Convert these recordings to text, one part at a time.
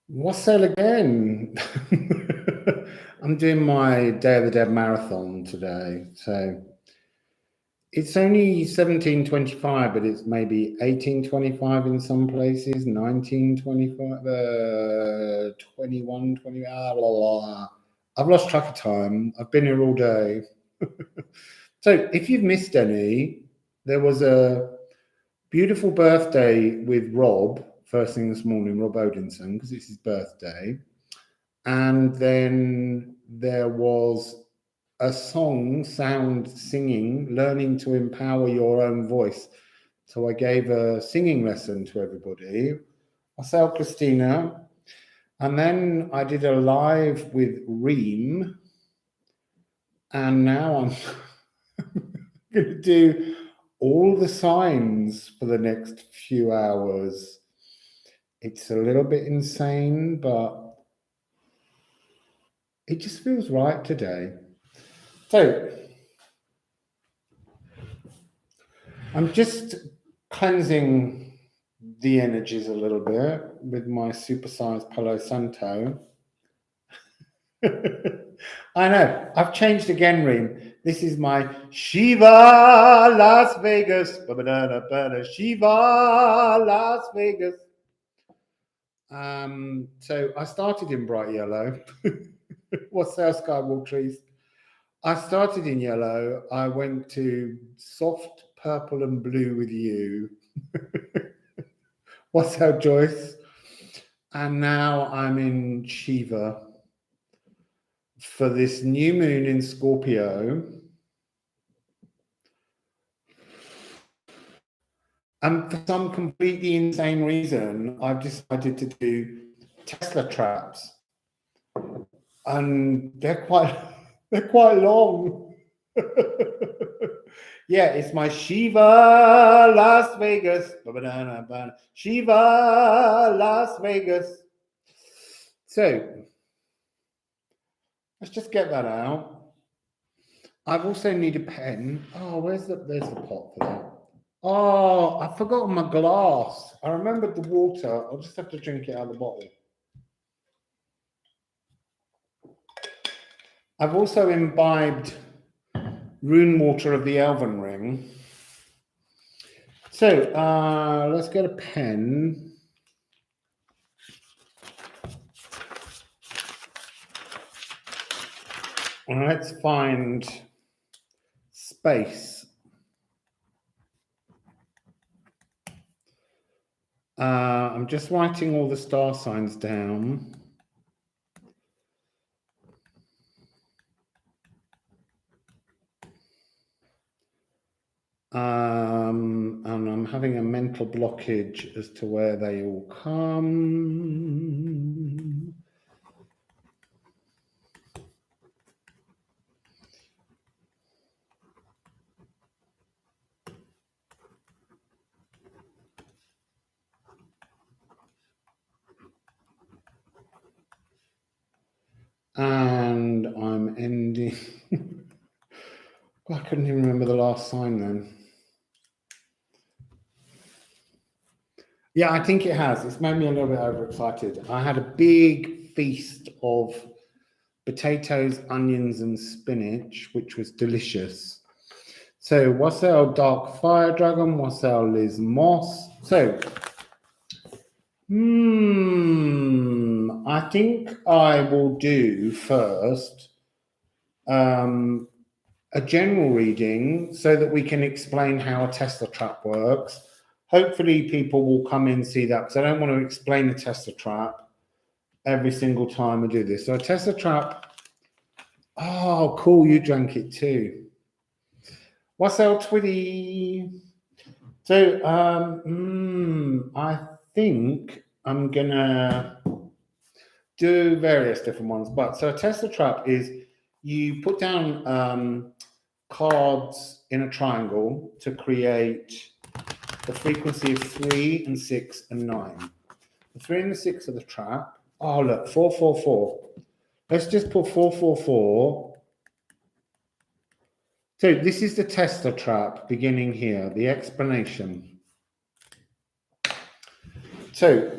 Wassail again. I'm doing my Day of the Dead marathon today, so it's only 17:25, but it's maybe 18:25 in some places, 19:25, 21:20. Blah, blah, blah. I've lost track of time. I've been here all day. So if you've missed any, there was a beautiful birthday with Rob first thing this morning, Rob Odinson, because it's his birthday. And then there was a singing, learning to empower your own voice. So I gave a singing lesson to everybody. Marcela, Christina. And then I did a live with Reem. And now I'm going to do all the signs for the next few hours. It's a little bit insane, but it just feels right today. So I'm just cleansing the energies a little bit with my supersized Palo Santo. I know, I've changed again, Reem. This is my Shiva Las Vegas. Shiva Las Vegas. So I started in bright yellow. Wassail Skywall trees. I started in yellow. I went to soft purple and blue with you. Wassail Joyce. And now I'm in Shiva for this new moon in Scorpio. And for some completely insane reason, I've decided to do Tesla traps. And they're quite long. Yeah, it's my Shiva Las Vegas. Shiva Las Vegas. So let's just get that out. I've also need a pen. Oh, there's the pot for that. Oh, I've forgotten my glass. I remembered the water. I'll just have to drink it out of the bottle. I've also imbibed rune water of the Elven Ring. So let's get a pen. And let's find space. I'm just writing all the star signs down. And I'm having a mental blockage as to where they all come. And I'm ending. I couldn't even remember the last sign then. Yeah, I think it has. It's made me a little bit overexcited. I had a big feast of potatoes, onions, and spinach, which was delicious. So, Wassail Dark Fire Dragon, Wassail Liz Moss. So, I think I will do first a general reading so that we can explain how a Tesla trap works. Hopefully people will come in and see that, because I don't want to explain a Tesla trap every single time I do this. So a Tesla trap, oh, cool, you drank it too. Wassail Twitty. So I think I'm gonna do various different ones, but so a Tesla trap is you put down cards in a triangle to create the frequency of 3 and 6 and 9. The 3 and the 6 are the trap. Oh, look, 444. Let's just put 444. So this is the Tesla trap beginning here, the explanation. So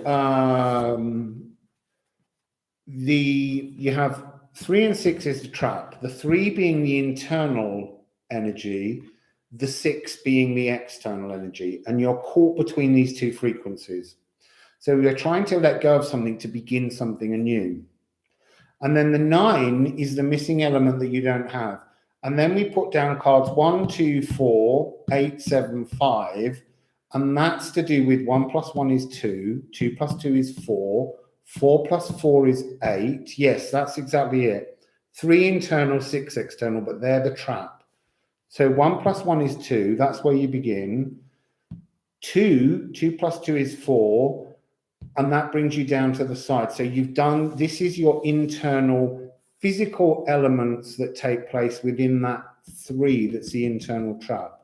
you have 3 and 6 is the trap. The 3 being the internal energy, the 6 being the external energy, and you're caught between these two frequencies. So we are trying to let go of something to begin something anew. And then the 9 is the missing element that you don't have. And then we put down cards 1, 2, 4, 8, 7, 5. And that's to do with 1 plus 1 is 2, 2 plus 2 is 4, 4 plus 4 is 8. Yes, that's exactly it. 3 internal, 6 external, but they're the trap. So 1 plus 1 is 2. That's where you begin. 2 plus 2 is 4. And that brings you down to the side. So you've done, this is your internal physical elements that take place within that 3 that's the internal trap.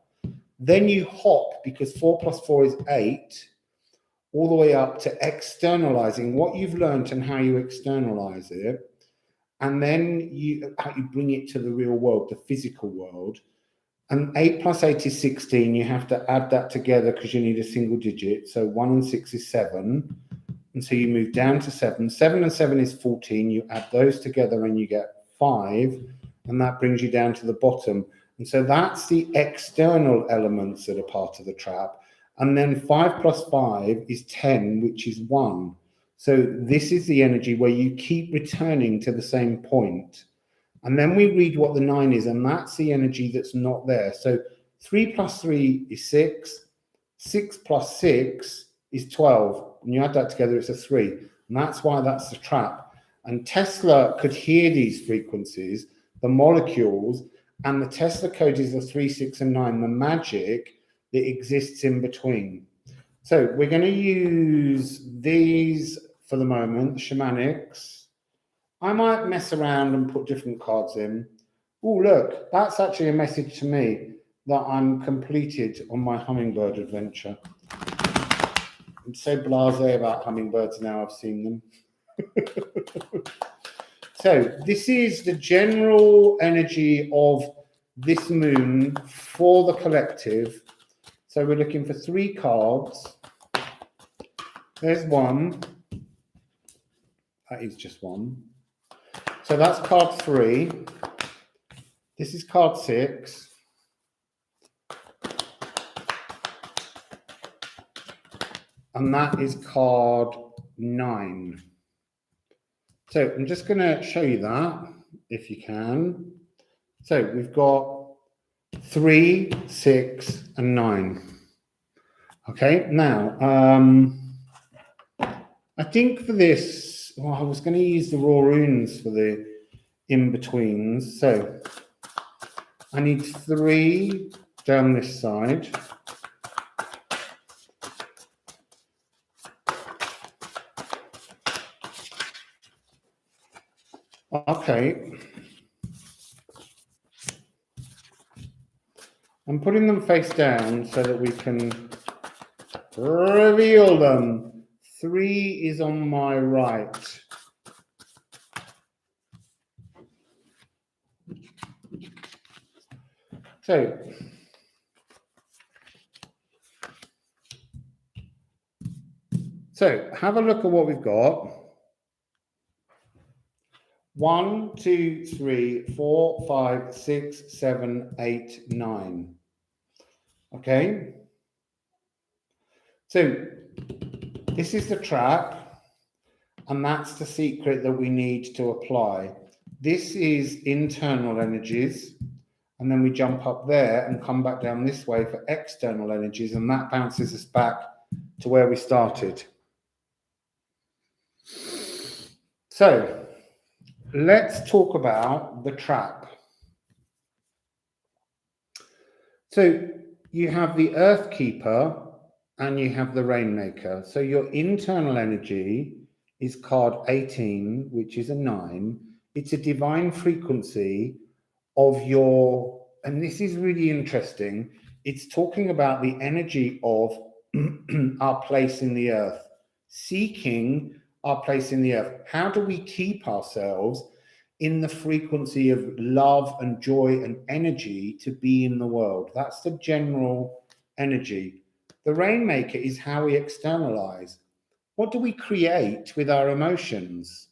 Then you hop, because 4 plus 4 is 8, all the way up to externalizing what you've learned and how you externalize it. And then how you bring it to the real world, the physical world. And 8 plus 8 is 16. You have to add that together because you need a single digit. So 1 and 6 is 7. And so you move down to 7. 7 and 7 is 14. You add those together and you get 5. And that brings you down to the bottom. And so that's the external elements that are part of the trap. And then 5 plus 5 is 10, which is 1. So this is the energy where you keep returning to the same point. And then we read what the 9 is, and that's the energy that's not there. So 3 plus 3 is 6. 6 plus 6 is 12. When you add that together, it's a 3. And that's why that's the trap. And Tesla could hear these frequencies, the molecules, and the Tesla code is the 3, 6, and 9, the magic that exists in between. So we're going to use these for the moment, shamanics. I might mess around and put different cards in. Oh, look, that's actually a message to me that I'm completed on my hummingbird adventure. I'm so blasé about hummingbirds now, I've seen them. So this is the general energy of this moon for the collective. So we're looking for 3 cards. There's 1. That is just 1. So that's card 3. This is card 6. And that is card 9. So I'm just going to show you that, if you can. So we've got 3, 6, and 9. Okay, now, I think for this, well, I was going to use the Raw Runes for the in-betweens. So I need 3 down this side. Okay. I'm putting them face down so that we can reveal them. 3 is on my right. So have a look at what we've got. 1, 2, 3, 4, 5, 6, 7, 8, 9. Okay. So this is the trap, and that's the secret that we need to apply. This is internal energies, and then we jump up there and come back down this way for external energies, and that bounces us back to where we started. So let's talk about the trap. So you have the Earth Keeper and you have the Rainmaker. So your internal energy is card 18, which is a 9. It's a divine frequency of your, and this is really interesting, it's talking about the energy of our place in the earth, seeking our place in the earth. How do we keep ourselves in the frequency of love and joy and energy to be in the world? That's the general energy. The Rainmaker is how we externalize. What do we create with our emotions?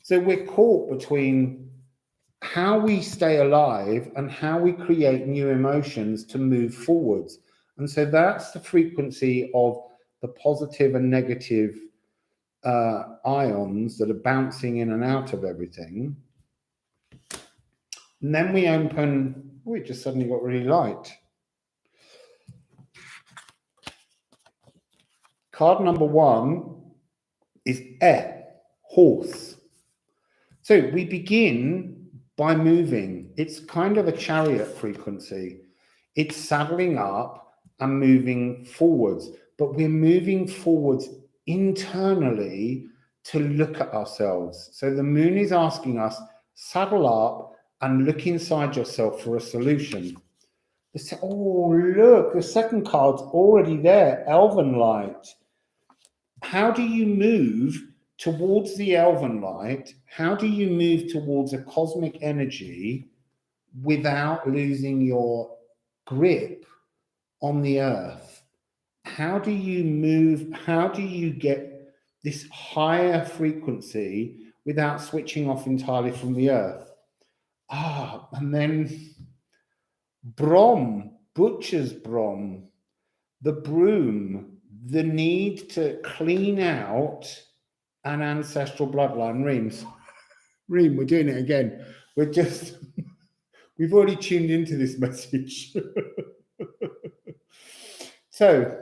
So we're caught between how we stay alive and how we create new emotions to move forwards. And so that's the frequency of the positive and negative ions that are bouncing in and out of everything. And then we open, oh, it just suddenly got really light. Card number 1 is horse. So we begin by moving. It's kind of a chariot frequency. It's saddling up and moving forwards, but we're moving forwards internally to look at ourselves. So the moon is asking us, saddle up and look inside yourself for a solution. Oh, look, the second card's already there, Elven Light. How do you move towards the Elven Light? How do you move towards a cosmic energy without losing your grip on the earth? How do you move? How do you get this higher frequency without switching off entirely from the earth? And then Brom, Butcher's Brom, the broom, the need to clean out an ancestral bloodline. Reem, we're doing it again. We've already tuned into this message. So,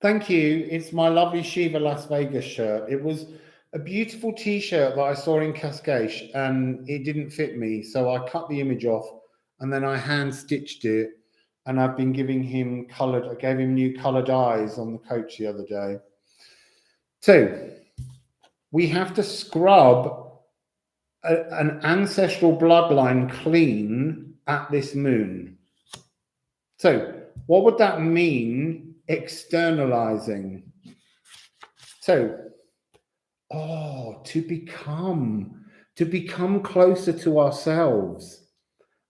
thank you. It's my lovely Shiva Las Vegas shirt. It was a beautiful t-shirt that I saw in Cascade and it didn't fit me. So I cut the image off and then I hand stitched it. And I've been giving him I gave him new colored eyes on the coach the other day. So we have to scrub an ancestral bloodline clean at this moon. So what would that mean? Externalizing. So, to become closer to ourselves.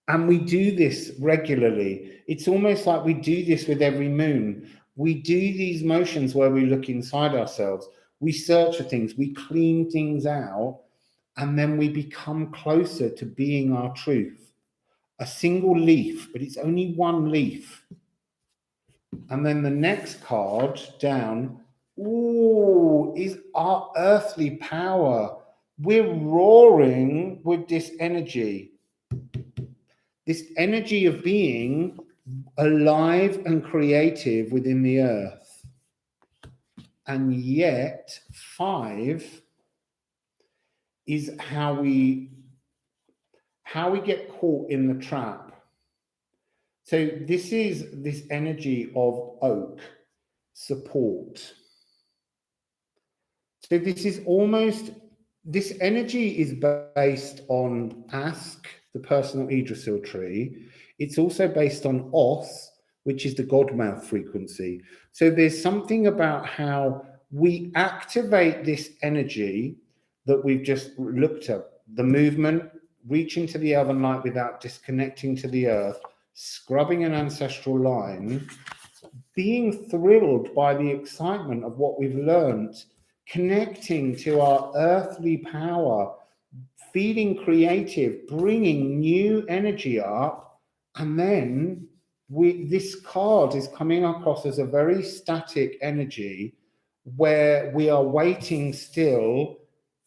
And we do this regularly. It's almost like we do this with every moon. We do these motions where we look inside ourselves. We search for things. We clean things out. And then we become closer to being our truth. A single leaf, but it's only one leaf. And then the next card down, is our earthly power. We're roaring with this energy. This energy of being alive and creative within the earth. And yet, 5 is how we get caught in the trap. So this is this energy of oak, support. So this energy is based on Ask, the personal Yggdrasil tree. It's also based on Os, which is the Godmouth frequency. So there's something about how we activate this energy that we've just looked at. The movement, reaching to the Elven Light without disconnecting to the earth, scrubbing an ancestral line, being thrilled by the excitement of what we've learned, connecting to our earthly power, feeling creative, bringing new energy up, and then this card is coming across as a very static energy where we are waiting still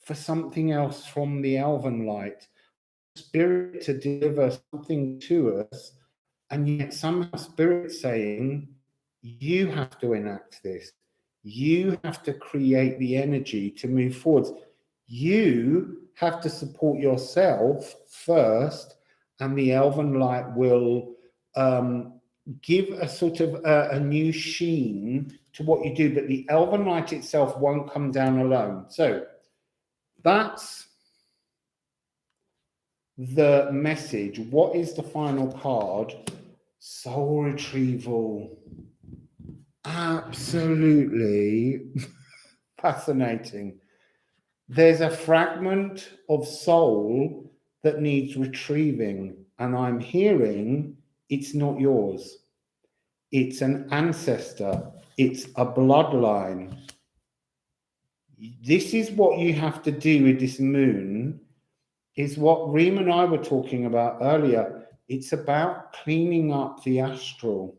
for something else from the Elven Light, Spirit to deliver something to us, and yet somehow Spirit saying, you have to enact this. You have to create the energy to move forwards. You have to support yourself first, and the Elven Light will give a sort of a new sheen to what you do, but the Elven Light itself won't come down alone. So that's the message. What is the final card? Soul retrieval. Absolutely fascinating. There's a fragment of soul that needs retrieving, and I'm hearing it's not yours. It's an ancestor. It's a bloodline. This is what you have to do with this moon, is what Reem and I were talking about earlier. It's about cleaning up the astral.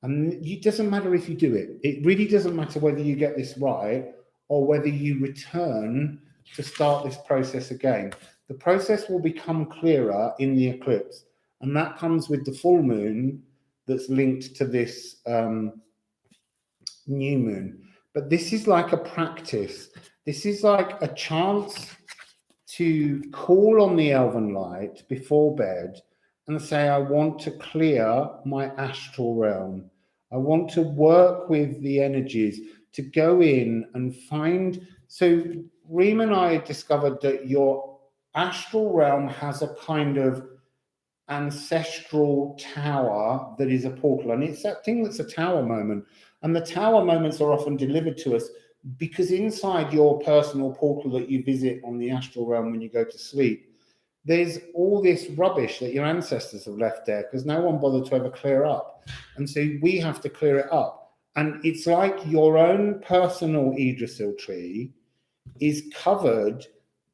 And it doesn't matter if you do it. It really doesn't matter whether you get this right or whether you return to start this process again. The process will become clearer in the eclipse. And that comes with the full moon that's linked to this new moon. But this is like a practice. This is like a chance to call on the elven light before bed and say, I want to clear my astral realm. I want to work with the energies to go in and find. So Reem and I discovered that your astral realm has a kind of ancestral tower that is a portal. And it's that thing that's a tower moment. And the tower moments are often delivered to us because inside your personal portal that you visit on the astral realm when you go to sleep, there's all this rubbish that your ancestors have left there because no one bothered to ever clear up. And so we have to clear it up. And it's like your own personal Yggdrasil tree is covered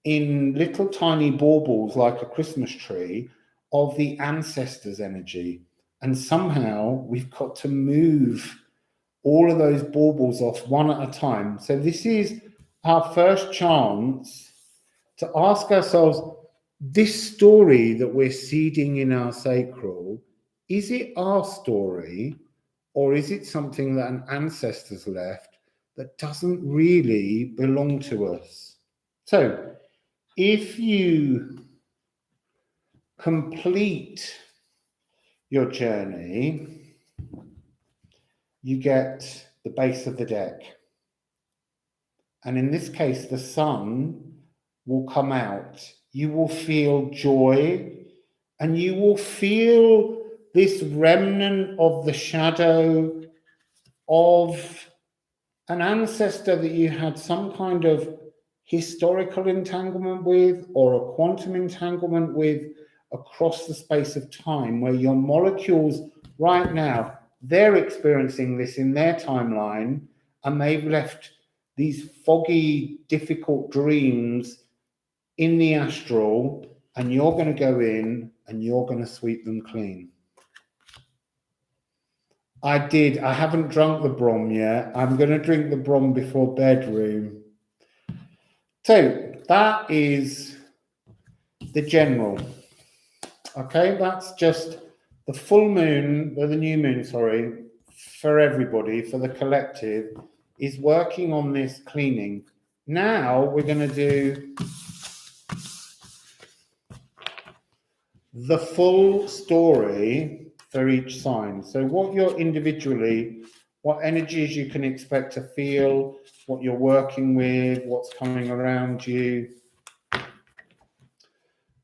in little tiny baubles like a Christmas tree of the ancestors' energy. And somehow we've got to move all of those baubles off one at a time. So this is our first chance to ask ourselves, this story that we're seeding in our sacral, is it our story or is it something that an ancestor's left that doesn't really belong to us? So if you complete your journey, you get the base of the deck. And in this case, the sun will come out. You will feel joy and you will feel this remnant of the shadow of an ancestor that you had some kind of historical entanglement with or a quantum entanglement with across the space of time, where your molecules right now, they're experiencing this in their timeline and they've left these foggy, difficult dreams in the astral, and you're going to go in and you're going to sweep them clean. I haven't drunk the Brom yet. I'm going to drink the Brom before bedroom. So that is the general. Okay, that's just the full moon, or the new moon, sorry, for everybody, for the collective, is working on this cleaning. Now we're going to do the full story for each sign. So what you're individually, what energies you can expect to feel, what you're working with, what's coming around you.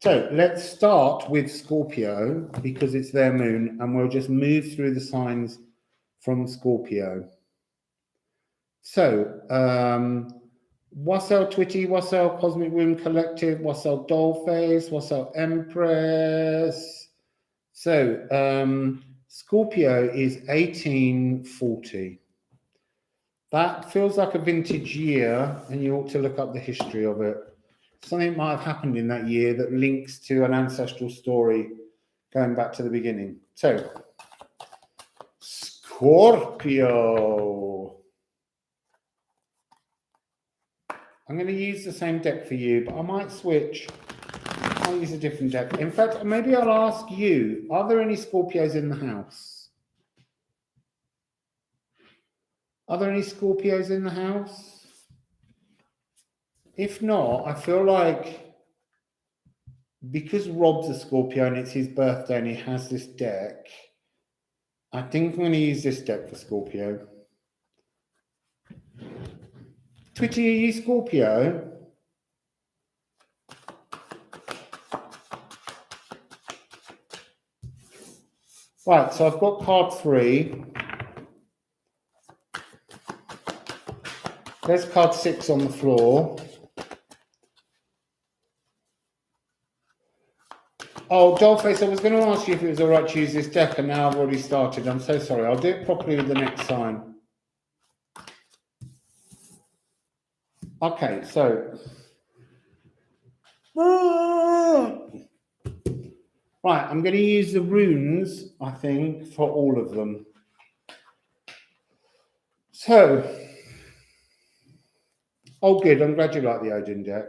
So let's start with Scorpio because it's their moon, and we'll just move through the signs from Scorpio. So Wassail Twitty, Wassail Cosmic Womb Collective, Wassail Dollface, Wassail Empress. So Scorpio is 1840. That feels like a vintage year, and you ought to look up the history of it. Something might have happened in that year that links to an ancestral story going back to the beginning. So, Scorpio. I'm going to use the same deck for you, but I might switch. I'll use a different deck. In fact, maybe I'll ask you, are there any Scorpios in the house? Are there any Scorpios in the house? If not, I feel like because Rob's a Scorpio and it's his birthday and he has this deck, I think I'm going to use this deck for Scorpio. Twitty, are you Scorpio? Right, so I've got card 3. There's card 6 on the floor. Oh, Dollface, I was going to ask you if it was all right to use this deck, and now I've already started. I'm so sorry. I'll do it properly with the next sign. Okay, so right, I'm going to use the runes, I think, for all of them. So, oh, good. I'm glad you like the Odin deck.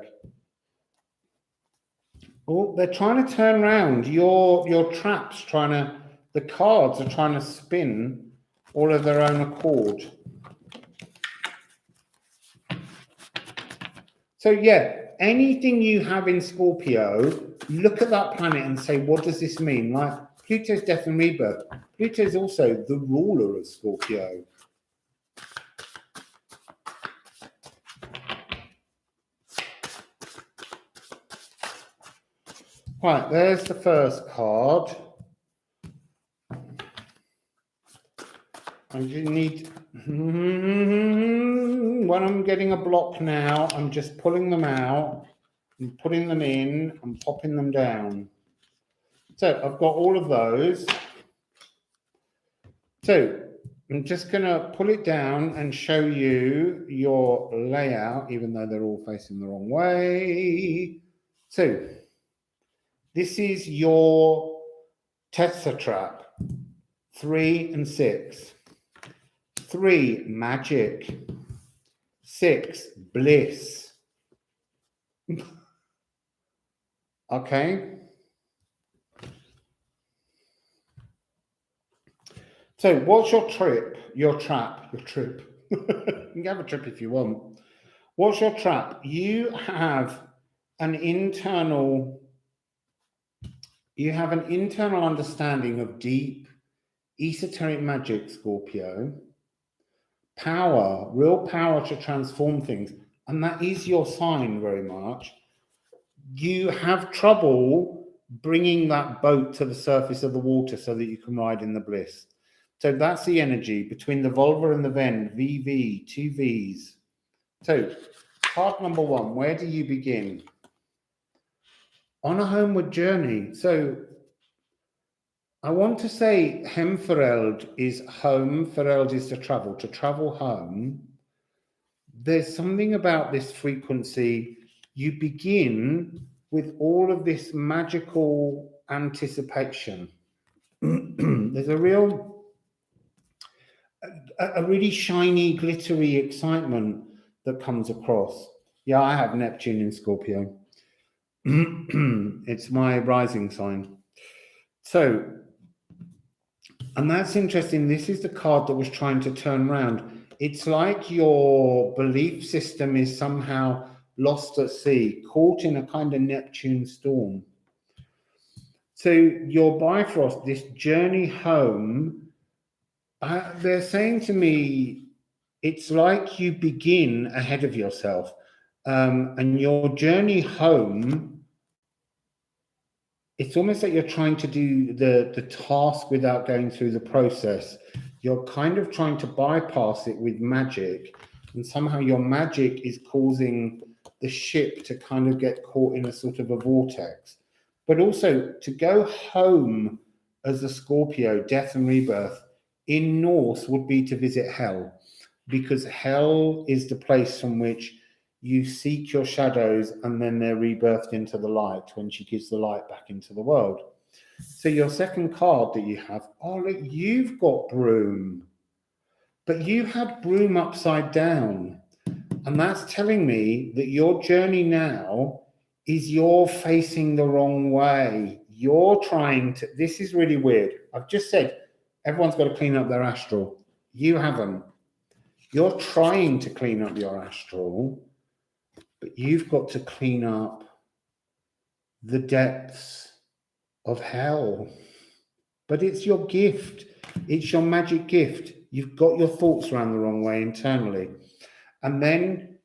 Oh, they're trying to turn around. Your traps the cards are trying to spin all of their own accord. So yeah, anything you have in Scorpio, look at that planet and say, what does this mean? Like Pluto's death and rebirth. Pluto's also the ruler of Scorpio. Right, there's the first card. And you need, when I'm getting a block now, I'm just pulling them out and putting them in and popping them down. So I've got all of those. So I'm just going to pull it down and show you your layout, even though they're all facing the wrong way. So this is your Tether trap, 3 and 6. 3, magic. 6, bliss. Okay. So what's your trip? Your trap? Your trip. You can have a trip if you want. What's your trap? You have an internal understanding of deep esoteric magic, Scorpio. Power, real power to transform things. And that is your sign very much. You have trouble bringing that boat to the surface of the water so that you can ride in the bliss. So that's the energy between the vulva and the ven, VV, 2 Vs. So card number 1, where do you begin? On a homeward journey. So I want to say Hemfereld is home. Fereld is to travel home. There's something about this frequency. You begin with all of this magical anticipation. There's a really shiny, glittery excitement that comes across. Yeah, I have Neptune in Scorpio. It's my rising sign. So, and that's interesting. This is the card that was trying to turn around. It's like your belief system is somehow lost at sea, caught in a kind of Neptune storm. So your Bifrost, this journey home, they're saying to me, it's like you begin ahead of yourself. And your journey home, it's almost like you're trying to do the task without going through the process. You're kind of trying to bypass it with magic, and somehow your magic is causing the ship to kind of get caught in a sort of a vortex. But also to go home as a Scorpio, death and rebirth, in Norse would be to visit hell, because hell is the place from which you seek your shadows and then they're rebirthed into the light when she gives the light back into the world. So your second card that you have, oh look, you've got broom, but you had broom upside down. And that's telling me that your journey now is you're facing the wrong way. You're trying to, this is really weird. I've just said, everyone's got to clean up their astral. You haven't. You're trying to clean up your astral, but you've got to clean up the depths of hell. But it's your gift. It's your magic gift. You've got your thoughts around the wrong way internally. And then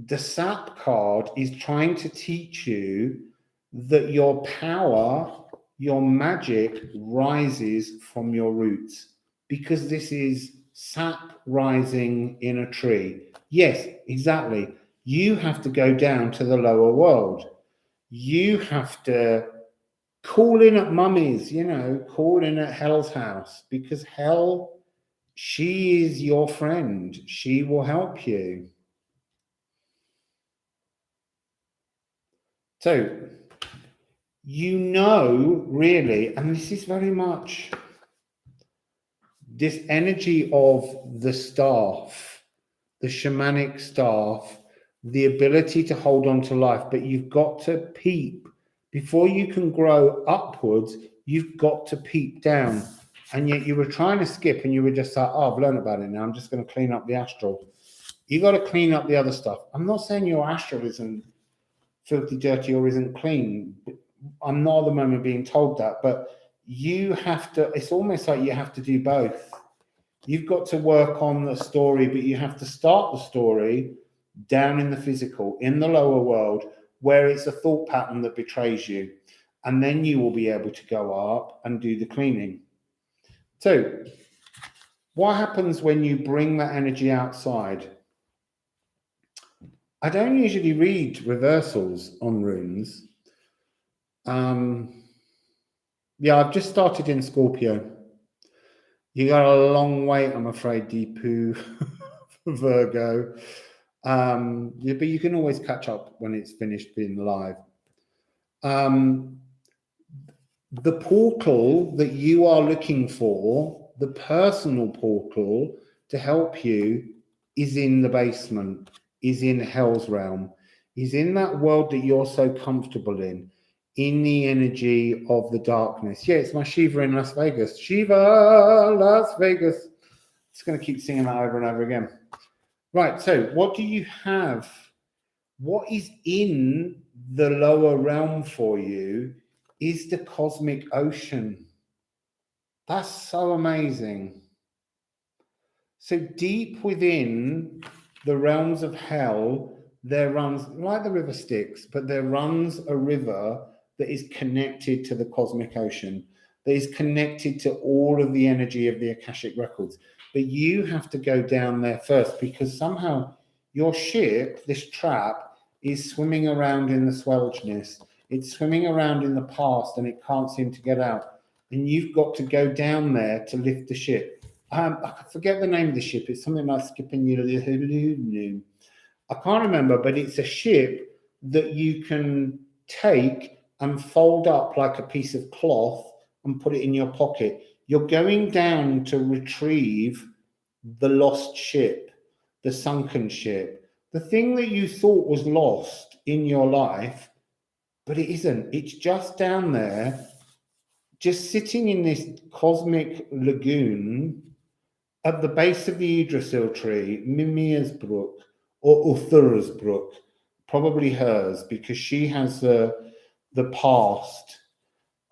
the sap card is trying to teach you that your power, your magic rises from your roots, because this is sap rising in a tree. Yes, exactly. You have to go down to the lower world. You have to call in at mummies, call in at hell's house, because hell, she is your friend. She will help you. So, you know, really, and this is very much this energy of the staff, the shamanic staff, the ability to hold on to life, but you've got to peep. Before you can grow upwards, you've got to peep down. And yet you were trying to skip and you were just like, oh, I've learned about it now. I'm just going to clean up the astral. You got to clean up the other stuff. I'm not saying your astral isn't filthy, dirty, or isn't clean. I'm not at the moment being told that, but you have to, it's almost like you have to do both. You've got to work on the story, but you have to start the story down in the physical, in the lower world, where it's a thought pattern that betrays you. And then you will be able to go up and do the cleaning. So, what happens when you bring that energy outside? I don't usually read reversals on runes. Yeah, I've just started in Scorpio. You got a long wait, I'm afraid, Deepu, for Virgo. Yeah, but you can always catch up when it's finished being live. The portal that you are looking for, the personal portal to help you, is in the basement, is in Hell's realm, is in that world that you're so comfortable in the energy of the darkness. Yeah, it's my Shiva in Las Vegas. Shiva, Las Vegas. Just going to keep singing that over and over again. Right, so what do you have? What is in the lower realm for you is the cosmic ocean. That's so amazing. So deep within the realms of hell, there runs, like the river Styx, but there runs a river that is connected to the cosmic ocean, that is connected to all of the energy of the Akashic records. But you have to go down there first, because somehow your ship, this trap, is swimming around in the swelginess. It's swimming around in the past and it can't seem to get out. And you've got to go down there to lift the ship. I forget the name of the ship. It's something like skipping you. I can't remember, but it's a ship that you can take and fold up like a piece of cloth and put it in your pocket. You're going down to retrieve the lost ship, the sunken ship, the thing that you thought was lost in your life, but it isn't. It's just down there, just sitting in this cosmic lagoon at the base of the Yggdrasil tree, Mimir's Brook or Uthura's Brook, probably hers, because she has the past.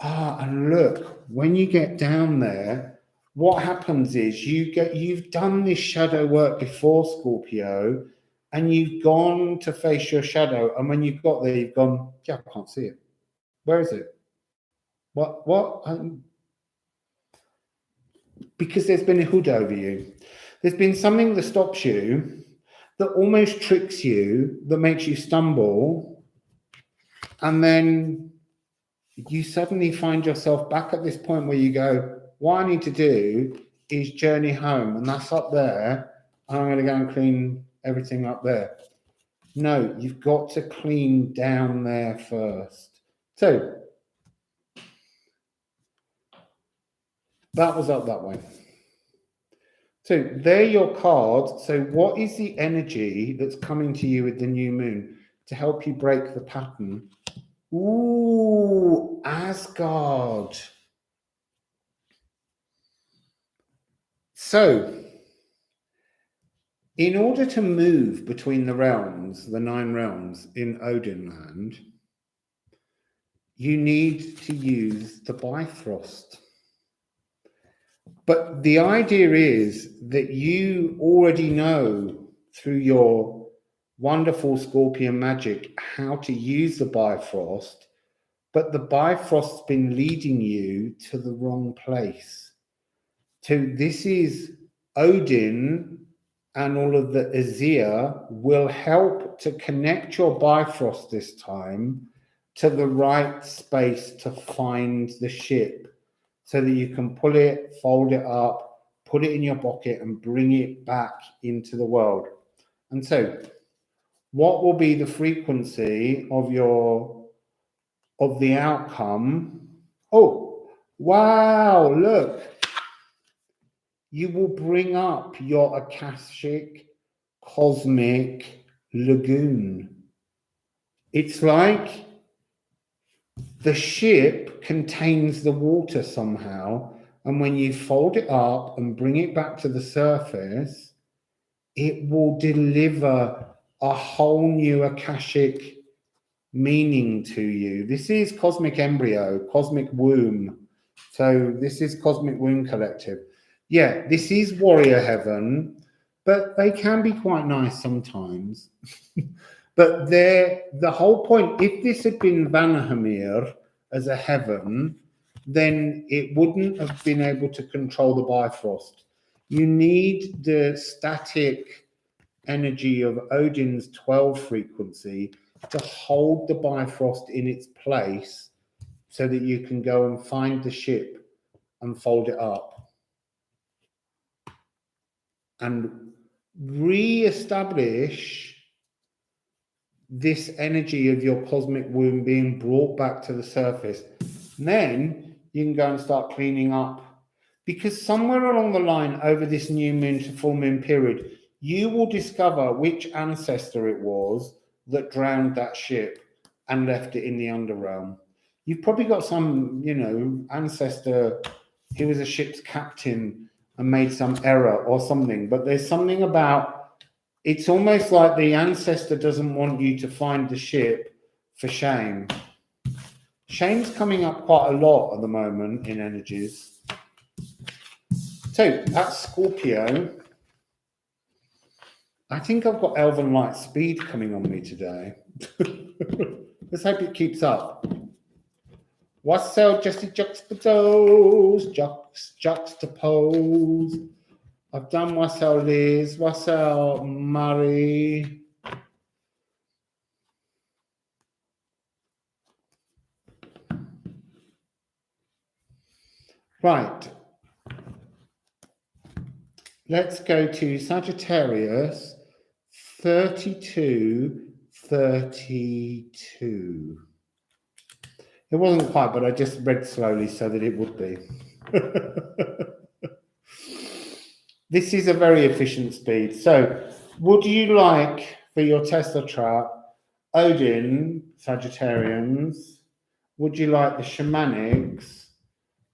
And look, when you get down there, what happens is you've done this shadow work before, Scorpio, and you've gone to face your shadow, and when you've got there, you've gone, yeah, I can't see it. Where is it? What? Because there's been a hood over you. There's been something that stops you, that almost tricks you, that makes you stumble, and then you suddenly find yourself back at this point where you go, what I need to do is journey home, and that's up there, and I'm going to go and clean everything up there. No, you've got to clean down there first. So, that was up that way. So they're your cards. So what is the energy that's coming to you with the new moon to help you break the pattern? Ooh, Asgard. So, in order to move between the realms, the 9 realms in Odin land, you need to use the Bifrost. But the idea is that you already know through your wonderful Scorpion magic how to use the Bifrost, but the Bifrost's been leading you to the wrong place. So this is Odin and all of the Azir will help to connect your Bifrost this time to the right space to find the ship, so that you can pull it, fold it up, put it in your pocket and bring it back into the world. And so what will be the frequency of your of the outcome. Oh, wow, look. You will bring up your Akashic cosmic lagoon. It's like the ship contains the water somehow, and when you fold it up and bring it back to the surface, it will deliver a whole new Akashic meaning to you. This is Cosmic Embryo, Cosmic Womb. So this is Cosmic Womb Collective. Yeah, this is Warrior Heaven, but they can be quite nice sometimes. But the whole point, if this had been Vanahamir as a heaven, then it wouldn't have been able to control the Bifrost. You need the static energy of Odin's 12 frequency to hold the Bifrost in its place so that you can go and find the ship and fold it up and re-establish this energy of your cosmic womb being brought back to the surface. And then you can go and start cleaning up, because somewhere along the line over this new moon to full moon period, you will discover which ancestor it was that drowned that ship and left it in the underrealm. You've probably got some, ancestor, he was a ship's captain and made some error or something, but there's something about, it's almost like the ancestor doesn't want you to find the ship for shame. Shame's coming up quite a lot at the moment in energies. So that's Scorpio. I think I've got Elven Light Speed coming on me today. Let's hope it keeps up. Wassail, just juxtapose, juxtapose. I've done Wassail Liz, Wassail Murray. Right. Let's go to Sagittarius 32. It wasn't quite, but I just read slowly so that it would be. This is a very efficient speed. So, would you like for your Tesla chart, Odin, Sagittarians? Would you like the Shamanics?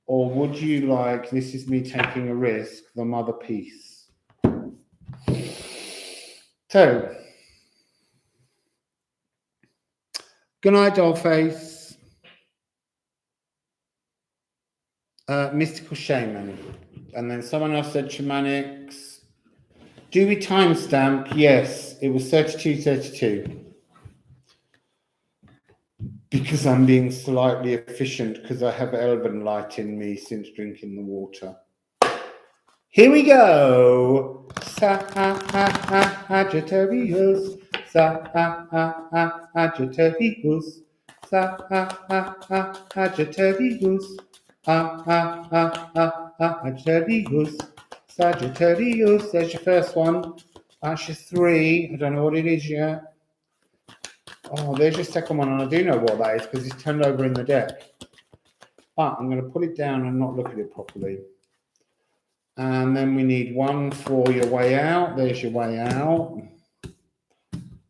Or would you like, this is me taking a risk, the Motherpeace? So, good night, Dollface. Mystical Shaman. And then someone else said Shamanics. Do we timestamp? Yes, it was 32. Because I'm being slightly efficient because I have elven light in me since drinking the water. Here we go. Sagittarius. Sagittarius. Sagittarius. Sagittarius. There's your first one. That's your 3. I don't know what it is yet. Oh, there's your second one, and I do know what that is because it's turned over in the deck. But I'm going to put it down and not look at it properly. And then we need one for your way out. There's your way out.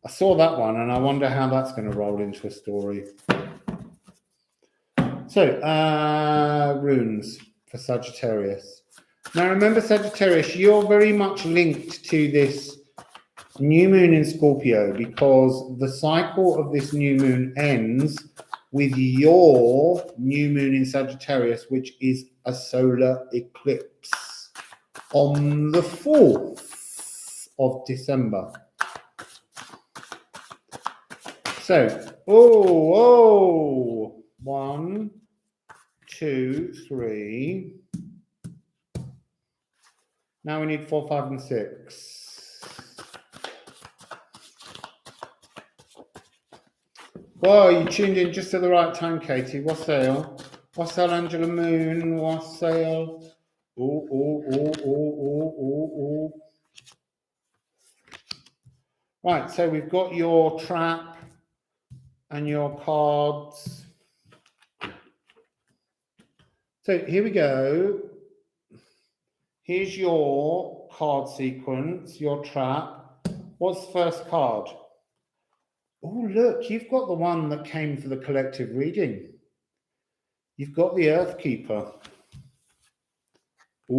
I saw that one, and I wonder how that's going to roll into a story. So, runes for Sagittarius. Now, remember, Sagittarius, you're very much linked to this new moon in Scorpio because the cycle of this new moon ends with your new moon in Sagittarius, which is a solar eclipse on the 4th of December. So, 1, 2, 3. Now we need 4, 5, and 6. Whoa, you tuned in just at the right time, Katie. Wassail. Wassail, Angela Moon. Wassail. Oh. Right, so we've got your trap and your cards. So here we go. Here's your card sequence, your trap. What's the first card? Oh, look, you've got the one that came for the collective reading. You've got the Earth Keeper. Ooh,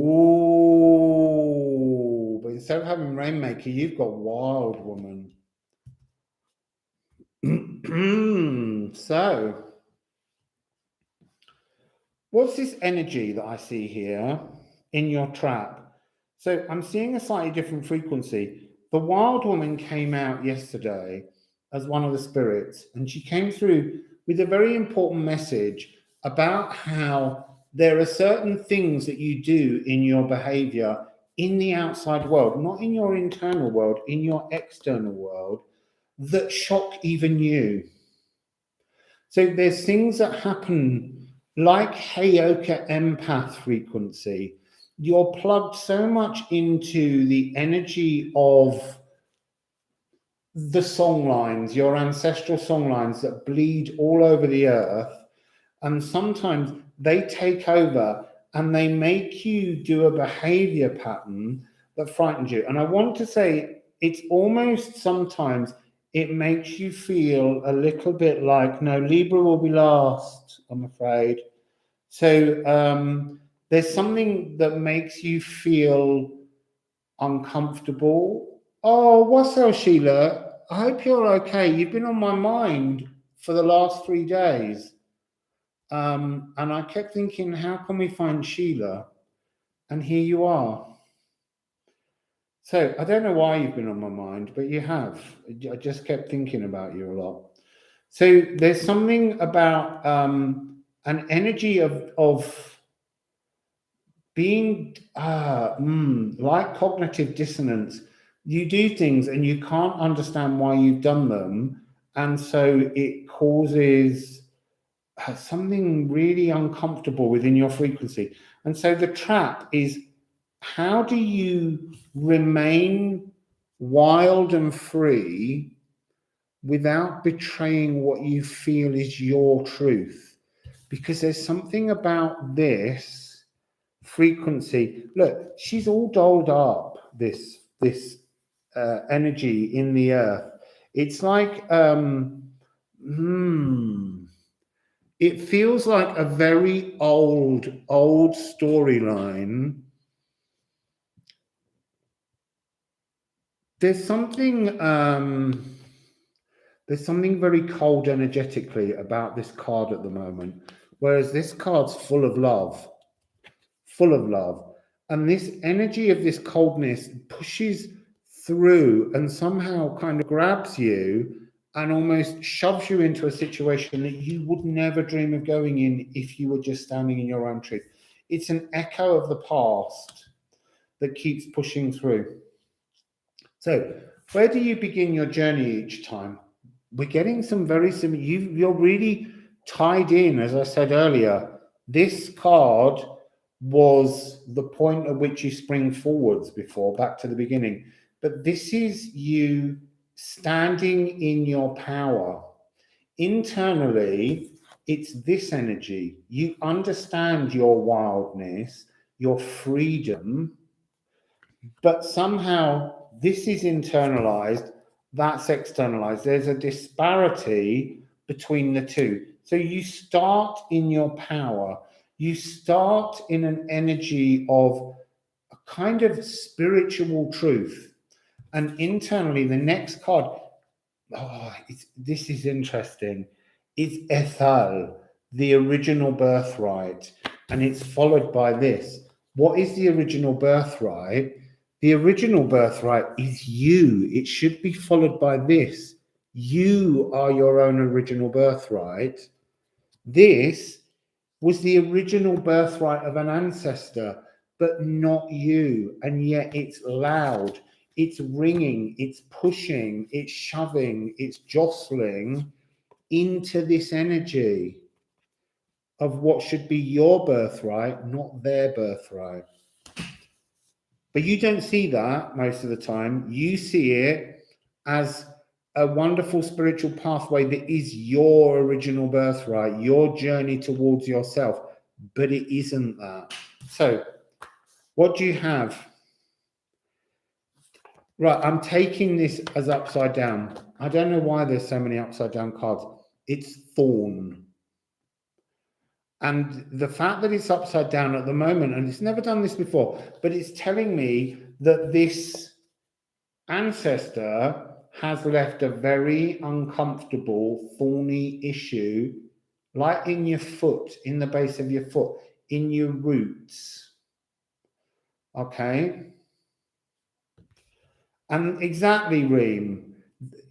but instead of having Rainmaker, you've got Wild Woman. So, what's this energy that I see here in your trap? So I'm seeing a slightly different frequency. The Wild Woman came out yesterday as one of the spirits, and she came through with a very important message about how there are certain things that you do in your behavior in the outside world, not in your internal world, in your external world, that shock even you. So there's things that happen like Heyoka empath frequency. You're plugged so much into the energy of the song lines, your ancestral song lines that bleed all over the earth. And sometimes they take over and they make you do a behavior pattern that frightens you. And I want to say it's almost sometimes it makes you feel a little bit like, no, Libra will be last, I'm afraid. So there's something that makes you feel uncomfortable. Oh, Wassail, Sheila, I hope you're okay. You've been on my mind for the last 3 days. And I kept thinking, how can we find Sheila? And here you are. So I don't know why you've been on my mind, but you have. I just kept thinking about you a lot. So there's something about an energy of being like cognitive dissonance. You do things and you can't understand why you've done them, and so it causes something really uncomfortable within your frequency. And so the trap is, how do you remain wild and free without betraying what you feel is your truth? Because there's something about this frequency. Look, she's all dolled up, this energy in the earth. It's like it feels like a very old storyline. There's something very cold energetically about this card at the moment, whereas this card's full of love. And this energy of this coldness pushes through and somehow kind of grabs you and almost shoves you into a situation that you would never dream of going in if you were just standing in your own truth. It's an echo of the past that keeps pushing through. So where do you begin your journey each time? We're getting some very similar, you're really tied in, as I said earlier. This card was the point at which you spring forwards before, back to the beginning. But this is you standing in your power. Internally, it's this energy. You understand your wildness, your freedom, but somehow this is internalized, that's externalized. There's a disparity between the two. So you start in your power. You start in an energy of a kind of spiritual truth. And internally, the next card, this is interesting. It's Ethal, the original birthright. And it's followed by this. What is the original birthright? The original birthright is you. It should be followed by this. You are your own original birthright. This was the original birthright of an ancestor, but not you. And yet it's loud, it's ringing, it's pushing, it's shoving, it's jostling into this energy of what should be your birthright, not their birthright. But you don't see that most of the time. You see it as a wonderful spiritual pathway that is your original birthright, your journey towards yourself. but it isn't that. So what do you have? Right, I'm taking this as upside down. I don't know why there's so many upside down cards. It's thorn. And the fact that it's upside down at the moment, and it's never done this before, but it's telling me that this ancestor has left a very uncomfortable, thorny issue, like in your foot, in the base of your foot, in your roots. Okay? And exactly, Reem,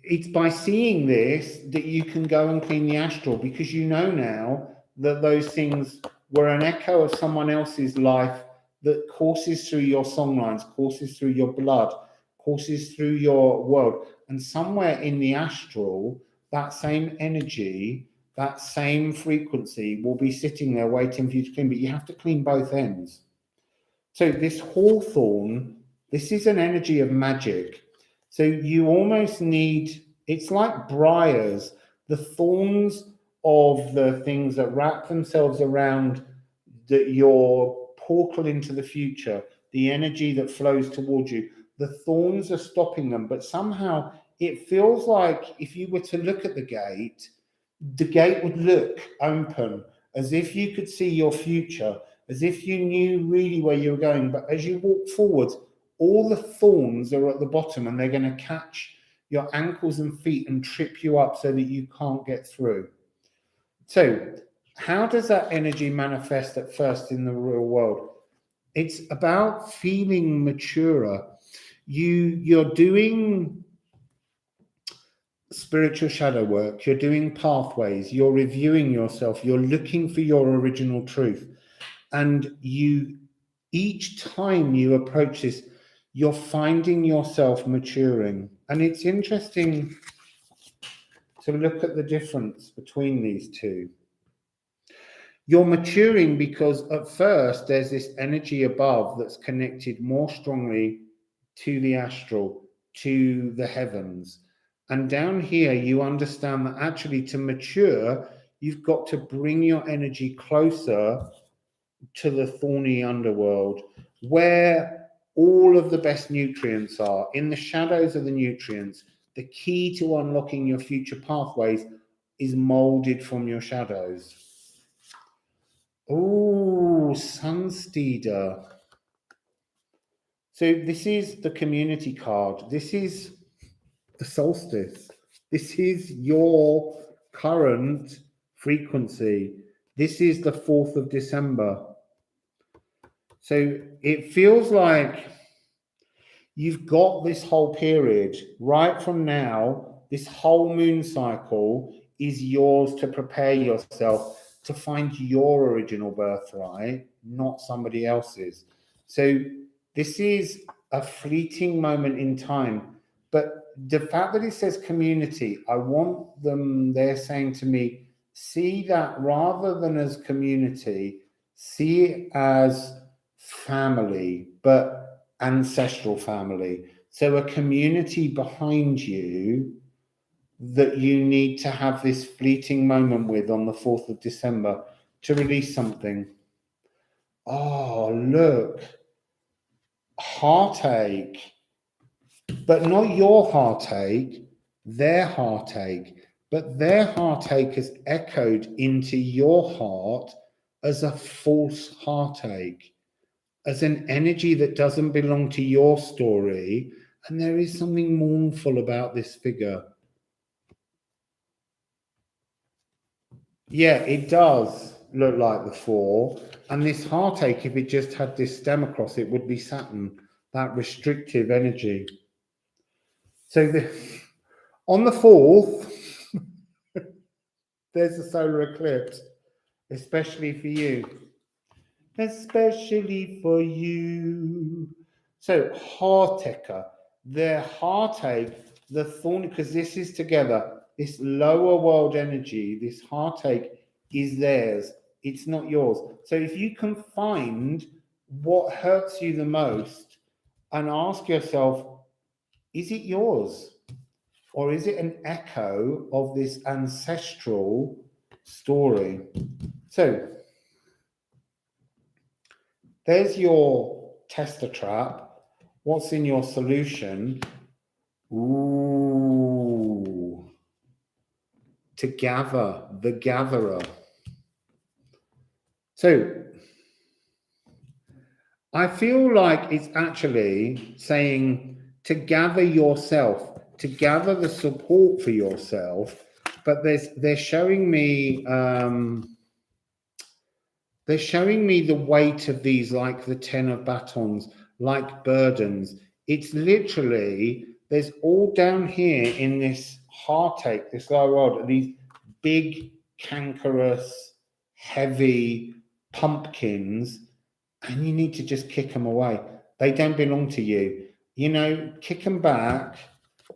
it's by seeing this that you can go and clean the astral, because you know now that those things were an echo of someone else's life that courses through your songlines, courses through your blood, courses through your world. And somewhere in the astral, that same energy, that same frequency will be sitting there waiting for you to clean, but you have to clean both ends. So this hawthorn, this is an energy of magic. So you almost need, it's like briars, the thorns of the things that wrap themselves around your portal into the future, the energy that flows towards you. The thorns are stopping them, but somehow it feels like if you were to look at the gate would look open, as if you could see your future, as if you knew really where you were going. But as you walk forward, all the thorns are at the bottom, and they're going to catch your ankles and feet and trip you up so that you can't get through. So how does that energy manifest at first in the real world? It's about feeling maturer. You're doing spiritual shadow work, you're doing pathways, you're reviewing yourself, you're looking for your original truth. And each time you approach this, you're finding yourself maturing. And it's interesting to look at the difference between these two. You're maturing because at first there's this energy above that's connected more strongly to the astral, to the heavens. And down here, you understand that actually to mature, you've got to bring your energy closer to the thorny underworld, where all of the best nutrients are, in the shadows of the nutrients. The key to unlocking your future pathways is molded from your shadows. Oh, Sunsteeder. So this is the community card. This is the solstice. This is your current frequency. This is the 4th of December. So it feels like you've got this whole period right from now. This whole moon cycle is yours to prepare yourself to find your original birthright, not somebody else's. So this is a fleeting moment in time. But the fact that it says community, I want them, they're saying to me, see that rather than as community, see it as family, but ancestral family. So a community behind you that you need to have this fleeting moment with on the 4th of December to release something. Oh, look. Heartache. But not your heartache, their heartache. But their heartache has echoed into your heart as a false heartache, as an energy that doesn't belong to your story. And there is something mournful about this figure. Yeah, it does look like the 4. And this heartache, if it just had this stem across it, would be Saturn, that restrictive energy. So on the 4th, there's a solar eclipse, especially for you. Especially for you. So heartache, their heartache, the thorn, because this is together, this lower world energy, this heartache is theirs. It's not yours. So if you can find what hurts you the most and ask yourself, is it yours? Or is it an echo of this ancestral story? So There's your tester trap. What's in your solution? Ooh. To gather, the gatherer. So I feel like it's actually saying to gather yourself, to gather the support for yourself, but they're showing me the weight of these, like the 10 of batons, like burdens. It's literally, there's all down here in this heartache, this lower world, these big, cankerous, heavy pumpkins, and you need to just kick them away. They don't belong to you. You know, kick them back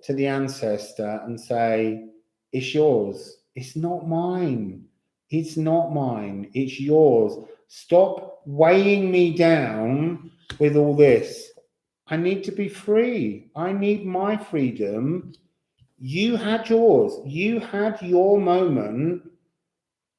to the ancestor and say, it's yours. It's not mine. It's not mine. It's yours. Stop weighing me down with all this. I need to be free. I need my freedom. You had yours. You had your moment.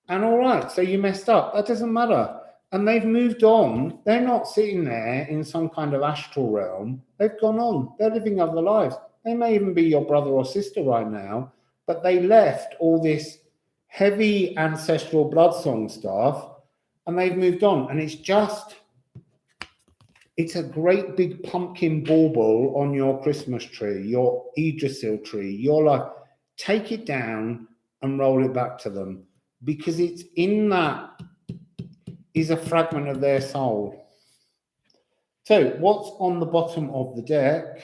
And all right, so you messed up. That doesn't matter. And they've moved on. They're not sitting there in some kind of astral realm. They've gone on. They're living other lives. They may even be your brother or sister right now, but they left all this heavy ancestral blood song stuff and they've moved on. And it's a great big pumpkin bauble on your Christmas tree, your Yggdrasil tree. You're like, take it down and roll it back to them, because it's in that is a fragment of their soul. So what's on the bottom of the deck?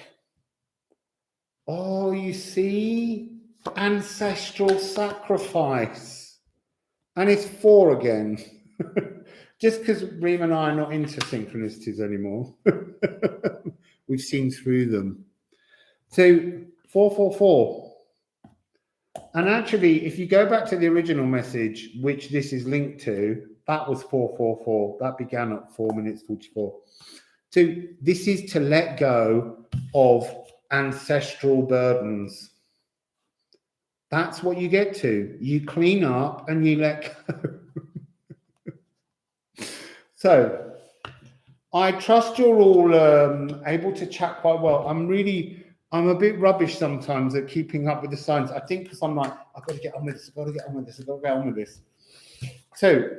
Oh, you see, ancestral sacrifice. And it's 4 again. Just because Reem and I are not into synchronicities anymore. We've seen through them. So 444. And actually, if you go back to the original message, which this is linked to, that was 444. That began at 4 minutes 44. So this is to let go of ancestral burdens. That's what you get to. You clean up and you let go. So I trust you're all able to chat quite well. I'm a bit rubbish sometimes at keeping up with the signs. I think because I'm like, I've got to get on with this, I've got to get on with this, I've got to get on with this. So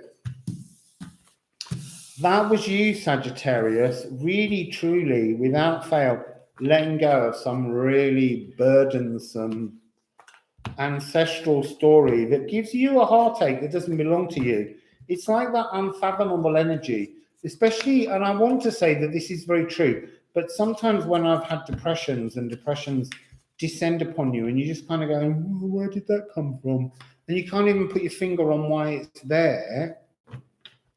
that was you, Sagittarius, really, truly, without fail, letting go of some really burdensome ancestral story that gives you a heartache that doesn't belong to you. It's like that unfathomable energy, especially, and I want to say that this is very true, but sometimes when I've had depressions and depressions descend upon you and you just kind of go, where did that come from? And you can't even put your finger on why it's there.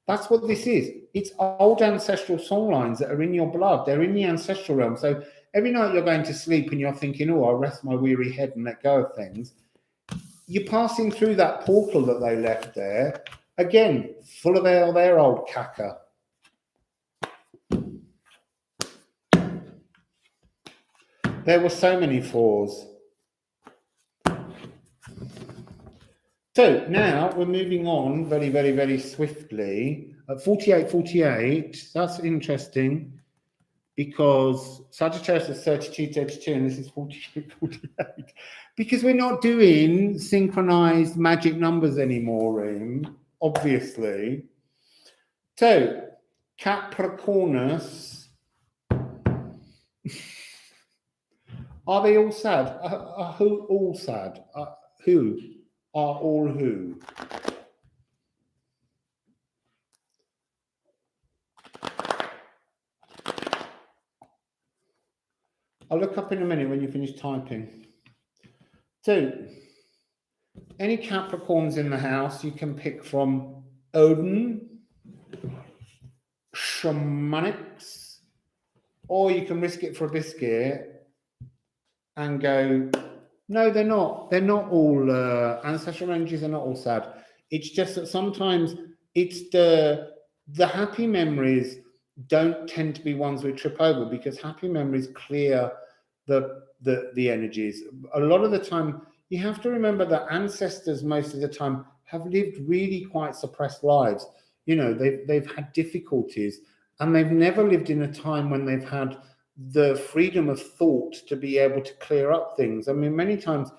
That's what this is. It's old ancestral soul lines that are in your blood. They're in the ancestral realm. So every night you're going to sleep and you're thinking, oh, I'll rest my weary head and let go of things. You're passing through that portal that they left there. Again, full of their old caca. There were so many 4s. So now we're moving on very, very, very swiftly. At 48, that's interesting because Sagittarius is 32, and this is 48. Because we're not doing synchronized magic numbers anymore, Reem, obviously. So, Capricornus. Are they all sad? Who all sad? Who are all who? I'll look up in a minute when you finish typing. So, any Capricorns in the house, you can pick from Odin, Shamanics, or you can risk it for a biscuit and go, no, they're not. They're not all ancestral energies are not all sad. It's just that sometimes it's the happy memories don't tend to be ones we trip over, because happy memories clear the energies. A lot of the time, you have to remember that ancestors most of the time have lived really quite suppressed lives. You know, they've had difficulties, and they've never lived in a time when they've had the freedom of thought to be able to clear up things. I mean, many times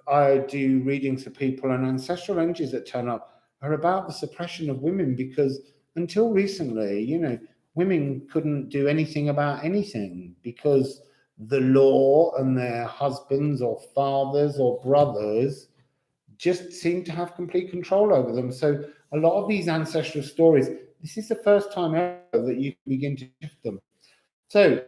I do readings for people, and ancestral energies that turn up are about the suppression of women, because until recently, you know, women couldn't do anything about anything because the law and their husbands or fathers or brothers just seem to have complete control over them. So a lot of these ancestral stories, this is the first time ever that you can begin to shift them. So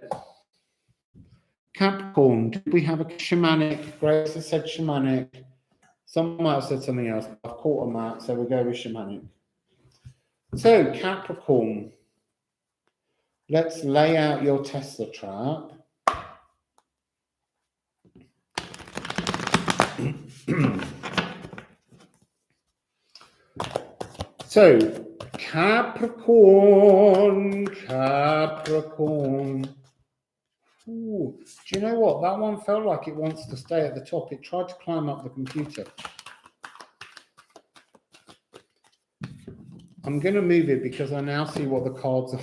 Capricorn, did we have a shamanic? Grace has said shamanic. Someone might have said something else. I've caught on that, so we'll go with shamanic. So Capricorn, let's lay out your Tesla trap. So Capricorn. Ooh, do you know what? That one felt like it wants to stay at the top. It tried to climb up the computer. I'm going to move it because I now see what the cards are.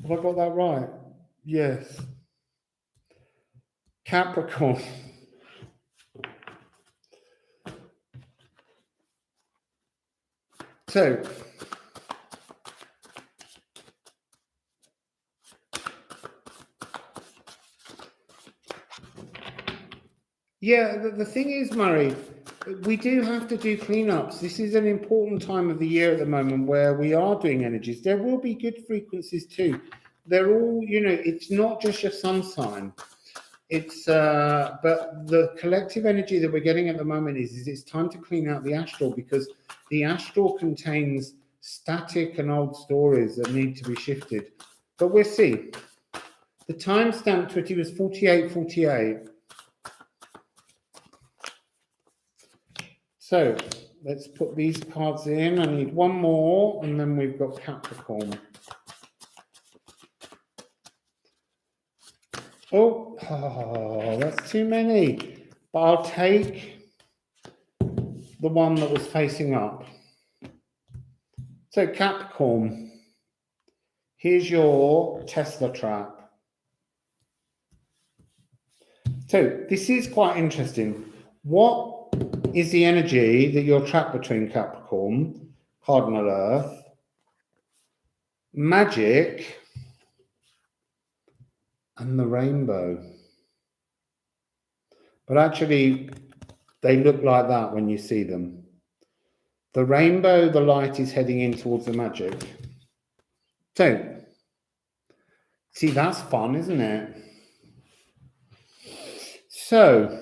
Have I got that right? Yes. Capricorn. So, yeah, the thing is, Murray, we do have to do cleanups. This is an important time of the year at the moment where we are doing energies. There will be good frequencies too. They're all, you know, it's not just your sun sign. It's but the collective energy that we're getting at the moment is it's time to clean out the astral, because the astral contains static and old stories that need to be shifted. But we'll see. The timestamp to it was 48:48. So let's put these cards in. I need one more, and then we've got Capricorn. Oh, that's too many. But I'll take the one that was facing up. So Capricorn, here's your Tesla trap. So this is quite interesting. What is the energy that you're trapped between, Capricorn, Cardinal Earth, magic, and the rainbow? But actually, they look like that when you see them. The rainbow, the light is heading in towards the magic. So, see, that's fun, isn't it? So,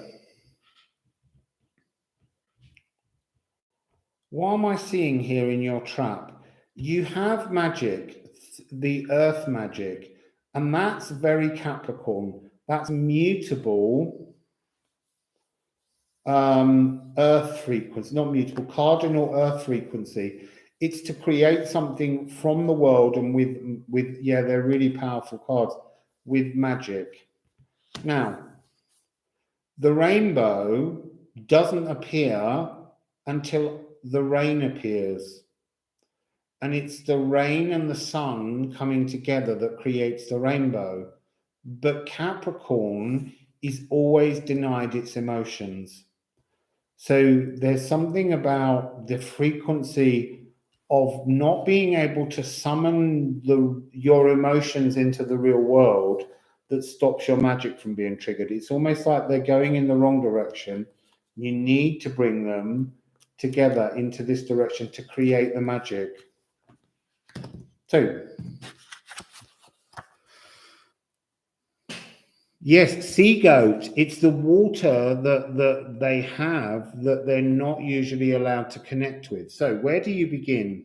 what am I seeing here in your trap? You have magic, the earth magic, and that's very Capricorn. That's mutable earth frequency, not mutable, cardinal earth frequency. It's to create something from the world, and with yeah, they're really powerful cards with magic. Now, the rainbow doesn't appear until the rain appears. And it's the rain and the sun coming together that creates the rainbow. But Capricorn is always denied its emotions. So there's something about the frequency of not being able to summon your emotions into the real world that stops your magic from being triggered. It's almost like they're going in the wrong direction. You need to bring them together into this direction to create the magic. So, yes, sea goat. It's the water that they have that they're not usually allowed to connect with. So where do you begin?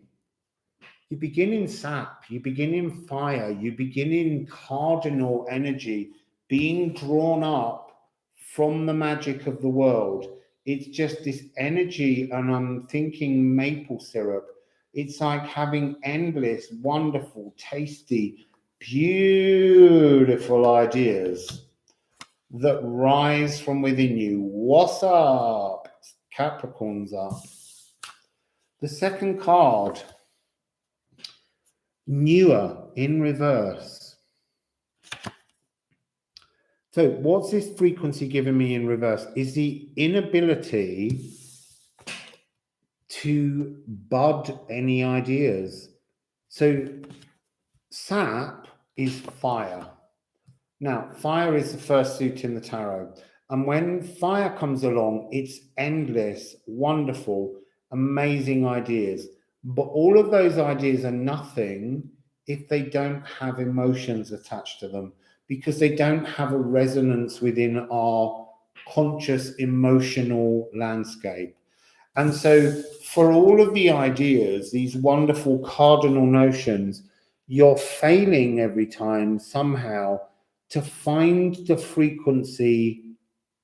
You begin in sap, you begin in fire, you begin in cardinal energy, being drawn up from the magic of the world. It's just this energy, and I'm thinking maple syrup. It's like having endless, wonderful, tasty, beautiful ideas that rise from within you. What's up? Capricorn's up. The second card, newer in reverse. So what's this frequency giving me in reverse? Is the inability to bud any ideas. So sap is fire. Now, fire is the first suit in the tarot. And when fire comes along, it's endless, wonderful, amazing ideas. But all of those ideas are nothing if they don't have emotions attached to them, because they don't have a resonance within our conscious emotional landscape. And so for all of the ideas, these wonderful cardinal notions, you're failing every time somehow to find the frequency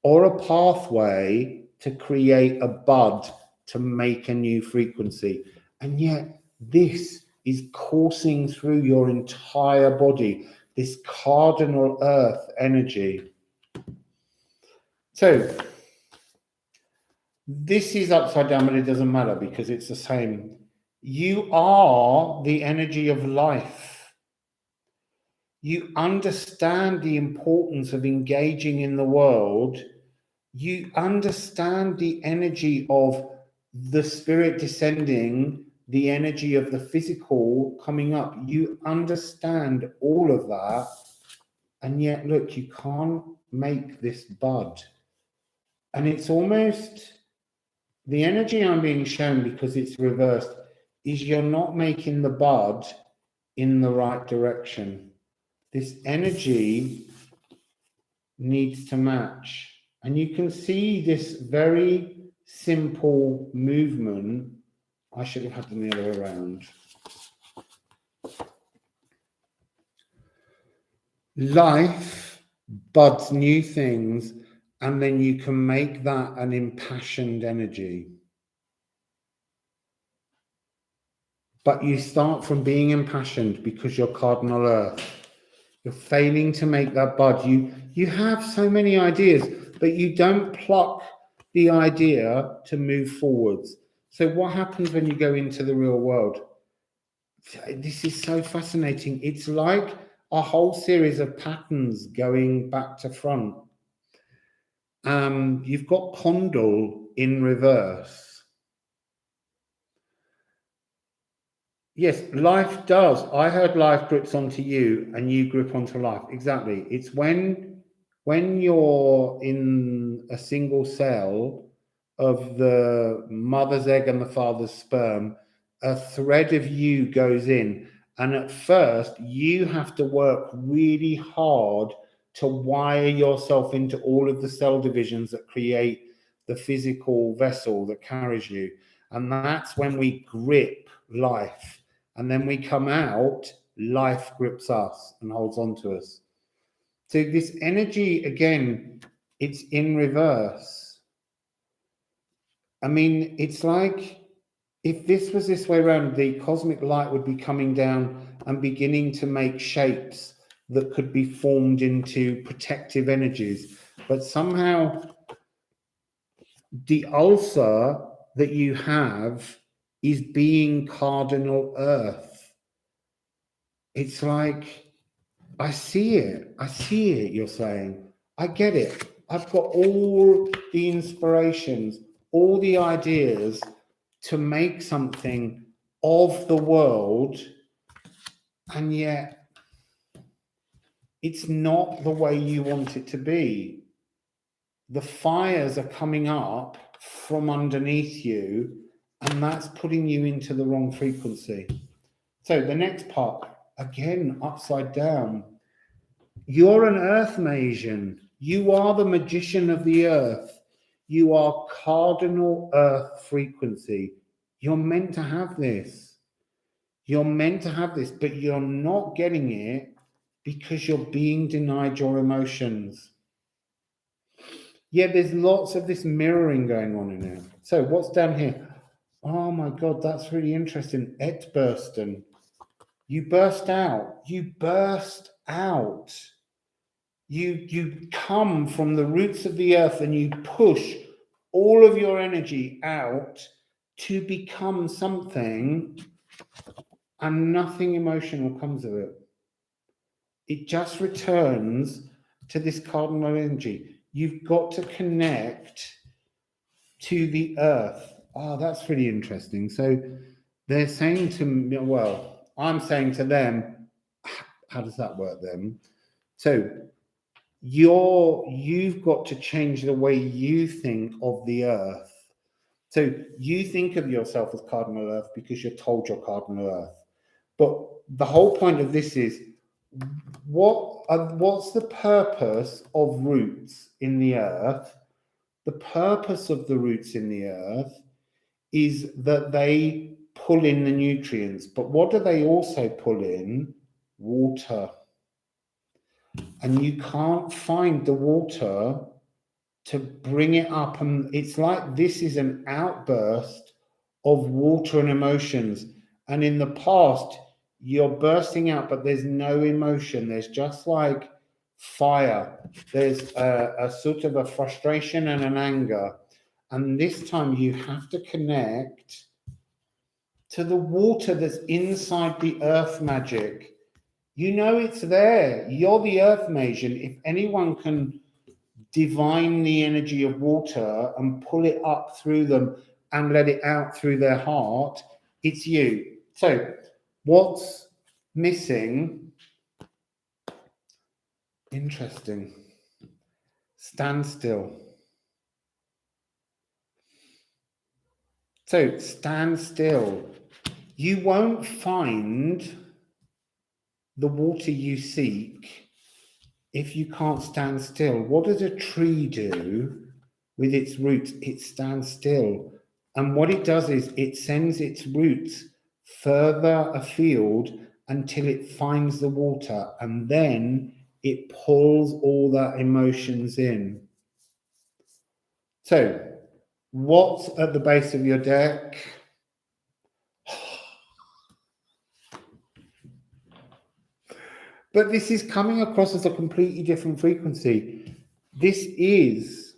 or a pathway to create a bud to make a new frequency. And yet this is coursing through your entire body, this cardinal earth energy. So this is upside down, but it doesn't matter because it's the same. You are the energy of life. You understand the importance of engaging in the world. You understand the energy of the spirit descending, the energy of the physical coming up. You understand all of that. And yet, look, you can't make this bud. And it's almost the energy I'm being shown, because it's reversed, is you're not making the bud in the right direction. This energy needs to match. And you can see this very simple movement. I should have had them the other way around. Life buds new things, and then you can make that an impassioned energy. But you start from being impassioned because you're cardinal earth. You're failing to make that bud. You have so many ideas, but you don't pluck the idea to move forwards. So what happens when you go into the real world? This is so fascinating. It's like a whole series of patterns going back to front. You've got Condal in reverse. Yes, life does. I heard life grips onto you and you grip onto life. Exactly. It's when you're in a single cell of the mother's egg and the father's sperm, a thread of you goes in. And at first, you have to work really hard to wire yourself into all of the cell divisions that create the physical vessel that carries you. And that's when we grip life. And then we come out, life grips us and holds on to us. So this energy, again, it's in reverse. I mean, it's like if this was this way around, the cosmic light would be coming down and beginning to make shapes that could be formed into protective energies. But somehow the ulcer that you have is being cardinal earth. It's like, I see it, you're saying. I get it. I've got all the inspirations, all the ideas to make something of the world, and yet it's not the way you want it to be. The fires are coming up from underneath you, and that's putting you into the wrong frequency. So the next part, again, upside down. You're an earth Magian. You are the magician of the earth. You are cardinal earth frequency. You're meant to have this. You're meant to have this, but you're not getting it because you're being denied your emotions. Yeah, there's lots of this mirroring going on in here. So what's down here? Oh my God, that's really interesting. Etbursten. You burst out. You burst out. You come from the roots of the earth and you push all of your energy out to become something, and nothing emotional comes of it. It just returns to this cardinal energy. You've got to connect to the earth. Oh, that's really interesting. So they're saying to me, well, I'm saying to them, how does that work then? So you've got to change the way you think of the earth. So you think of yourself as cardinal earth because you're told you're cardinal earth. But the whole point of this is, what's the purpose of roots in the earth? The purpose of the roots in the earth is that they pull in the nutrients. But what do they also pull in? Water. And you can't find the water to bring it up. And it's like this is an outburst of water and emotions. And in the past, you're bursting out, but there's no emotion. There's just like fire. There's a sort of a frustration and an anger. And this time you have to connect to the water that's inside the earth magic. You know it's there. You're the earth mason. If anyone can divine the energy of water and pull it up through them and let it out through their heart, it's you. So what's missing? Interesting. Stand still. So stand still. You won't find the water you seek if you can't stand still. What does a tree do with its roots? It stands still. And what it does is it sends its roots further afield until it finds the water, and then it pulls all that emotions in. So, what's at the base of your deck? But this is coming across as a completely different frequency. This is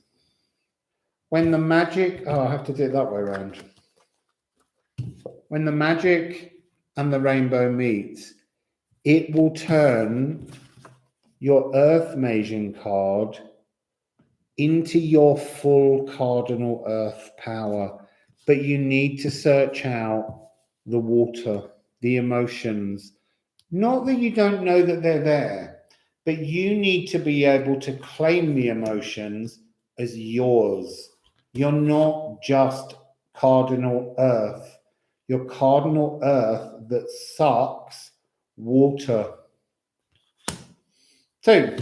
when the magic, I have to do it that way around. When the magic and the rainbow meets, it will turn your Earth Mason card into your full cardinal Earth power. But you need to search out the water, the emotions. Not that you don't know that they're there, but you need to be able to claim the emotions as yours. You're not just cardinal earth. You're cardinal earth that sucks water. So,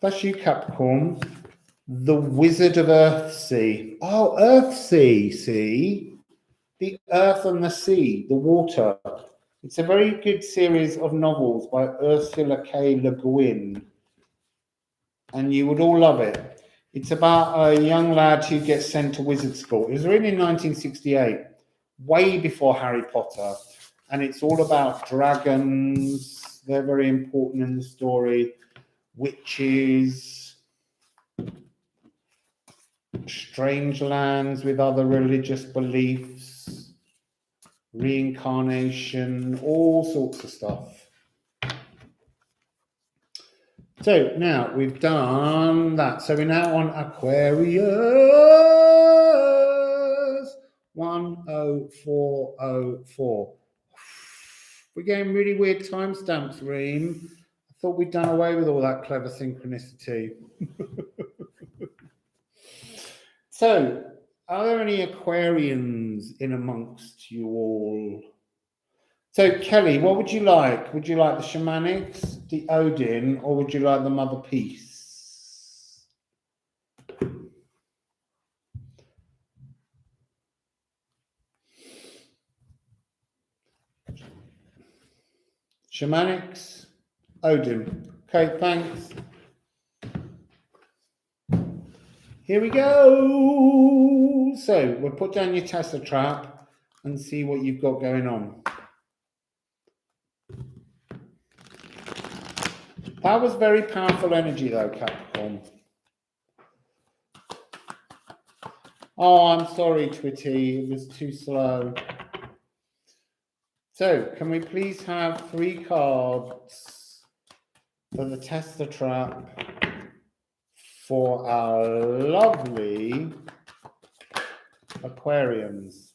that's you, Capricorn. The Wizard of Earthsea. Oh, Earthsea, see? The earth and the sea, the water. It's a very good series of novels by Ursula K. Le Guin, and you would all love it. It's about a young lad who gets sent to wizard school. It was written in 1968, way before Harry Potter, and it's all about dragons. They're very important in the story. Witches, strange lands with other religious beliefs, reincarnation, all sorts of stuff. So now we've done that. So we're now on Aquarius 10404. We're getting really weird timestamps, Reem. I thought we'd done away with all that clever synchronicity. So, are there any Aquarians in amongst you all? So, Kelly, what would you like? Would you like the Shamanics, the Odin, or would you like the Motherpeace? Shamanics, Odin. Okay, thanks. Here we go. So, we'll put down your Tesla trap and see what you've got going on. That was very powerful energy, though, Capricorn. Oh, I'm sorry, Twitty. It was too slow. So, can we please have 3 cards for the tester trap for our lovely Aquarians?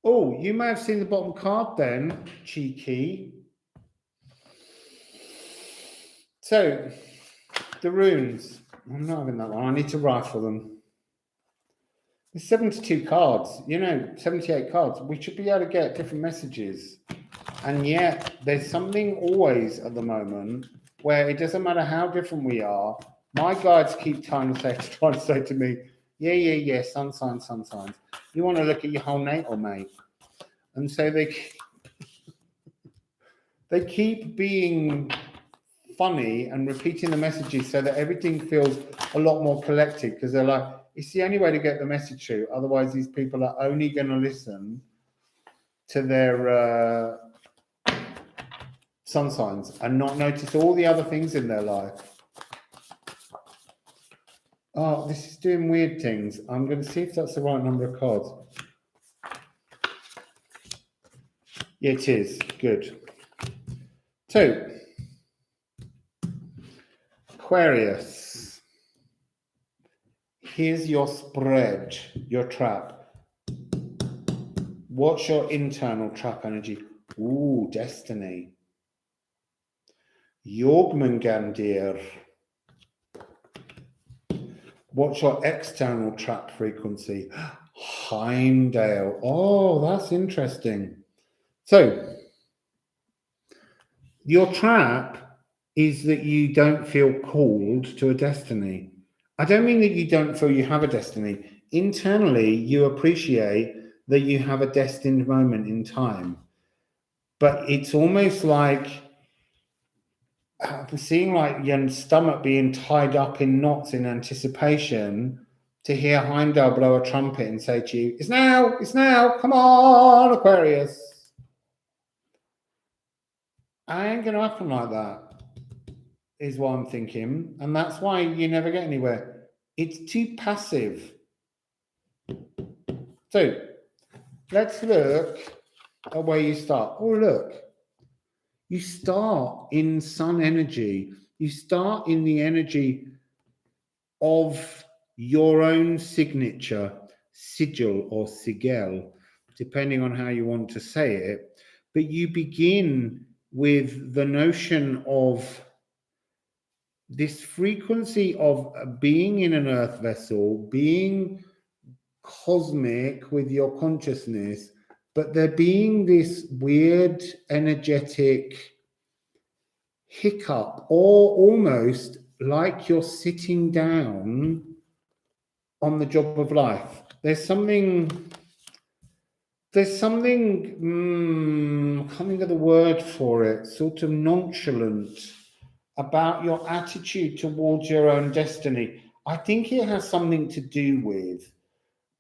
Oh, you may have seen the bottom card then, cheeky. So, the runes. I'm not having that one. I need to rifle them. There's 72 cards, 78 cards. We should be able to get different messages. And yet, there's something always at the moment where it doesn't matter how different we are. My guides keep trying to say to me, yeah, sun signs. You want to look at your whole natal, mate. And so they keep being funny and repeating the messages so that everything feels a lot more collected, because they're like, it's the only way to get the message through. Otherwise, these people are only going to listen to their sun signs and not notice all the other things in their life. Oh, this is doing weird things. I'm going to see if that's the right number of cards. Yeah, it is. Good. So, Aquarius. Here's your spread, your trap. What's your internal trap energy? Ooh, destiny. Jormungandr. What's your external trap frequency? Heimdall. Oh, that's interesting. So, your trap is that you don't feel called to a destiny. I don't mean that you don't feel you have a destiny. Internally, you appreciate that you have a destined moment in time. But it's almost like seeing like your stomach being tied up in knots in anticipation to hear Heimdall blow a trumpet and say to you, it's now, come on, Aquarius. I ain't going to happen like that, is what I'm thinking. And that's why you never get anywhere. It's too passive. So let's look at where you start. Oh, look. You start in sun energy. You start in the energy of your own signature, sigil or sigil, depending on how you want to say it. But you begin with the notion of this frequency of being in an earth vessel, being cosmic with your consciousness, but there being this weird energetic hiccup, or almost like you're sitting down on the job of life. There's something, I can't think of the word for it, sort of nonchalant about your attitude towards your own destiny. I think it has something to do with,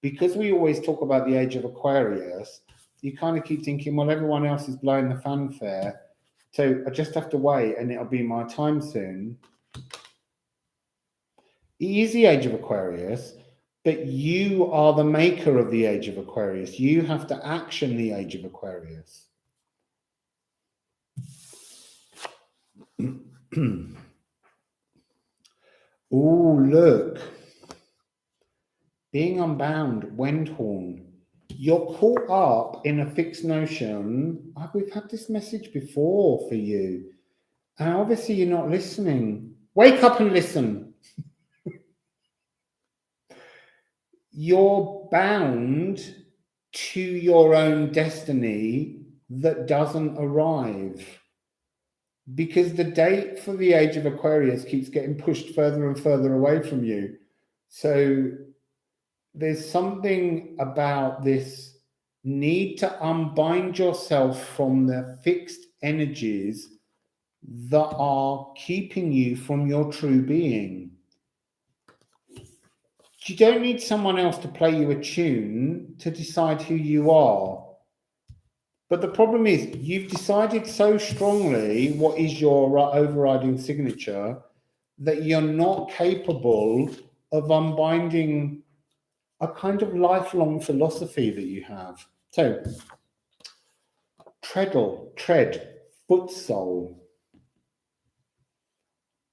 because we always talk about the age of Aquarius, you kind of keep thinking, well, everyone else is blowing the fanfare, so I just have to wait and it'll be my time soon. It is the age of Aquarius, but you are the maker of the age of Aquarius. You have to action the age of Aquarius. Oh, look. Being unbound, Wendhorn. You're caught up in a fixed notion. We've had this message before for you. And obviously you're not listening. Wake up and listen. You're bound to your own destiny that doesn't arrive. Because the date for the age of Aquarius keeps getting pushed further and further away from you. So there's something about this need to unbind yourself from the fixed energies that are keeping you from your true being. You don't need someone else to play you a tune to decide who you are. But the problem is, you've decided so strongly what is your overriding signature that you're not capable of unbinding a kind of lifelong philosophy that you have. So, tread, foot sole.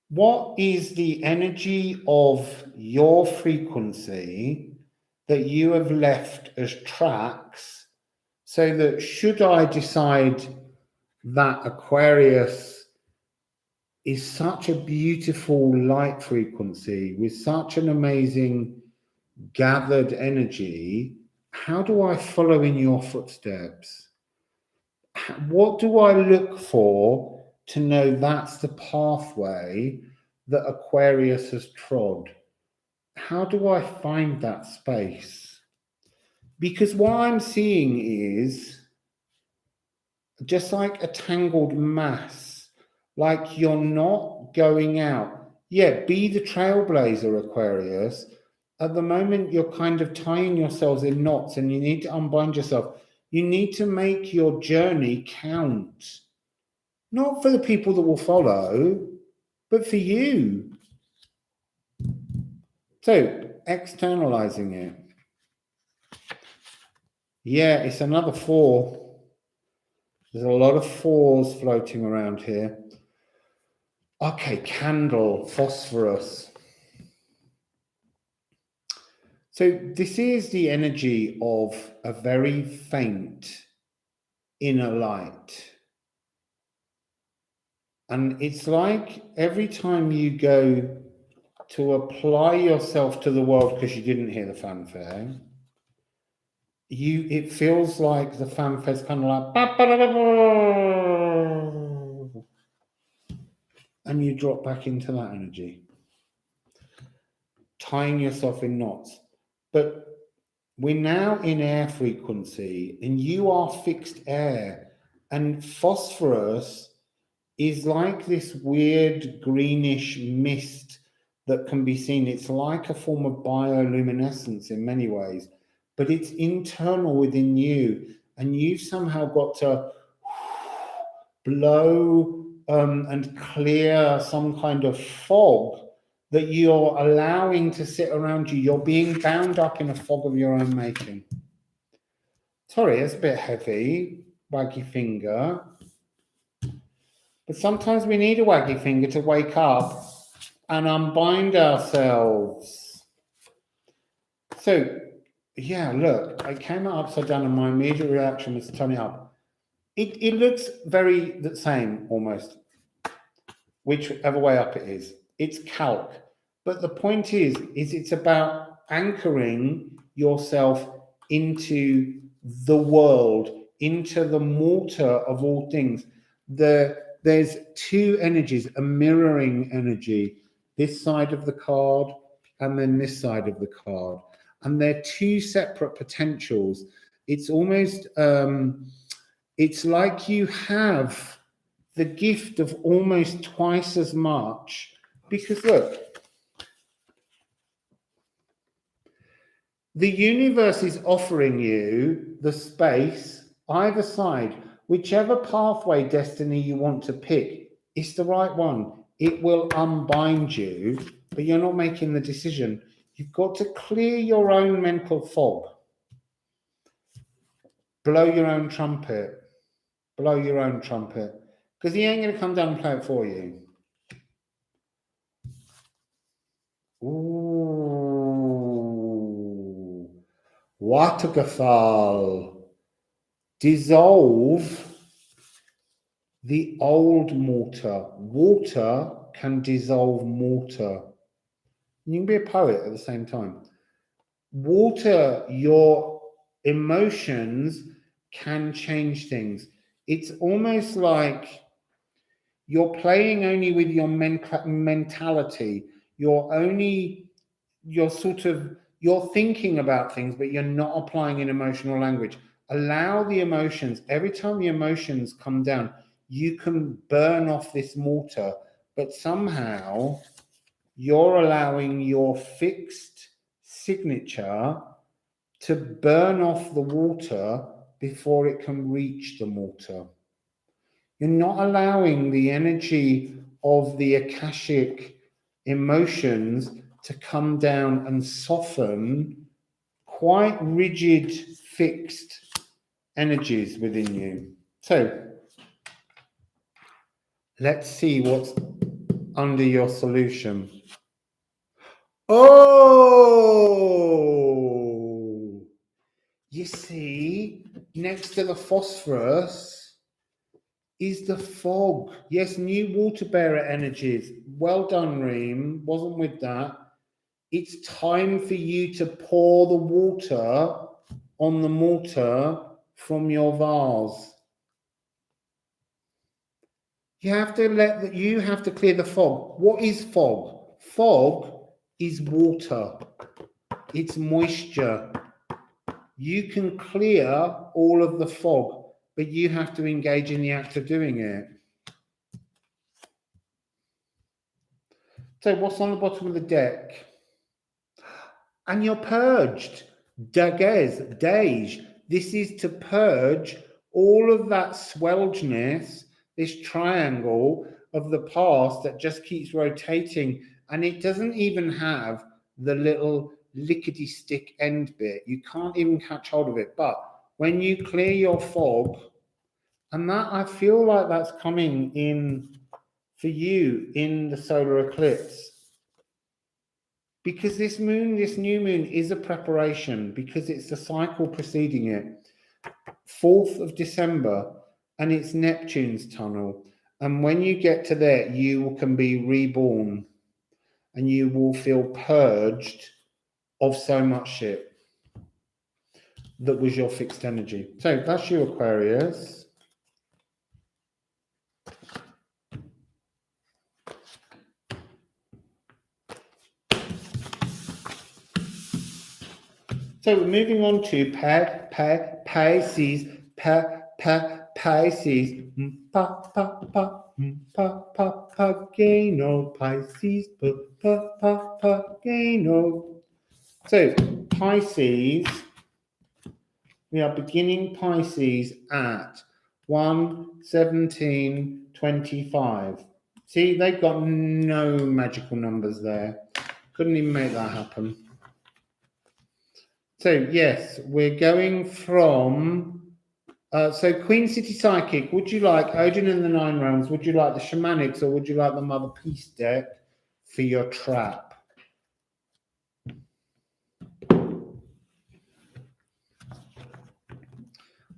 What is the energy of your frequency that you have left as tracks, so that should I decide that Aquarius is such a beautiful light frequency with such an amazing gathered energy, how do I follow in your footsteps? What do I look for to know that's the pathway that Aquarius has trod? How do I find that space? Because what I'm seeing is just like a tangled mass, like you're not going out. Yeah, be the trailblazer, Aquarius. At the moment, you're kind of tying yourselves in knots and you need to unbind yourself. You need to make your journey count. Not for the people that will follow, but for you. So, externalizing it. Yeah, it's another 4. There's a lot of 4s floating around here. Okay, candle, phosphorus. So this is the energy of a very faint inner light. And it's like every time you go to apply yourself to the world because you didn't hear the fanfare, it feels like the fanfare's kind of like, and you drop back into that energy, tying yourself in knots. But we're now in air frequency, and you are fixed air, and phosphorus is like this weird greenish mist that can be seen. It's like a form of bioluminescence in many ways, but it's internal within you, and you've somehow got to blow and clear some kind of fog that you're allowing to sit around you. You're being bound up in a fog of your own making. Sorry, it's a bit heavy, waggy finger. But sometimes we need a waggy finger to wake up and unbind ourselves. So, yeah, look, I came out upside down and my immediate reaction was to turn it up. It looks very the same almost, whichever way up it is. It's calc. But the point is it's about anchoring yourself into the world, into the mortar of all things. There's 2 energies, a mirroring energy, this side of the card and then this side of the card. And they're 2 separate potentials. It's almost, it's like you have the gift of almost twice as much, because look, the universe is offering you the space, either side, whichever pathway destiny you want to pick, it's the right one. It will unbind you, but you're not making the decision. You've got to clear your own mental fog. Blow your own trumpet. Blow your own trumpet. Because he ain't going to come down and play it for you. Ooh. Watergefall. Dissolve the old mortar. Water can dissolve mortar. You can be a poet at the same time. Water, your emotions can change things. It's almost like you're playing only with your mentality. You're thinking about things, but you're not applying an emotional language. Allow the emotions. Every time the emotions come down, you can burn off this mortar, but somehow you're allowing your fixed signature to burn off the water before it can reach the mortar. You're not allowing the energy of the Akashic emotions to come down and soften quite rigid, fixed energies within you. So let's see what's under your solution. Oh, you see, next to the phosphorus is the fog. Yes, new water bearer energies. Well done, Reem. Wasn't with that. It's time for you to pour the water on the mortar from your vase. You have to clear the fog. What is fog? Fog is water. It's moisture. You can clear all of the fog, but you have to engage in the act of doing it. So what's on the bottom of the deck? And you're purged. Dege. This is to purge all of that swelledness, this triangle of the past that just keeps rotating, and it doesn't even have the little lickety stick end bit. You can't even catch hold of it. But when you clear your fog, and that, I feel like that's coming in for you in the solar eclipse. Because this new moon is a preparation, because it's the cycle preceding it. 4th of December, and it's Neptune's tunnel. And when you get to there, you can be reborn, and you will feel purged of so much shit that was your fixed energy. So that's you, Aquarius. So we're moving on to Pisces, Pisces, Papageno, Pisces, Papageno. So Pisces, we are beginning Pisces at 1:17:25. See, they've got no magical numbers there. Couldn't even make that happen. So, yes, we're going from, so Queen City Psychic, would you like Odin and the Nine Realms? Would you like the Shamanics, or would you like the Motherpeace deck for your trap?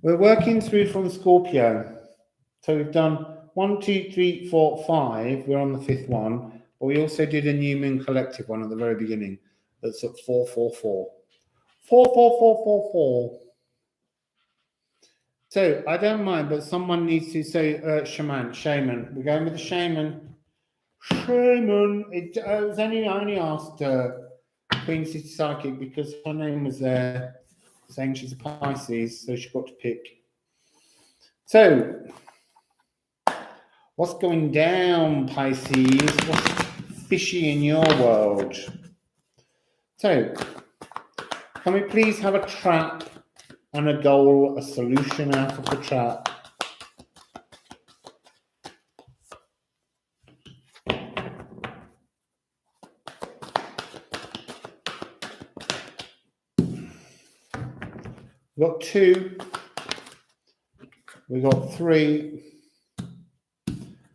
We're working through from Scorpio. So we've done 1, 2, 3, 4, 5. We're on the 5th one. But we also did a New Moon Collective one at the very beginning. That's at 4, 4, 4. 4, 4, 4, 4, 4. So I don't mind, but someone needs to say Shaman. We're going with the Shaman. Shaman. I only asked Queen City Psychic because her name was there, saying she's a Pisces, so she got to pick. So, what's going down, Pisces? What's fishy in your world? So, can we please have a trap and a goal, a solution out of the trap? We've got 2. We've got 3.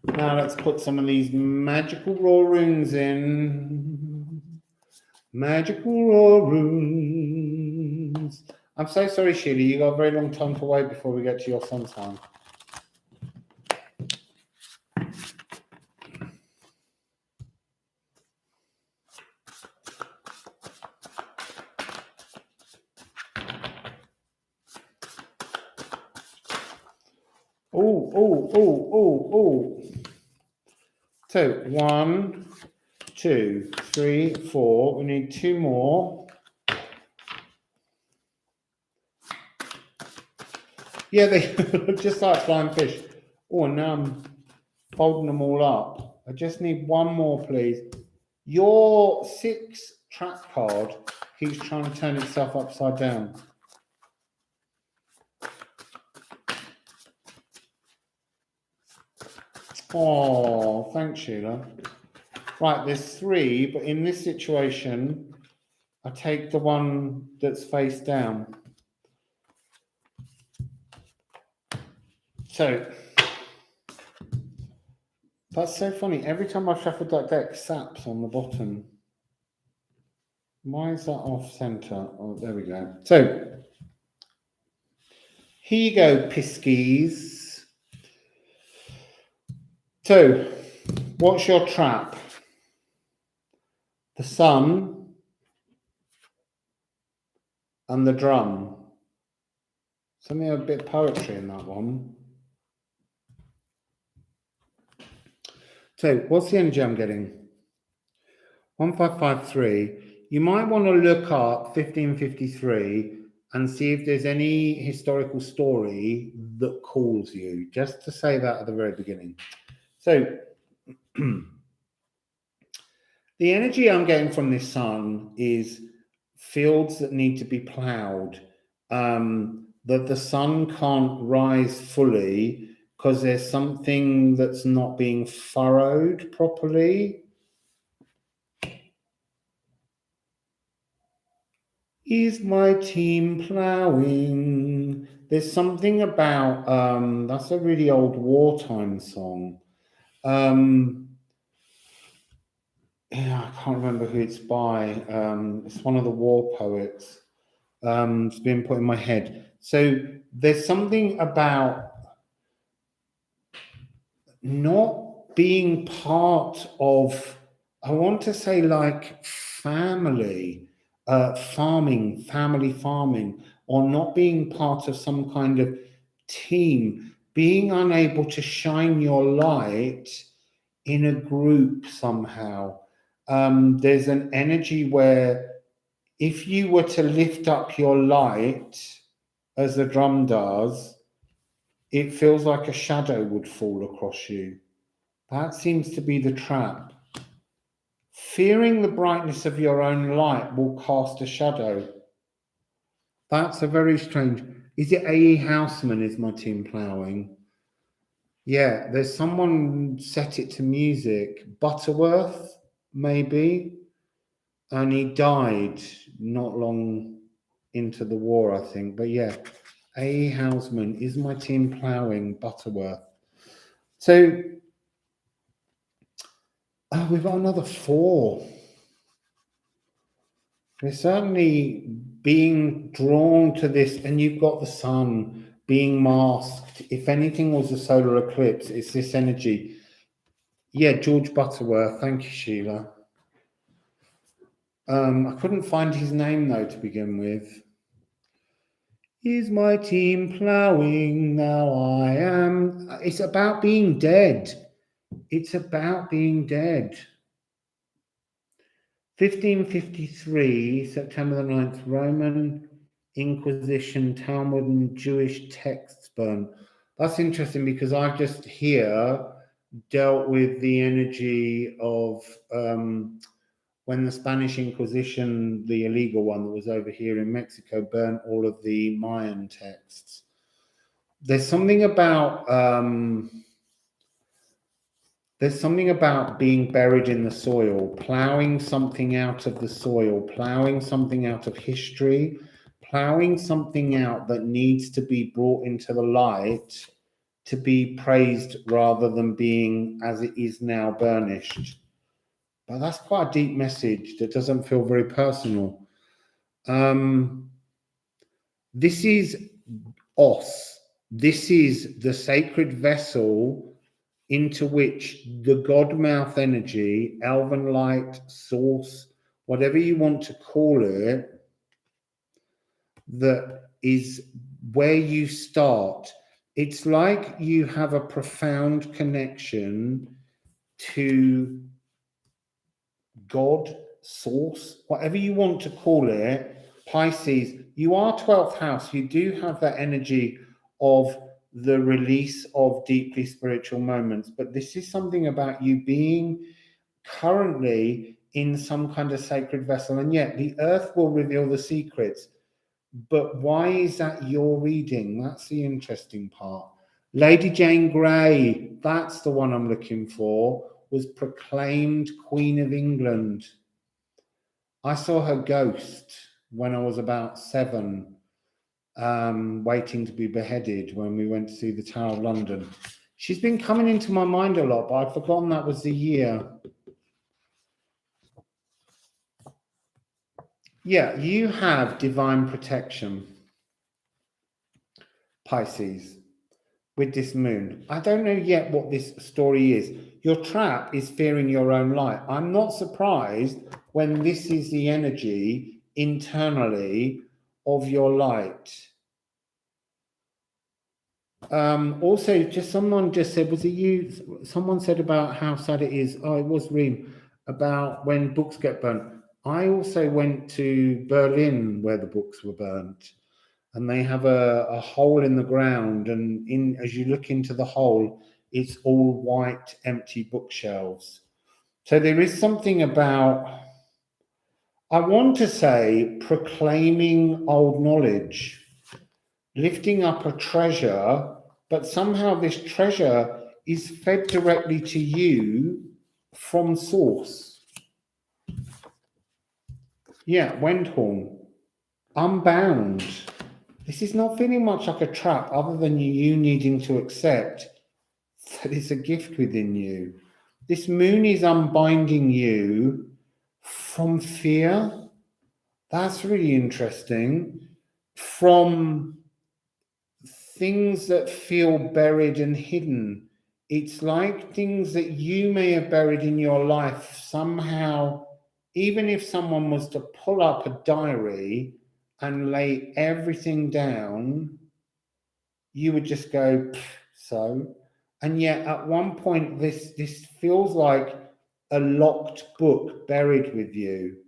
Now let's put some of these magical raw runes in. Magical raw runes. I'm so sorry, Sheila. You got a very long time to wait before we get to your sun sign. Oh. So 1, 2, 3, 4. We need 2 more. Yeah, they look just like flying fish. Oh, and now I'm folding them all up. I just need 1 more, please. Your 6 trap card keeps trying to turn itself upside down. Oh, thanks, Sheila. Right, there's 3, but in this situation, I take the one that's face down. So, that's so funny. Every time I shuffle that deck, saps on the bottom. Why is that off center? Oh, there we go. So, here you go, Piskies. So, what's your trap? The sun and the drum. Something a bit of poetry in that one. So, what's the energy I'm getting? 1553. You might want to look up 1553 and see if there's any historical story that calls you, just to say that at the very beginning. So, the energy I'm getting from this sun is fields that need to be ploughed, that the sun can't rise fully because there's something that's not being furrowed properly. Is my team ploughing? There's something about, that's a really old wartime song. Yeah, I can't remember who it's by. It's one of the war poets. It's been put in my head. So there's something about not being part of, I want to say like family, family farming, or not being part of some kind of team, being unable to shine your light in a group somehow. There's an energy where if you were to lift up your light, as the drum does, it feels like a shadow would fall across you. That seems to be the trap. Fearing the brightness of your own light will cast a shadow. That's a very strange. Is it A.E. Houseman is my team ploughing? Yeah, there's someone set it to music. Butterworth, maybe. And he died not long into the war, I think. But yeah, A.E. Houseman is my team ploughing. Butterworth. So we've got another 4. We're certainly being drawn to this, and you've got the sun being masked. If anything was a solar eclipse, it's this energy. Yeah, George Butterworth. Thank you, Sheila. I couldn't find his name, though, to begin with. Is my team ploughing? Now I am. It's about being dead. It's about being dead. 1553, September the 9th, Roman Inquisition, Talmud and Jewish texts burn. That's interesting because I've just here dealt with the energy of when the Spanish Inquisition, the illegal one that was over here in Mexico, burnt all of the Mayan texts. There's something about being buried in the soil, ploughing something out of the soil, ploughing something out of history, ploughing something out that needs to be brought into the light to be praised rather than being as it is now burnished. But that's quite a deep message that doesn't feel very personal. This is Os. This is the sacred vessel into which the God mouth energy, elven light, source, whatever you want to call it, that is where you start. It's like you have a profound connection to God, source, whatever you want to call it. Pisces, you are 12th house. You do have that energy of the release of deeply spiritual moments, but this is something about you being currently in some kind of sacred vessel, and yet the earth will reveal the secrets. But why is that your reading? That's the interesting part. Lady Jane Grey, that's the one I'm looking for. was proclaimed Queen of England. I saw her ghost when I was about 7, waiting to be beheaded when we went to see the Tower of London. She's been coming into my mind a lot, but I'd forgotten that was the year. Yeah, you have divine protection, Pisces, with this moon. I don't know yet what this story is. Your trap is fearing your own light. I'm not surprised when this is the energy internally of your light. Also, someone just said, was it you? Someone said about how sad it is. Oh, it was Reem, about when books get burnt. I also went to Berlin where the books were burnt, and they have a hole in the ground, and as you look into the hole, it's all white, empty bookshelves. So there is something about, I want to say, proclaiming old knowledge, lifting up a treasure, but somehow this treasure is fed directly to you from source. Yeah, Wendhorn, unbound. This is not feeling much like a trap other than you needing to accept that it's a gift within you. This moon is unbinding you from fear. That's really interesting. From things that feel buried and hidden. It's like things that you may have buried in your life somehow. Even if someone was to pull up a diary and lay everything down, you would just go, so. And yet at one point, this feels like a locked book buried with you,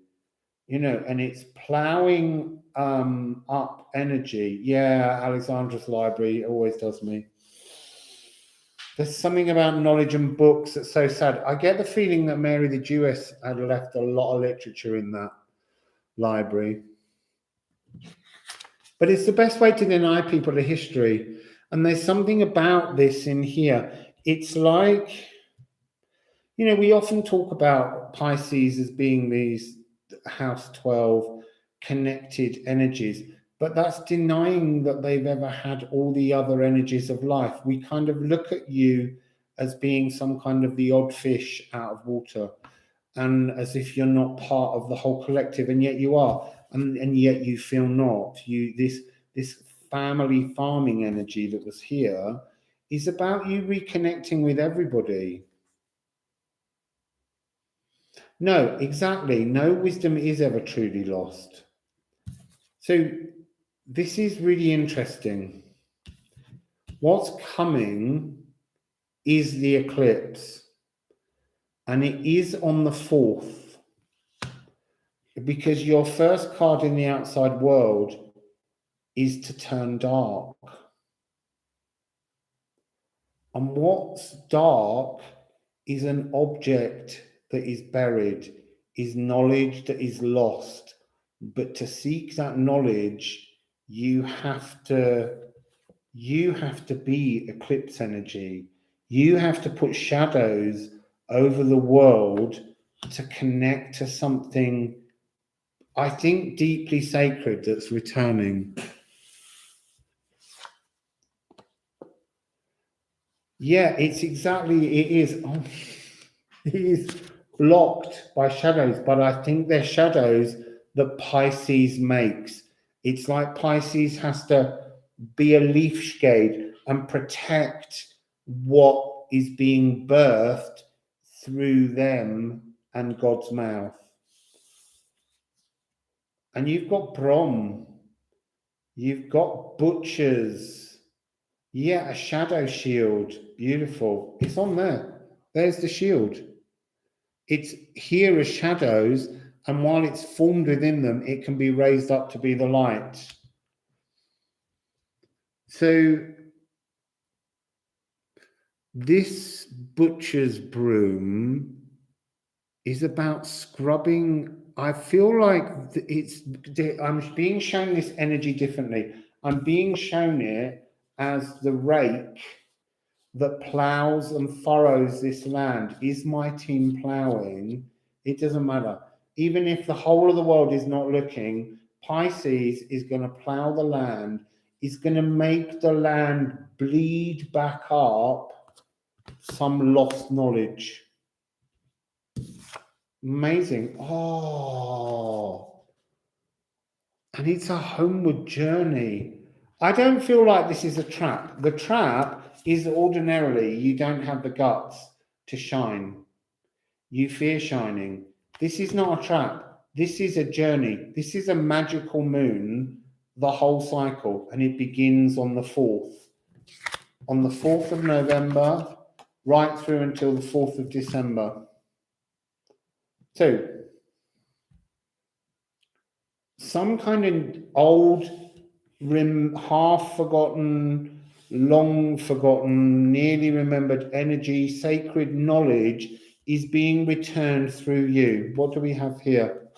you know, and it's plowing up energy. Yeah, Alexandra's library always does me. There's something about knowledge and books that's so sad. I get the feeling that Mary the Jewess had left a lot of literature in that library. But it's the best way to deny people a history. And there's something about this in here. It's like, you know, we often talk about Pisces as being these house 12 connected energies, but that's denying that they've ever had all the other energies of life. We kind of look at you as being some kind of the odd fish out of water, and as if you're not part of the whole collective, and yet you are, and yet you feel not. This family farming energy that was here is about you reconnecting with everybody. No, exactly. No wisdom is ever truly lost. So this is really interesting. What's coming is the eclipse, and it is on the 4th, because your first card in the outside world is to turn dark. And what's dark is an object that is buried, is knowledge that is lost. But to seek that knowledge, you have to be eclipse energy. You have to put shadows over the world to connect to something, I think, deeply sacred that's returning. Yeah, it's exactly, it is. Oh, it is blocked by shadows, but I think they're shadows that Pisces makes. It's like Pisces has to be a leaf shade and protect what is being birthed through them and God's mouth. And you've got Brom, you've got Butchers. Yeah, a shadow shield. Beautiful. It's on there. There's the shield. It's here as shadows, and while it's formed within them, it can be raised up to be the light. So this butcher's broom is about scrubbing. I feel like I'm being shown this energy differently. I'm being shown it as the rake that plows and furrows this land. Is my team plowing? It doesn't matter. Even if the whole of the world is not looking, Pisces is going to plow the land, is going to make the land bleed back up some lost knowledge. Amazing. Oh, and it's a homeward journey. I don't feel like this is a trap. The trap is ordinarily you don't have the guts to shine. You fear shining. This is not a trap. This is a journey. This is a magical moon, the whole cycle, and it begins on the 4th. On the 4th of November, right through until the 4th of December. So, some kind of old, half-forgotten, long-forgotten, nearly remembered energy, sacred knowledge is being returned through you. What do we have here?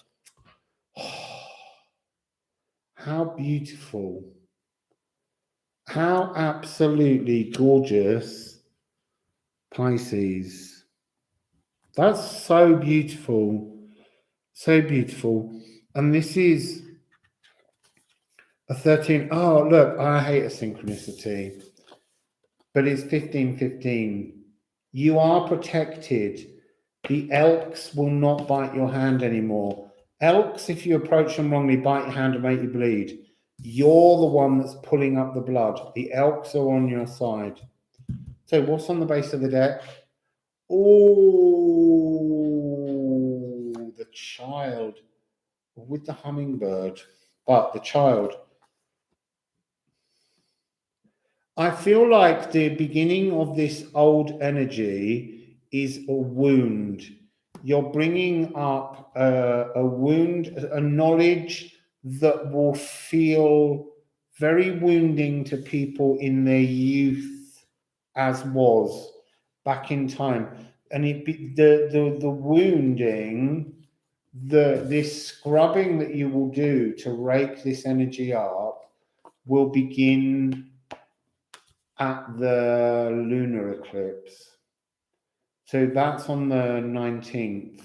How beautiful. How absolutely gorgeous, Pisces. That's so beautiful. So beautiful. And this is a 13. Oh, look, I hate a synchronicity. But it's 15:15. You are protected. The elks will not bite your hand anymore. Elks, if you approach them wrongly, bite your hand and make you bleed. You're the one that's pulling up the blood. The elks are on your side. So what's on the base of the deck? Oh, the child with the hummingbird. But the child. I feel like the beginning of this old energy is a wound. You're bringing up a wound, a knowledge that will feel very wounding to people in their youth, as was back in time. And the wounding, this scrubbing that you will do to rake this energy up will begin at the lunar eclipse. So that's on the 19th.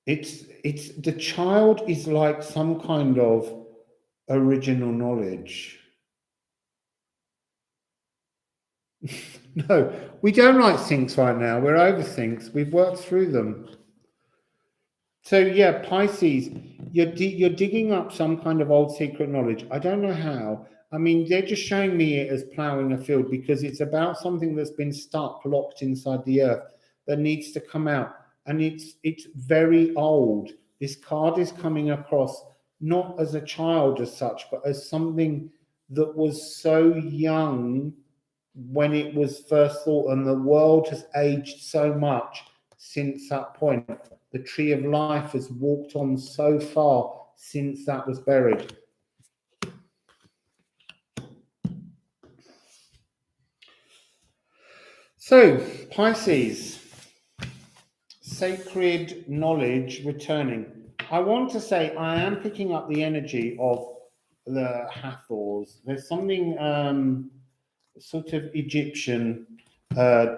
It's the child is like some kind of original knowledge. No, we don't like syncs right now. We're over syncs. We've worked through them. So yeah, Pisces, you're digging up some kind of old secret knowledge. I don't know how. I mean, they're just showing me it as ploughing a field because it's about something that's been stuck, locked inside the earth that needs to come out. And it's very old. This card is coming across not as a child as such, but as something that was so young when it was first thought, and the world has aged so much since that point. The tree of life has walked on so far since that was buried. So, Pisces, sacred knowledge returning. I want to say I am picking up the energy of the Hathors. There's something sort of Egyptian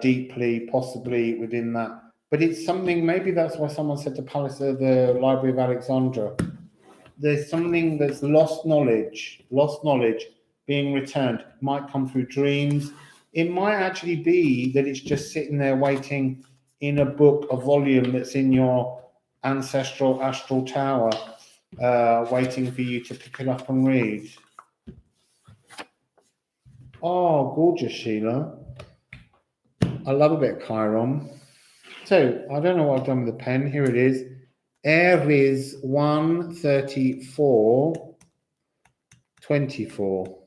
deeply, possibly within that. But it's something, maybe that's why someone said the Palace of the Library of Alexandria. There's something that's lost knowledge being returned. It might come through dreams. It might actually be that it's just sitting there waiting in a book, a volume that's in your ancestral astral tower, waiting for you to pick it up and read. Oh, gorgeous, Sheila. I love a bit of Chiron. So, I don't know what I've done with the pen. Here it is. Aries 134:24.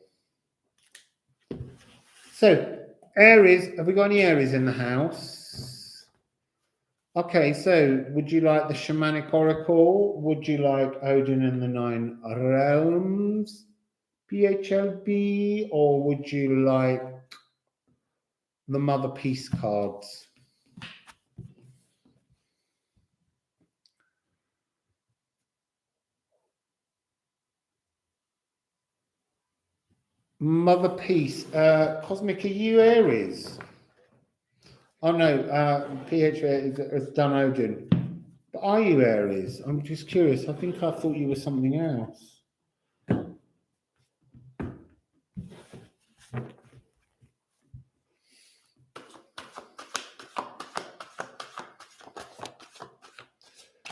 So, Aries, have we got any Aries in the house? Okay, so would you like the Shamanic Oracle? Would you like Odin and the 9 Realms, PHLB, or would you like the Motherpeace cards? Motherpeace. Cosmic, are you Aries? Oh no, PH has done Odin. But are you Aries? I'm just curious. I think I thought you were something else.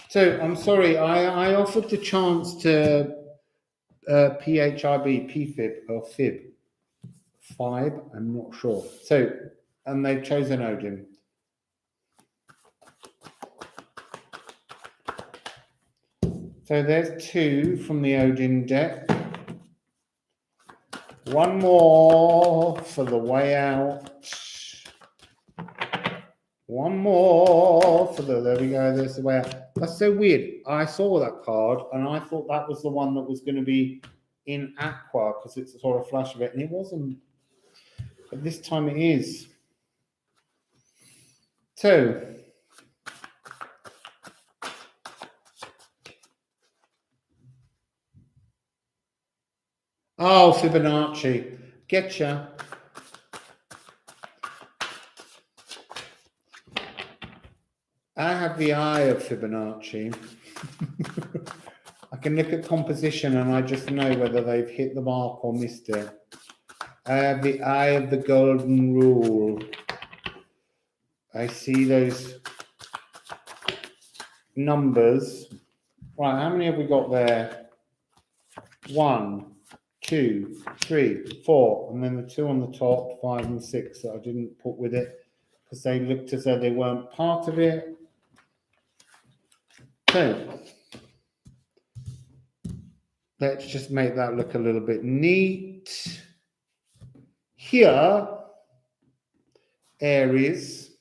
So I'm sorry, I offered the chance to PHIB, PFib or FIB. 5, I'm not sure. So, and they've chosen Odin. So there's 2 from the Odin deck. 1 more for the way out. 1 more for the, there we go, there's the way out. That's so weird. I saw that card and I thought that was the one that was going to be in Aqua because it's sort of a flash of it, and it wasn't. But this time it is. So, oh, Fibonacci. Getcha. I have the eye of Fibonacci. I can look at composition and I just know whether they've hit the mark or missed it. I have the eye of the golden rule. I see those numbers. Right, how many have we got there? 1, 2, 3, 4, and then the 2 on the top, 5 and 6 that I didn't put with it because they looked as though they weren't part of it. So let's just make that look a little bit neat. Here, Aries,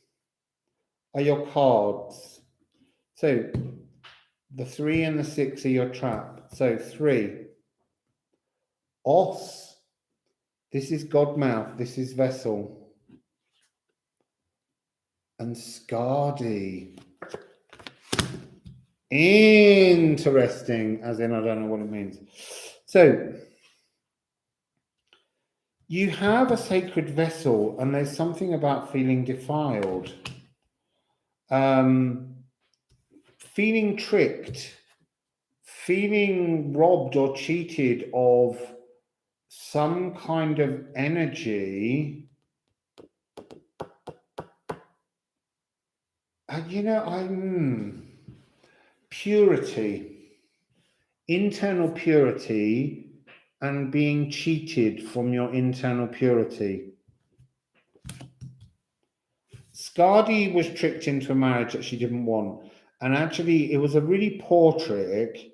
are your cards. So the 3 and the 6 are your trap. So 3. Os. This is Godmouth. This is Vessel. And Skadi. Interesting, as in I don't know what it means. So you have a sacred vessel and there's something about feeling defiled. Feeling tricked, feeling robbed or cheated of some kind of energy. You know, purity, internal purity, and being cheated from your internal purity. Skadi was tricked into a marriage that she didn't want. And actually, it was a really poor trick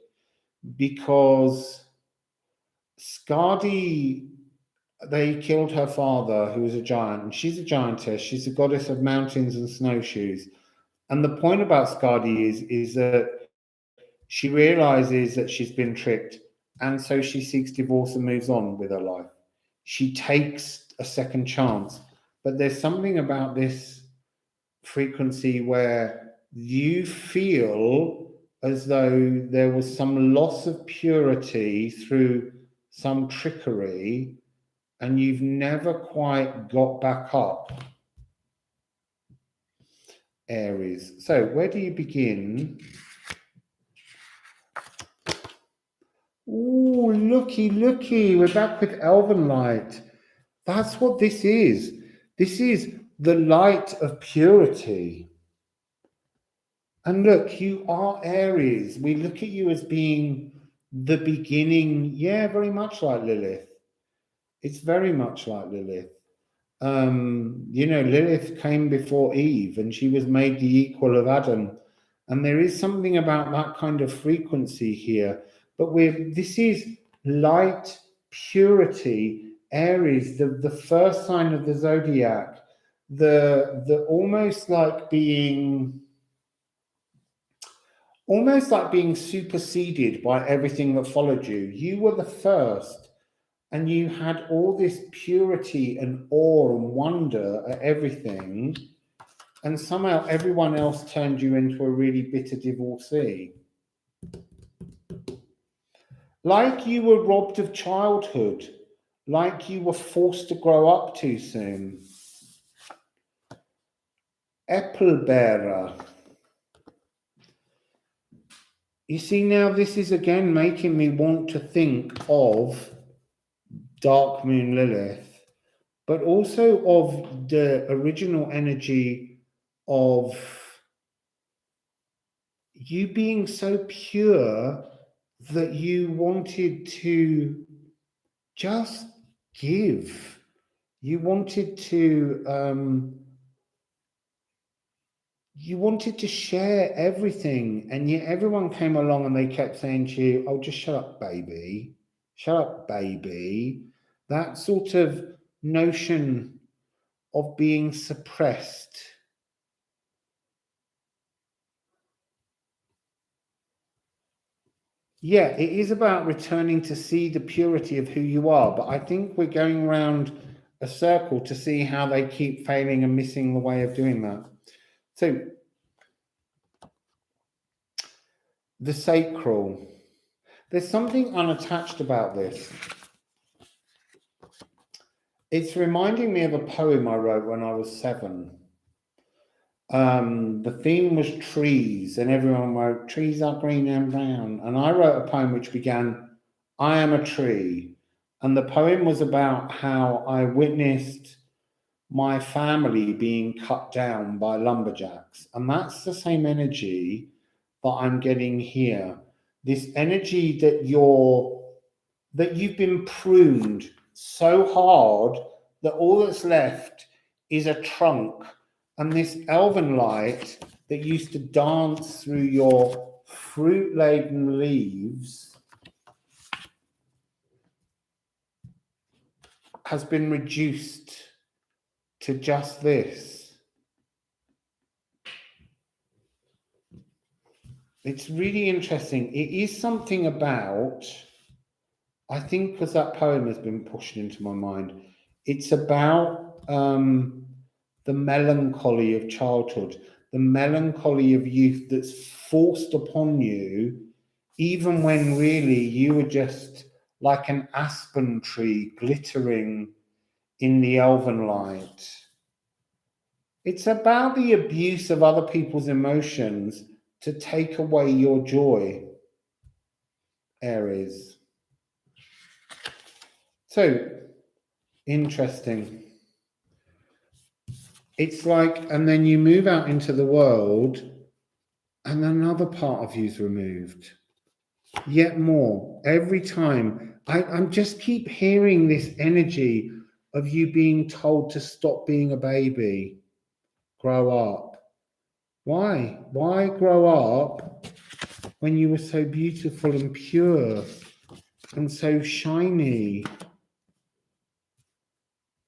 because Skadi, they killed her father, who was a giant. And she's a giantess. She's a goddess of mountains and snowshoes. And the point about Skadi is that she realizes that she's been tricked. And so she seeks divorce and moves on with her life. She takes a second chance. But there's something about this frequency where you feel as though there was some loss of purity through some trickery and you've never quite got back up. Aries. So where do you begin? Oh, looky, we're back with Elven Light. That's what this is. This is the light of purity. And look, you are Aries. We look at you as being the beginning. Yeah, very much like Lilith. It's very much like Lilith. You know, Lilith came before Eve and she was made the equal of Adam. And there is something about that kind of frequency here. But this is light, purity, Aries, the first sign of the zodiac, the almost like being superseded by everything that followed you. You were the first, and you had all this purity and awe and wonder at everything, and somehow everyone else turned you into a really bitter divorcee. Like you were robbed of childhood, like you were forced to grow up too soon. Apple bearer. You see, now this is again making me want to think of Dark Moon Lilith, but also of the original energy of you being so pure that you wanted to just give. You wanted to share everything, and yet everyone came along and they kept saying to you, oh, just shut up, baby. Shut up, baby. That sort of notion of being suppressed. Yeah, it is about returning to see the purity of who you are, but I think we're going around a circle to see how they keep failing and missing the way of doing that. So, the sacral. There's something unattached about this. It's reminding me of a poem I wrote when I was 7. The theme was trees, and everyone wrote, trees are green and brown. And I wrote a poem which began, I am a tree. And the poem was about how I witnessed my family being cut down by lumberjacks. And that's the same energy that I'm getting here. This energy that you've been pruned so hard that all that's left is a trunk, and this elven light that used to dance through your fruit-laden leaves has been reduced to just this. It's really interesting. It is something about, I think because that poem has been pushed into my mind, it's about the melancholy of childhood, the melancholy of youth that's forced upon you, even when really you were just like an aspen tree glittering in the elven light. It's about the abuse of other people's emotions to take away your joy, Aries. So, interesting. It's like, and then you move out into the world and another part of you's removed. Yet more. Every time. I just keep hearing this energy of you being told to stop being a baby. Grow up. Why? Why grow up when you were so beautiful and pure and so shiny?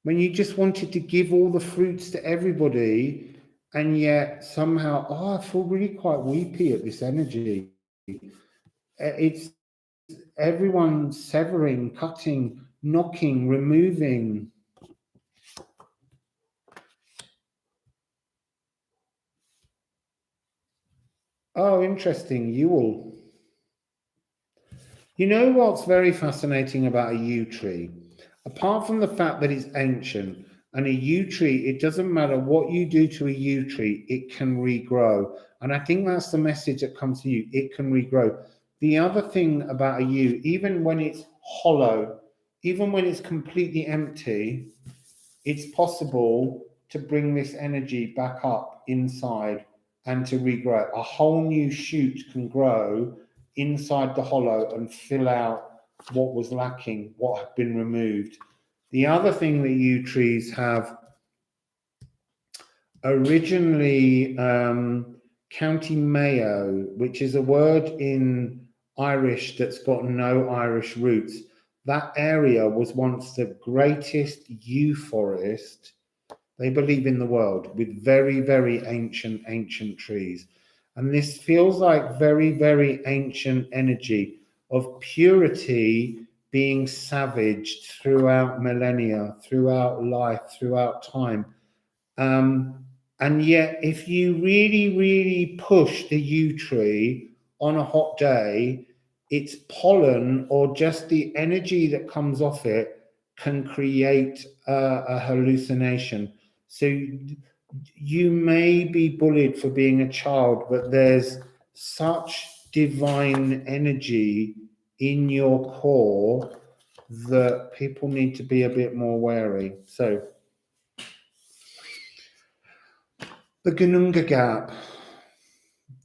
When you just wanted to give all the fruits to everybody, and yet somehow, I feel really quite weepy at this energy. It's everyone severing, cutting, knocking, removing. Oh, interesting. Yule. You know what's very fascinating about a yew tree? Apart from the fact that it's ancient, and a yew tree, it doesn't matter what you do to a yew tree, it can regrow. And I think that's the message that comes to you. It can regrow. The other thing about a yew, even when it's hollow, even when it's completely empty, it's possible to bring this energy back up inside and to regrow. A whole new shoot can grow inside the hollow and fill out what was lacking, what had been removed. The other thing that yew trees have, originally County Mayo, which is a word in Irish that's got no Irish roots. That area was once the greatest yew forest, they believe, in the world, with very, very ancient trees. And this feels like very, very ancient energy of purity being savaged throughout millennia, throughout life, throughout time. And yet, if you really, really push the yew tree on a hot day, its pollen or just the energy that comes off it can create a hallucination. So you may be bullied for being a child, but there's such divine energy in your core that people need to be a bit more wary. So the Gununga gap,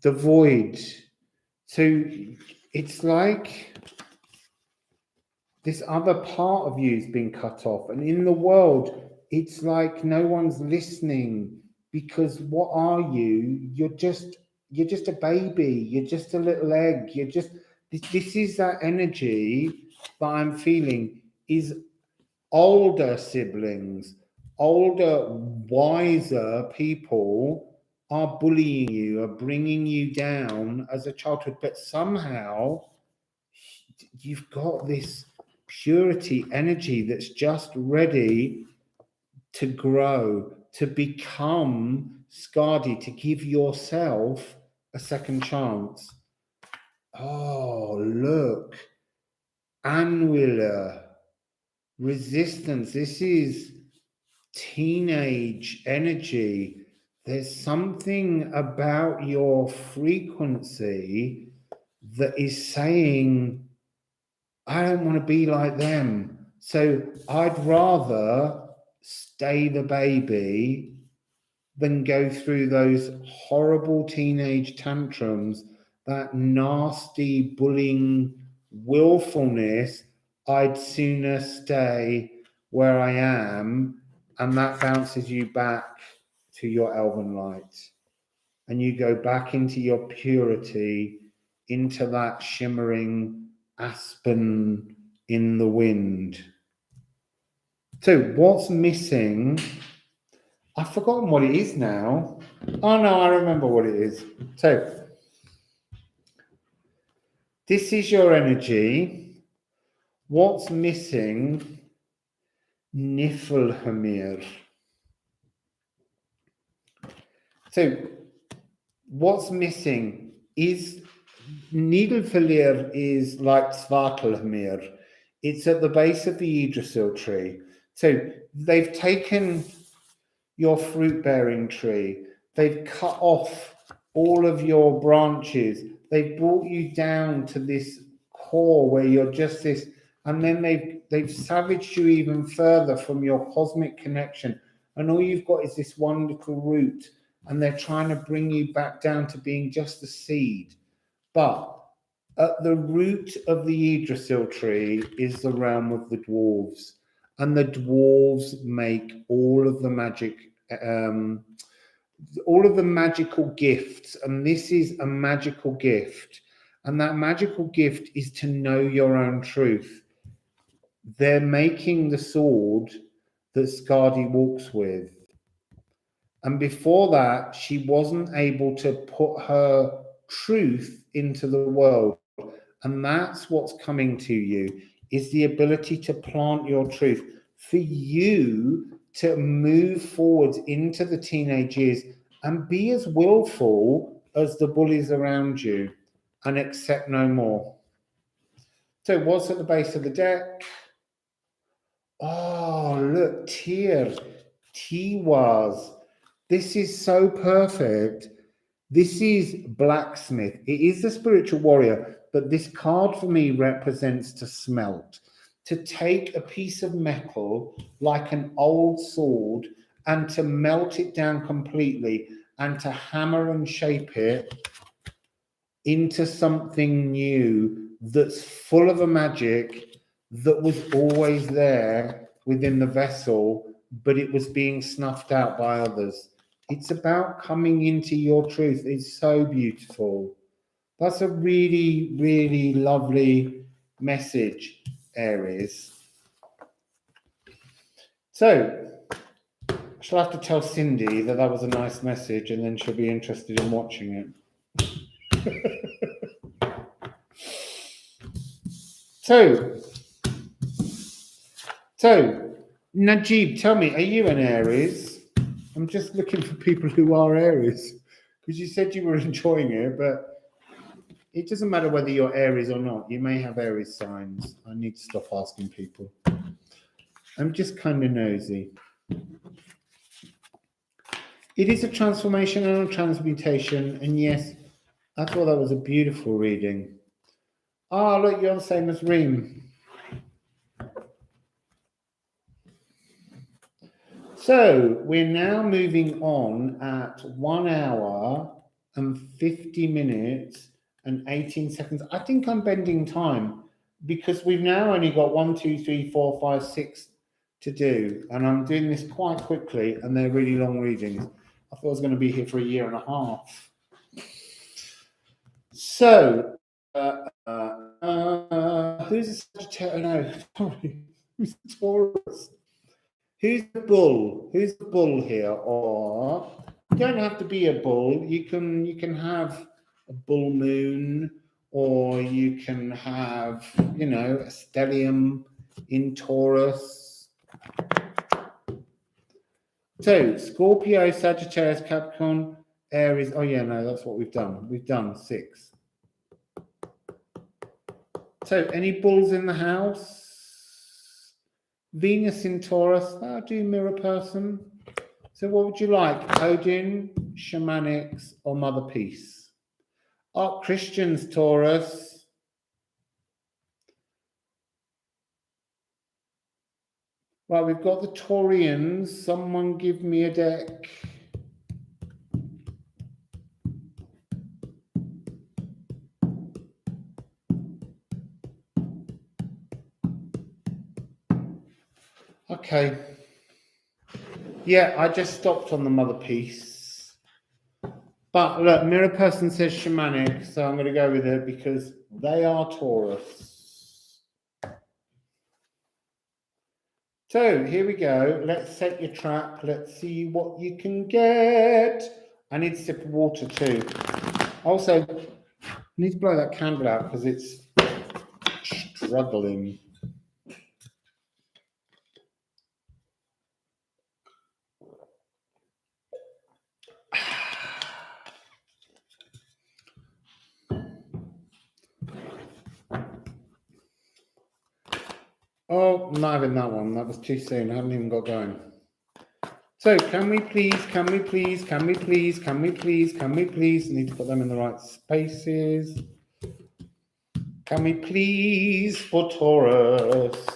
the void. So it's like this other part of you has been cut off, and in the world it's like no one's listening, because what are you? You're just a baby, you're just a little egg, you're just this is that energy that I'm feeling is older siblings, older, wiser people are bullying you, are bringing you down as a childhood, but somehow you've got this purity energy that's just ready to grow, to become Skadi, to give yourself a second chance. Oh, look. Angular resistance. This is teenage energy. There's something about your frequency that is saying, I don't want to be like them. So I'd rather stay the baby than go through those horrible teenage tantrums, that nasty bullying willfulness. I'd sooner stay where I am, and that bounces you back to your elven light. And you go back into your purity, into that shimmering aspen in the wind. So what's missing? I've forgotten what it is now. Oh no, I remember what it is. So this is your energy. What's missing? Niflheimr. So what's missing is Nidlfellir is like Svartalheimr. It's at the base of the Yggdrasil tree. So they've taken your fruit-bearing tree. They've cut off all of your branches. They've brought you down to this core where you're just this, and then they've savaged you even further from your cosmic connection. And all you've got is this one little root, and they're trying to bring you back down to being just a seed. But at the root of the Yggdrasil tree is the realm of the dwarves. And the dwarves make all of the magic, all of the magical gifts. And this is a magical gift. And that magical gift is to know your own truth. They're making the sword that Skadi walks with. And before that, she wasn't able to put her truth into the world. And that's what's coming to you, is the ability to plant your truth, for you to move forward into the teenage years and be as willful as the bullies around you and accept no more. So what's at the base of the deck? Oh, look, Tiwaz. This is so perfect. This is blacksmith. It is the spiritual warrior, but this card for me represents to smelt, to take a piece of metal like an old sword and to melt it down completely and to hammer and shape it into something new that's full of a magic that was always there within the vessel, but it was being snuffed out by others. It's about coming into your truth. It's so beautiful. That's a really, really lovely message, Aries. So, she'll have to tell Cindy that that was a nice message, and then she'll be interested in watching it. So, Najib, tell me, are you an Aries? I'm just looking for people who are Aries, because you said you were enjoying it, but it doesn't matter whether you're Aries or not. You may have Aries signs. I need to stop asking people. I'm just kind of nosy. It is a transformation and a transmutation, and yes, I thought that was a beautiful reading. Oh, look, you're the same as Reem. So we're now moving on at 1 hour and 50 minutes and 18 seconds. I think I'm bending time because we've now only got 1, 2, 3, 4, 5, 6 to do, and I'm doing this quite quickly, and they're really long readings. I thought I was going to be here for a year and a half. So, who's a Sagittarius? No, sorry, who's a Taurus? Who's the bull? Who's the bull here? Or you don't have to be a bull. You can have a bull moon, or you can have, you know, a stellium in Taurus. So Scorpio, Sagittarius, Capricorn, Aries. Oh yeah, no, that's what we've done. We've done 6. So any bulls in the house? Venus in Taurus, that'll do, mirror person. So what would you like? Odin, Shamanics, or Motherpeace? Oh, Christians, Taurus. Right, we've got the Taurians. Someone give me a deck. Okay. Yeah, I just stopped on the Motherpeace. But look, mirror person says Shamanic, so I'm going to go with it because they are Taurus. So here we go. Let's set your trap. Let's see what you can get. I need a sip of water too. Also, I need to blow that candle out because it's struggling. Oh, not having that one. That was too soon. I haven't even got going. So, can we please, I need to put them in the right spaces. Can we please, for Taurus,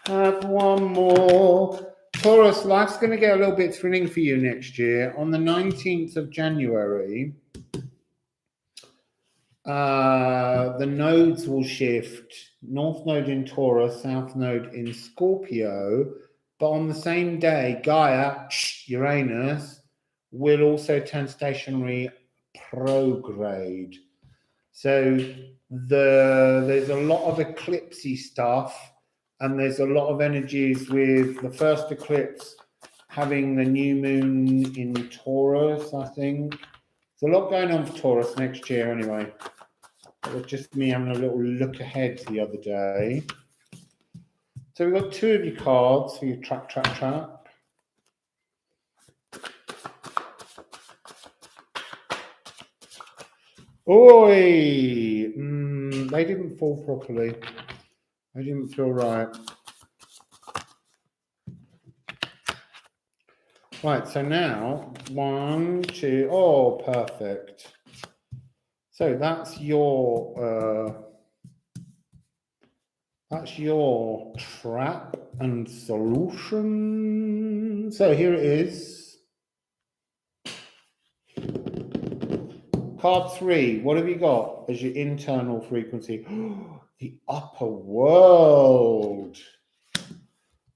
have one more? Taurus, life's going to get a little bit thrilling for you next year. On the 19th of January, the nodes will shift. North node in Taurus, south node in Scorpio. But on the same day, Gaia, Uranus, will also turn stationary prograde. So there's a lot of eclipsey stuff, and there's a lot of energies with the first eclipse having the new moon in Taurus, I think. There's a lot going on for Taurus next year anyway. It was just me having a little look ahead the other day. So we've got 2 of your cards for your trap. Oi! They didn't fall properly. They didn't feel right. Right, so now 1, 2. Oh, perfect. So that's your trap and solution. So here it is. Card 3. What have you got as your internal frequency? The upper world.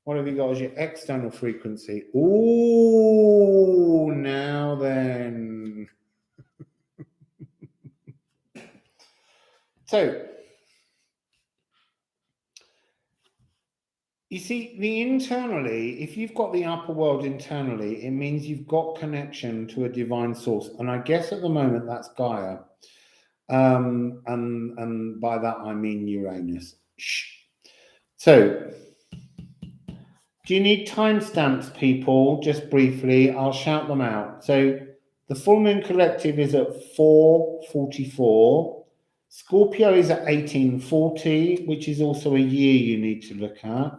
What have you got as your external frequency? Ooh, now then. So, you see, the internally, if you've got the upper world internally, it means you've got connection to a divine source. And I guess at the moment that's Gaia. And by that I mean Uranus. So, do you need timestamps, people? Just briefly, I'll shout them out. So, the full moon collective is at 4:44. Scorpio is at 1840, which is also a year you need to look at.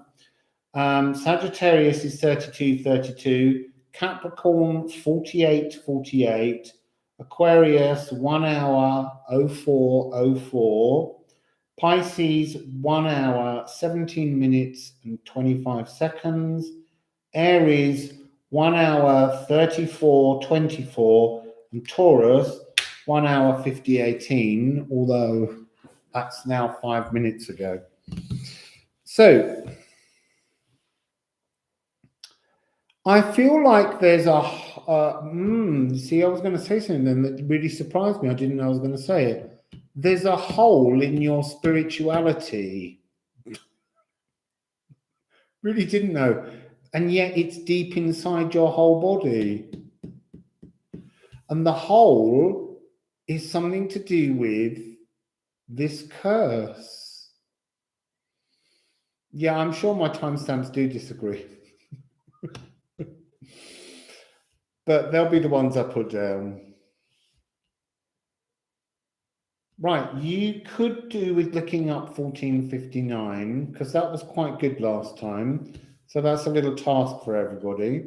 Sagittarius is 32, Capricorn 48, Aquarius 1 hour 04, Pisces 1 hour 17 minutes and 25 seconds, Aries 1 hour 34, and Taurus 1 hour 50:18, although that's now 5 minutes ago. So I feel like there's a see, I was going to say something then that really surprised me. I didn't know I was going to say it. There's a hole in your spirituality. Really didn't know. And yet it's deep inside your whole body. And the hole is something to do with this curse. Yeah, I'm sure my timestamps do disagree. But they'll be the ones I put down. Right, you could do with looking up 1459, because that was quite good last time. So that's a little task for everybody.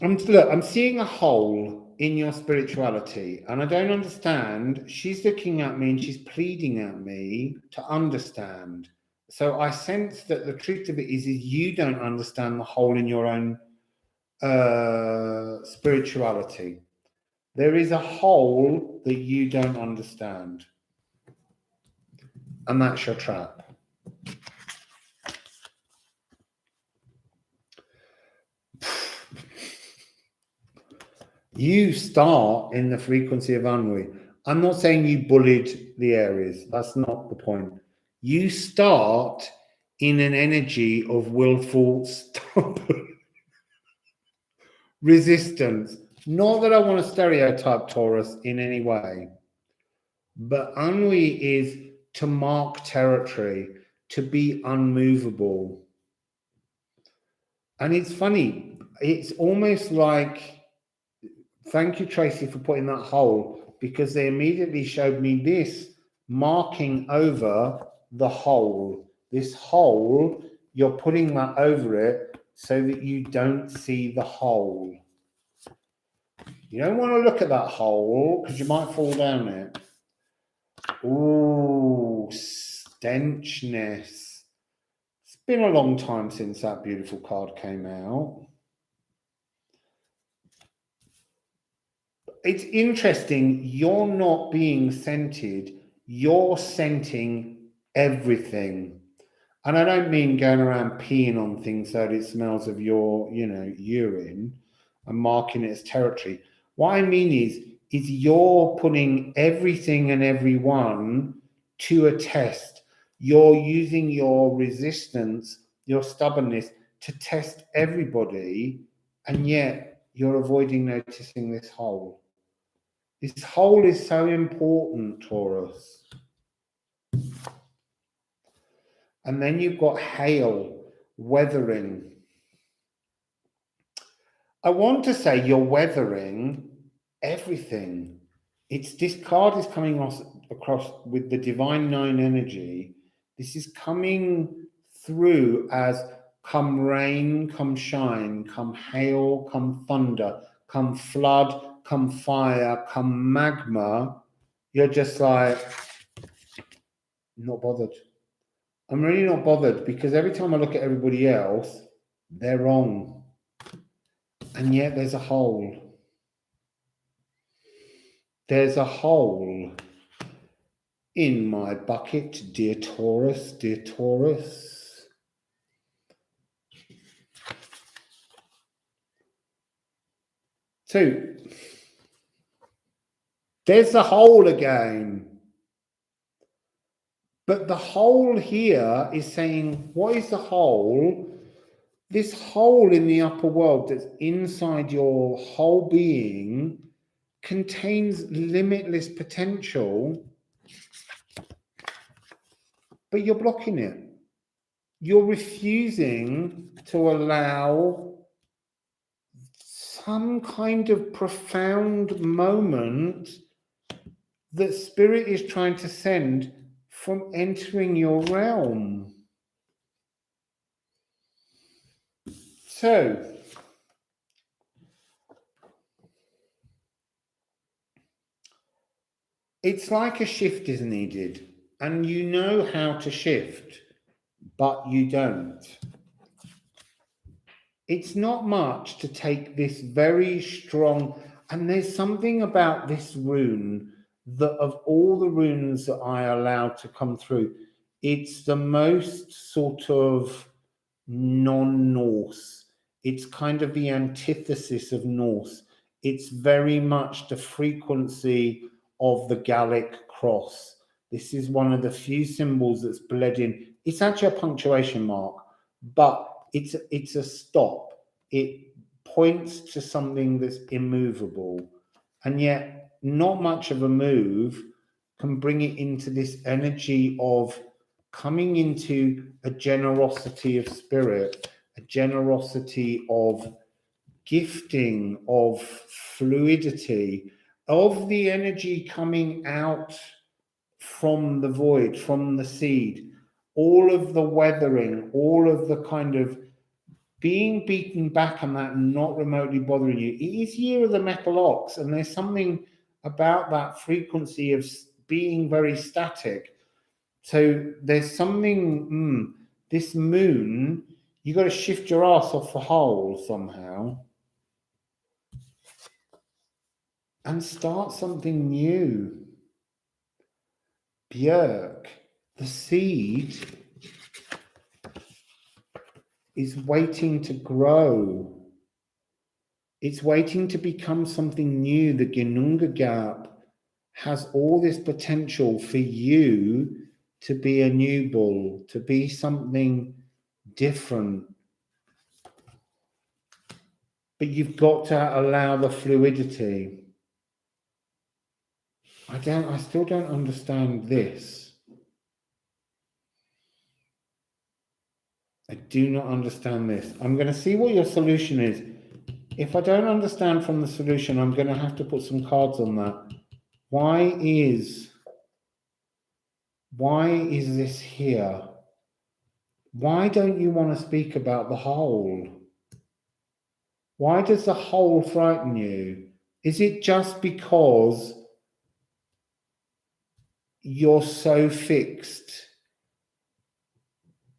Look, I'm seeing a hole in your spirituality, and I don't understand. She's looking at me and she's pleading at me to understand. So I sense that the truth of it is you don't understand the hole in your own spirituality. There is a hole that you don't understand, and that's your trap. You start in the frequency of ennui. I'm not saying you bullied the Aries. That's not the point. You start in an energy of willful stubborn resistance. Not that I want to stereotype Taurus in any way, but ennui is to mark territory, to be unmovable. And it's funny. It's almost like, thank you, Tracy, for putting that hole, because they immediately showed me this marking over the hole. This hole, you're putting that over it so that you don't see the hole. You don't want to look at that hole because you might fall down it. Ooh, stenchness. It's been a long time since that beautiful card came out. It's interesting, you're not being scented, you're scenting everything. And I don't mean going around peeing on things so that it smells of your, urine and marking it as territory. What I mean is you're putting everything and everyone to a test. You're using your resistance, your stubbornness to test everybody, and yet you're avoiding noticing this hole. This hole is so important, Taurus. And then you've got hail, weathering. I want to say you're weathering everything. This card is coming across with the Divine Nine energy. This is coming through as come rain, come shine, come hail, come thunder, come flood, come fire, come magma. You're just like, not bothered. I'm really not bothered, because every time I look at everybody else, they're wrong. And yet there's a hole. There's a hole in my bucket, dear Taurus, dear Taurus. So, there's the hole again. But the hole here is saying, what is the hole? This hole in the upper world that's inside your whole being contains limitless potential, but you're blocking it. You're refusing to allow some kind of profound moment that spirit is trying to send from entering your realm. So, it's like a shift is needed, and you know how to shift, but you don't. It's not much to take this very strong, and there's something about this rune that of all the runes that I allowed to come through, it's the most sort of non-Norse. It's kind of the antithesis of Norse. It's very much the frequency of the Gallic cross. This is one of the few symbols that's bled in. It's actually a punctuation mark, but it's a stop. It points to something that's immovable, and yet not much of a move can bring it into this energy of coming into a generosity of spirit, a generosity of gifting, of fluidity, of the energy coming out from the void, from the seed, all of the weathering, all of the kind of being beaten back and that not remotely bothering you. It is year of the metal ox, and there's something about that frequency of being very static. So there's something, this moon, you got to shift your ass off the hole somehow and start something new. Björk, the seed, is waiting to grow. It's waiting to become something new. The Ginunga gap has all this potential for you to be a new bull, to be something different. But you've got to allow the fluidity. I still don't understand this. I do not understand this. I'm going to see what your solution is. If I don't understand from the solution, I'm going to have to put some cards on that. Why is this here? Why don't you want to speak about the whole? Why does the whole frighten you? Is it just because you're so fixed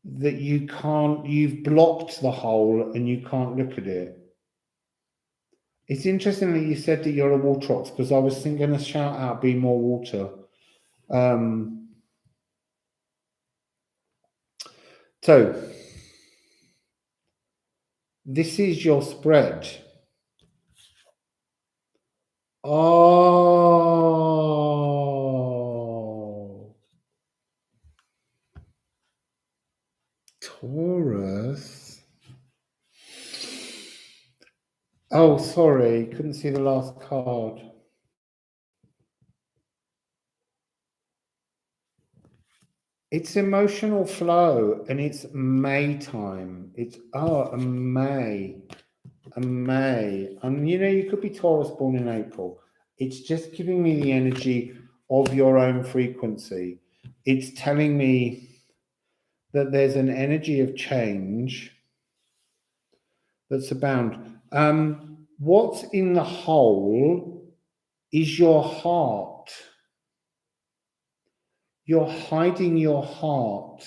that you've blocked the whole and you can't look at it? It's interesting that you said that you're a water ox, because I was going to shout out, be more water. So, this is your spread. Oh, Taurus. Oh, sorry, couldn't see the last card. It's emotional flow, and it's May time. It's a May. And you could be Taurus born in April. It's just giving me the energy of your own frequency. It's telling me that there's an energy of change that's abound. What's in the whole is your heart. You're hiding your heart.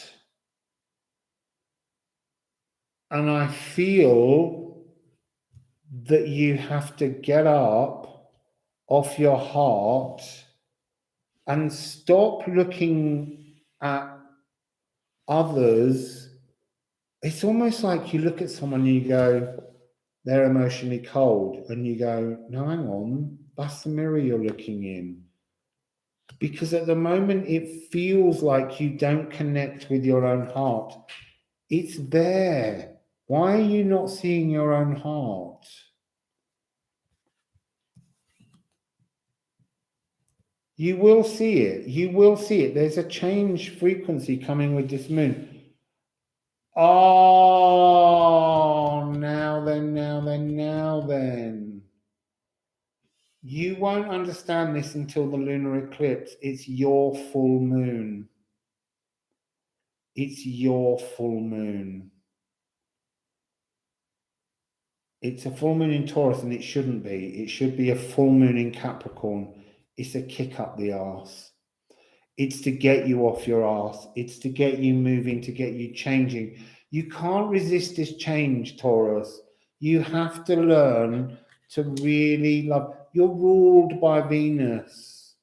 And I feel that you have to get up off your heart and stop looking at others. It's almost like you look at someone and you go, they're emotionally cold. And you go, no, hang on, that's the mirror you're looking in. Because at the moment, it feels like you don't connect with your own heart. It's there. Why are you not seeing your own heart? You will see it. You will see it. There's a change frequency coming with this moon. Oh, now then. You won't understand this until the lunar eclipse. It's your full moon. It's your full moon. It's a full moon in Taurus, and it shouldn't be. It should be a full moon in Capricorn. It's a kick up the arse. It's to get you off your arse. It's to get you moving, to get you changing. You can't resist this change, Taurus. You have to learn to really love. You're ruled by Venus.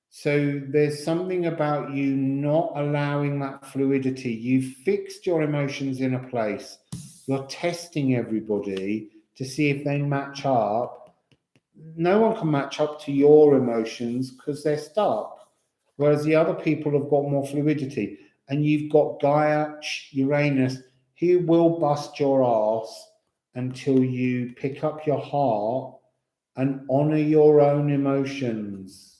So there's something about you not allowing that fluidity. You've fixed your emotions in a place. You're testing everybody to see if they match up. No one can match up to your emotions because they're stuck. Whereas the other people have got more fluidity. And you've got Gaia, Uranus, who will bust your ass until you pick up your heart and honor your own emotions.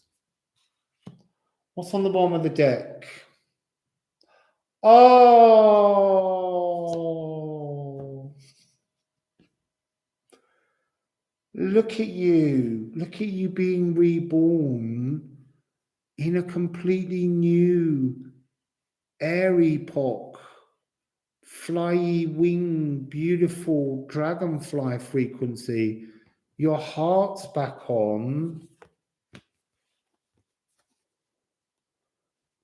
What's on the bottom of the deck? Oh, look at you. Look at you being reborn in a completely new air epoch. Flyy wing, beautiful dragonfly frequency. Your heart's back on.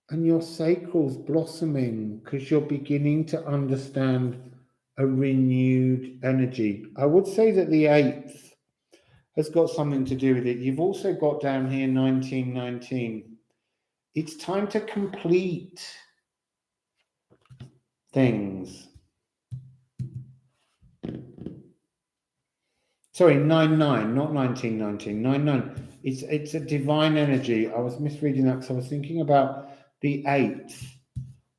And your sacral's blossoming because you're beginning to understand a renewed energy. I would say that the 8th has got something to do with it. You've also got down here 1919. It's time to complete things. Sorry, 99, not 1919. 99. It's a divine energy. I was misreading that because I was thinking about the 8th,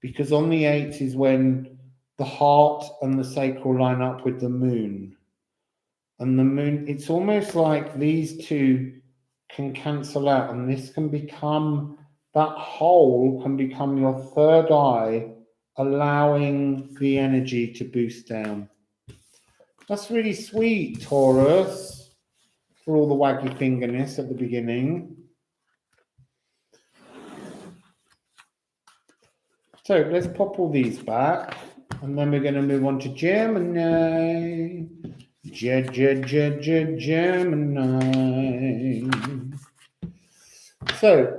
because on the 8th is when the heart and the sacral line up with the moon. And the moon, it's almost like these two can cancel out, and this can become, that whole can become your third eye, allowing the energy to boost down. That's really sweet, Taurus, for all the waggy fingerness at the beginning. So let's pop all these back, and then we're going to move on to Gemini. Gemini. So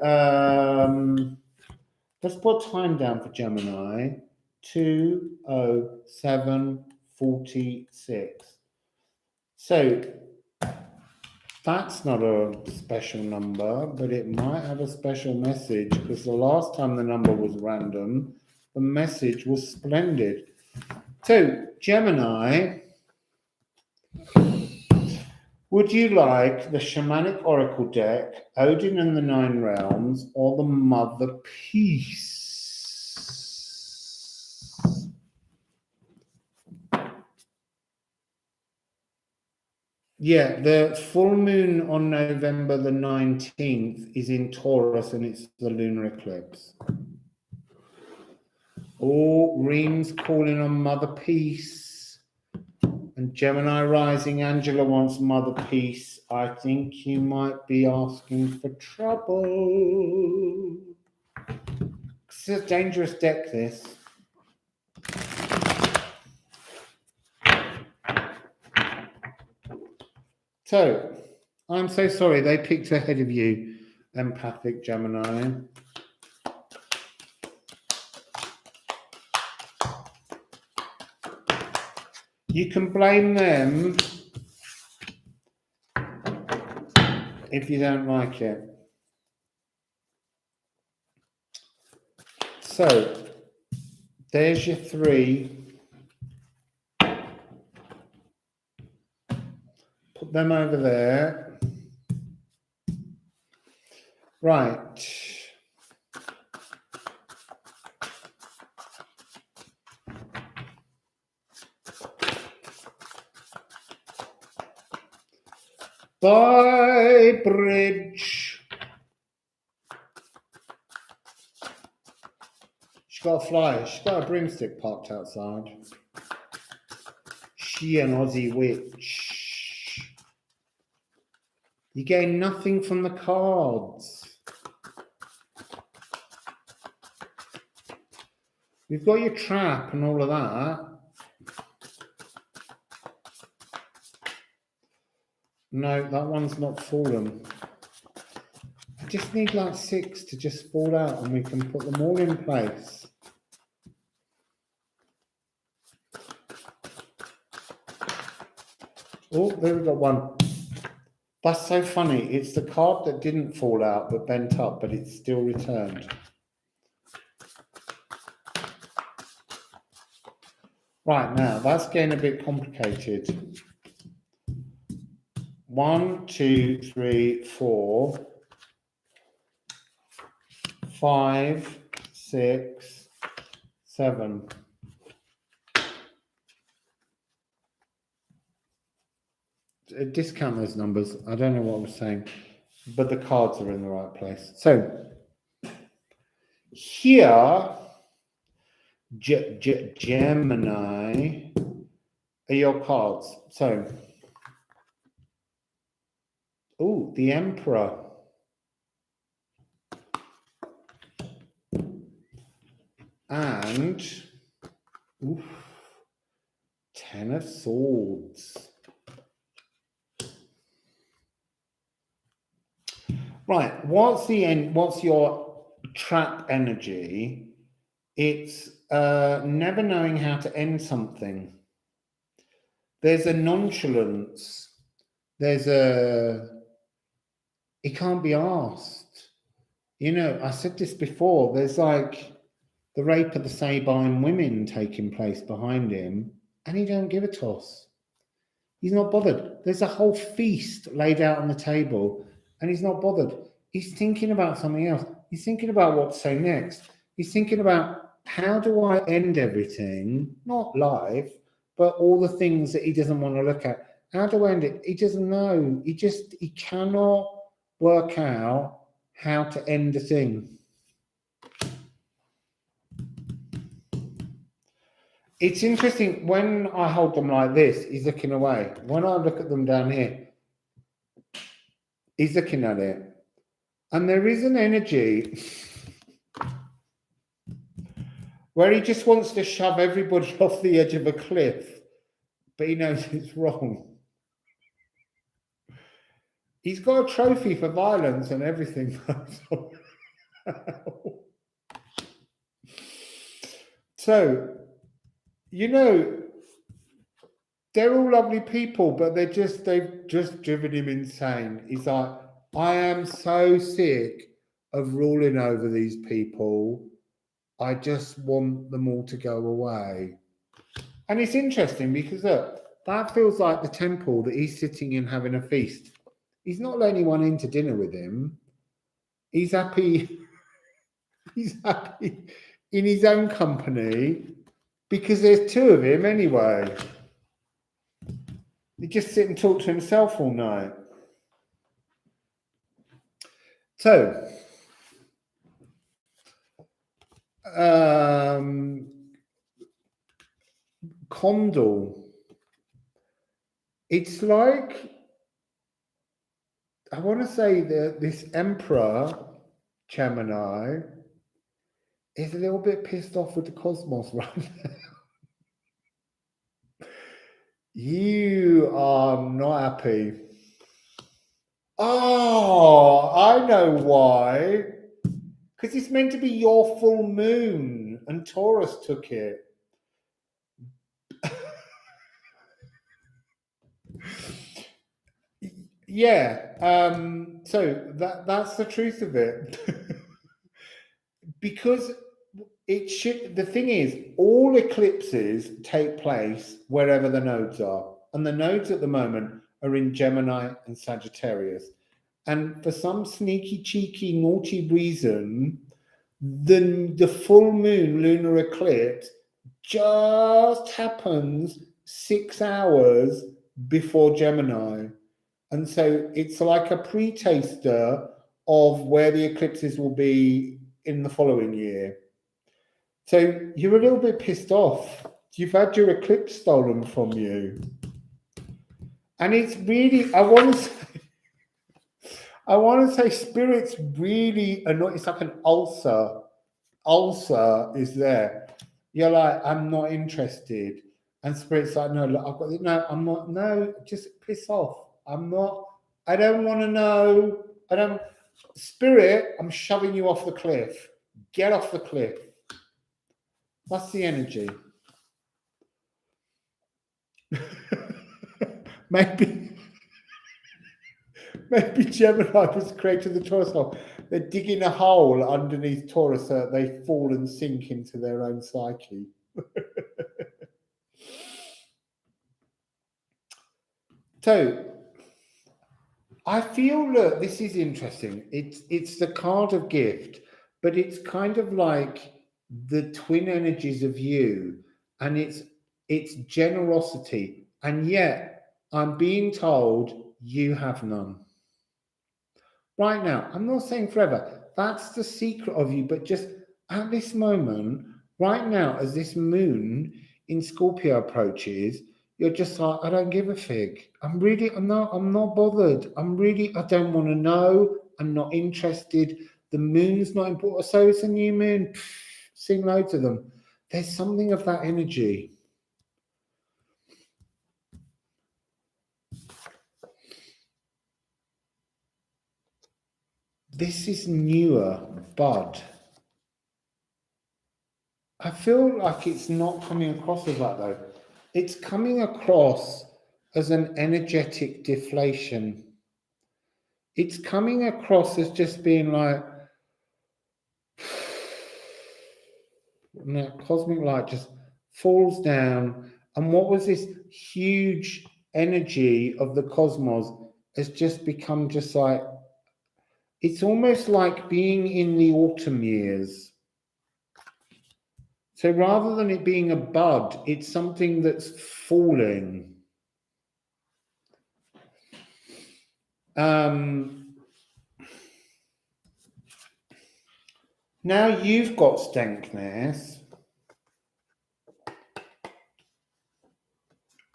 let's put time down for Gemini. 2:07:46. So that's not a special number, but it might have a special message, because the last time the number was random, the message was splendid. So, Gemini, would you like the Shamanic Oracle deck, Odin and the Nine Realms, or the Motherpeace? Yeah, the full moon on November the 19th is in Taurus, and it's the lunar eclipse. Oh, Reem's calling on Motherpeace. And Gemini rising, Angela wants Motherpeace. I think you might be asking for trouble. It's a dangerous deck, this. So, I'm so sorry they picked ahead of you, empathic Gemini. You can blame them if you don't like it. So, there's your 3. Put them over there. Right. Bye, Bridge. She's got a flyer. She's got a broomstick parked outside. She an Aussie witch. You're getting nothing from the cards. You've got your trap and all of that. No, that one's not fallen. I just need like 6 to just fall out and we can put them all in place. Oh, there we got one. That's so funny. It's the card that didn't fall out but bent up, but it's still returned. Right, now that's getting a bit complicated. 1, 2, 3, 4, 5, 6, 7. Discount those numbers. I don't know what I was saying, but the cards are in the right place. So here, Gemini are your cards. So, oh, the Emperor. And, oof, 10 of Swords. Right, what's the end? What's your trap energy? It's never knowing how to end something. There's a nonchalance. There's it can't be asked. You know, I said this before. There's like the rape of the Sabine women taking place behind him, and he don't give a toss. He's not bothered. There's a whole feast laid out on the table, and he's not bothered. He's thinking about something else. He's thinking about what to say next. He's thinking about, how do I end everything? Not live, but all the things that he doesn't want to look at. How do I end it? He doesn't know. He cannot work out how to end a thing. It's interesting, when I hold them like this, he's looking away. When I look at them down here, he's looking at it. And there is an energy where he just wants to shove everybody off the edge of a cliff, but he knows it's wrong. He's got a trophy for violence and everything. So, you know, they're all lovely people, but they've just driven him insane. He's like, I am so sick of ruling over these people. I just want them all to go away. And it's interesting because look, that feels like the temple that he's sitting in having a feast. He's not letting anyone in to dinner with him. He's happy. He's happy in his own company because there's 2 of him anyway. He just sit and talk to himself all night. So, Condor. It's like, I want to say that this Emperor Gemini is a little bit pissed off with the cosmos right now. You are not happy. Oh, I know why. Because it's meant to be your full moon, and Taurus took it. Yeah. So that's the truth of it. Because it should. The thing is, all eclipses take place wherever the nodes are, and the nodes at the moment are in Gemini and Sagittarius. And for some sneaky, cheeky, naughty reason, the full moon lunar eclipse just happens 6 hours before Gemini. And so it's like a pre-taster of where the eclipses will be in the following year. So you're a little bit pissed off. You've had your eclipse stolen from you. And it's really, I want to say, I want to say spirit's really annoying. It's like an ulcer. Ulcer is there. You're like, I'm not interested. And spirit's like, no, look, I've got it. No, I'm not. No, just piss off. I'm not. I don't want to know. I don't. Spirit, I'm shoving you off the cliff. Get off the cliff. That's the energy. Maybe Gemini was created the Taurus hole. They're digging a hole underneath Taurus so that they fall and sink into their own psyche. So I feel, look, this is interesting. It's the card of gift, but it's kind of like the twin energies of you, and it's generosity, and yet I'm being told you have none. Right now, I'm not saying forever. That's the secret of you, but just at this moment, right now, as this moon in Scorpio approaches, you're just like, I don't give a fig. I'm not bothered. I don't want to know. I'm not interested. The moon's not important. So it's a new moon. Pfft, sing loads of them. There's something of that energy. This is newer, bud. I feel like it's not coming across as that though. It's coming across as an energetic deflation. It's coming across as just being like, and that cosmic light just falls down. And what was this huge energy of the cosmos has just become just like, it's almost like being in the autumn years. So rather than it being a bud, it's something that's falling. Now you've got stankness.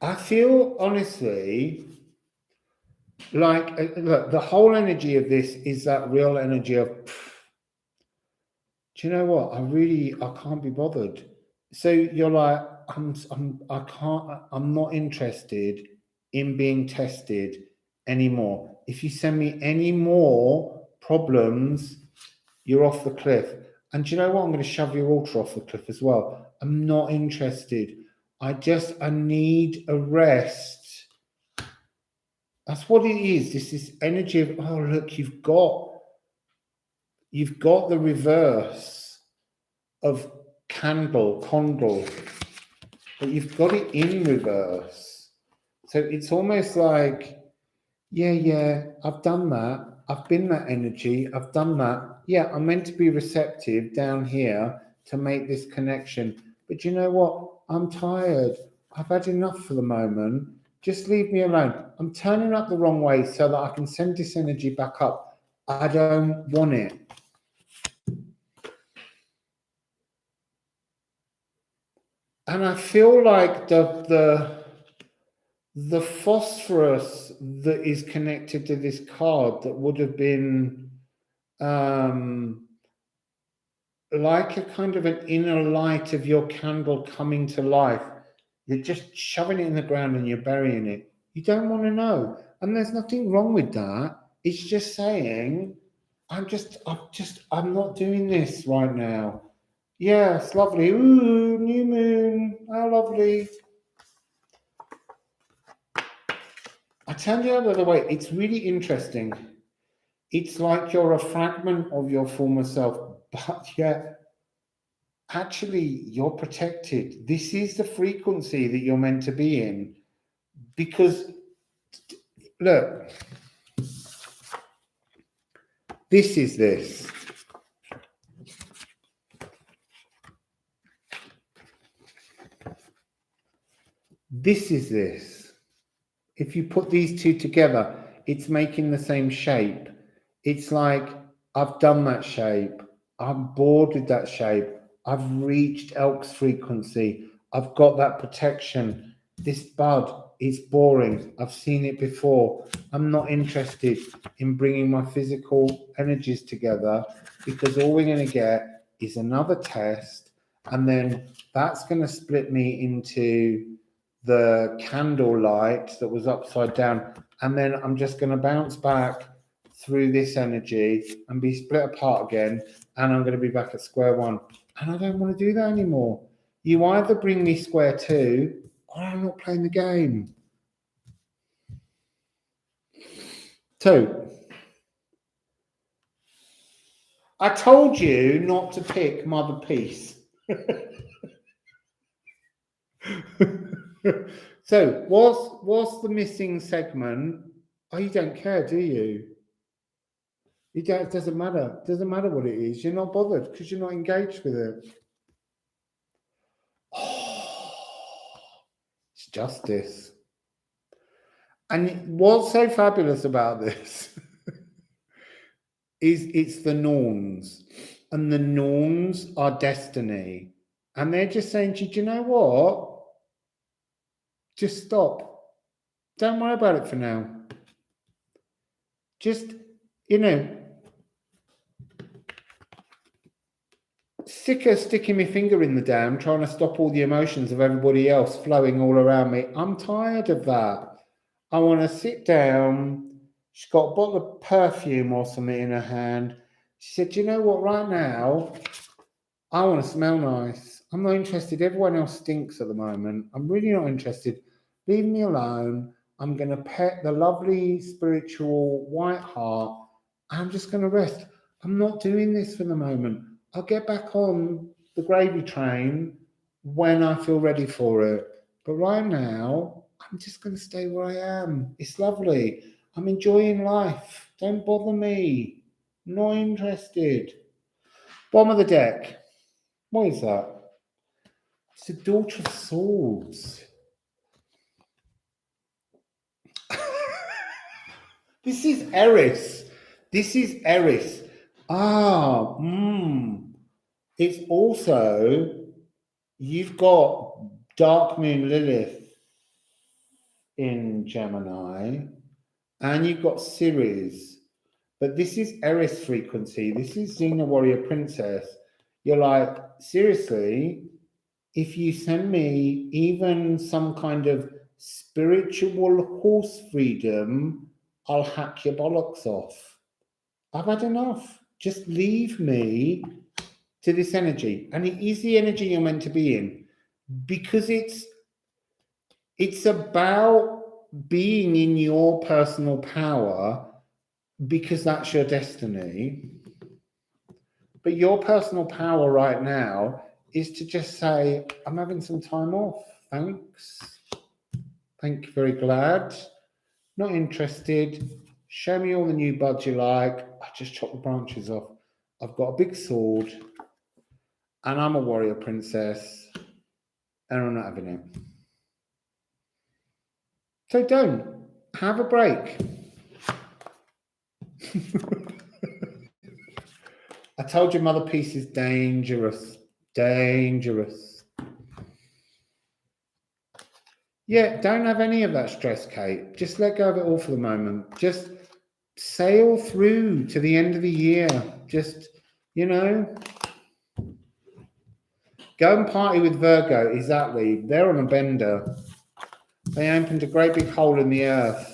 I feel honestly like, look, the whole energy of this is that real energy of, do you know what? I can't be bothered. So you're like, I'm not interested in being tested anymore. If you send me any more problems, you're off the cliff. And do you know what? I'm going to shove your altar off the cliff as well. I'm not interested. I need a rest. That's what it is. This is energy of, oh, look, you've got the reverse of condle, but you've got it in reverse. So it's almost like, yeah, I've done that. I've been that energy. I've done that. Yeah, I'm meant to be receptive down here to make this connection. But you know what? I'm tired. I've had enough for the moment. Just leave me alone. I'm turning up the wrong way so that I can send this energy back up. I don't want it. And I feel like the phosphorus that is connected to this card that would have been like a kind of an inner light of your candle coming to life. You're just shoving it in the ground and you're burying it. You don't want to know. And there's nothing wrong with that. It's just saying, I'm not doing this right now. Yeah, it's lovely. Ooh, new moon. How lovely. I turned it the other way. It's really interesting. It's like you're a fragment of your former self, but yet actually you're protected. This is the frequency that you're meant to be in. Because, look, this is this. This is this. If you put these two together, it's making the same shape. It's like, I've done that shape. I'm bored with that shape. I've reached Elk's frequency. I've got that protection. This bud, it's boring. I've seen it before. I'm not interested in bringing my physical energies together because all we're going to get is another test. And then that's going to split me into the candle light that was upside down. And then I'm just going to bounce back through this energy and be split apart again. And I'm going to be back at square one. And I don't want to do that anymore. You either bring me square two or I'm not playing the game. So, I told you not to pick Motherpeace. So, what's the missing segment? Oh, you don't care, do you? You don't, it doesn't matter. It doesn't matter what it is. You're not bothered because you're not engaged with it. Oh, it's justice. And what's so fabulous about this is it's the norns. And the norns are destiny. And they're just saying to you, do you know what? Just stop. Don't worry about it for now. Just, sick of sticking my finger in the dam, trying to stop all the emotions of everybody else flowing all around me. I'm tired of that. I want to sit down. She's got a bottle of perfume or something in her hand. She said, do you know what, right now, I want to smell nice. I'm not interested. Everyone else stinks at the moment. I'm really not interested. Leave me alone. I'm going to pet the lovely spiritual white heart. I'm just going to rest. I'm not doing this for the moment. I'll get back on the gravy train when I feel ready for it. But right now, I'm just going to stay where I am. It's lovely. I'm enjoying life. Don't bother me. Not interested. Bottom of the deck. What is that? It's the Daughter of Swords. This is Aries. This is Aries. It's also, you've got Dark Moon Lilith in Gemini, and you've got Ceres. But this is Aries frequency. This is Xena Warrior Princess. You're like, seriously, if you send me even some kind of spiritual horse freedom, I'll hack your bollocks off. I've had enough. Just leave me to this energy. And it is the energy you're meant to be in. Because it's about being in your personal power, because that's your destiny. But your personal power right now is to just say, I'm having some time off. Thanks. Thank you, very glad. Not interested. Show me all the new buds you like. I just chop the branches off. I've got a big sword and I'm a warrior princess and I'm not having it. So don't. Have a break. I told you Motherpeace is dangerous. Dangerous. Yeah, don't have any of that stress, Kate. Just let go of it all for the moment. Just sail through to the end of the year. Just, go and party with Virgo. Exactly. They're on a bender. They opened a great big hole in the earth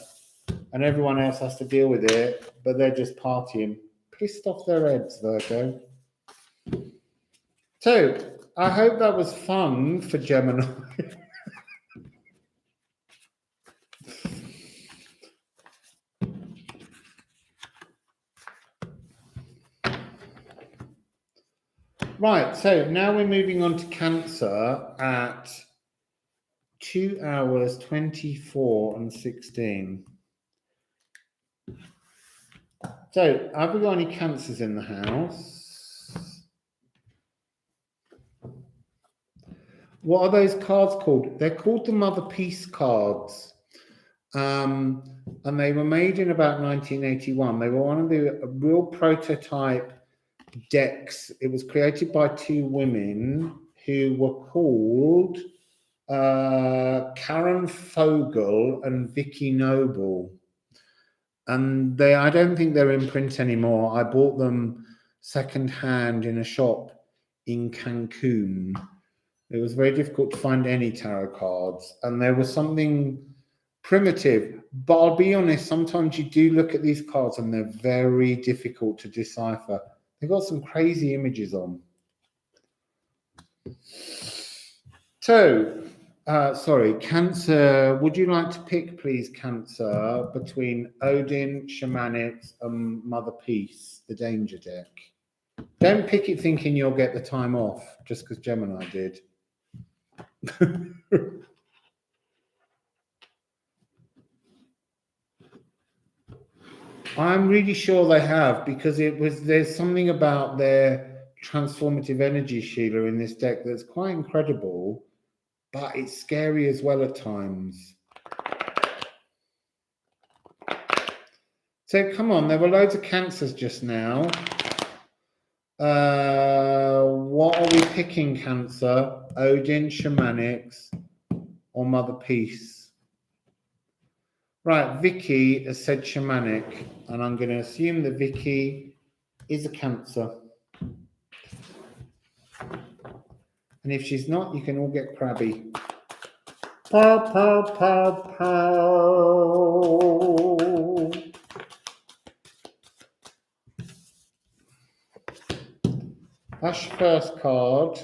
and everyone else has to deal with it, but they're just partying. Pissed off their heads, Virgo. So, I hope that was fun for Gemini. Right, so now we're moving on to Cancer at 2 hours, 24 and 16. So, have we got any Cancers in the house? What are those cards called? They're called the Motherpeace cards. And they were made in about 1981. They were one of the real prototype decks. It was created by two women who were called Karen Vogel and Vicki Noble. And I don't think they're in print anymore. I bought them secondhand in a shop in Cancun. It was very difficult to find any tarot cards, and there was something primitive. But I'll be honest, sometimes you do look at these cards and they're very difficult to decipher. They've got some crazy images on. So, sorry, Cancer, would you like to pick, please, Cancer, between Odin, Shamanics, and Motherpeace, the Danger deck? Don't pick it thinking you'll get the time off, just because Gemini did. I'm really sure they have, because there's something about their transformative energy, Sheila, in this deck that's quite incredible, but it's scary as well at times. So come on, there were loads of Cancers just now. What are we picking, Cancer? Odin, Shamanics, or Motherpeace? Right, Vicki has said Shamanic, and I'm going to assume that Vicki is a Cancer. And if she's not, you can all get crabby. Pow, pow, pow, pow. That's your first card.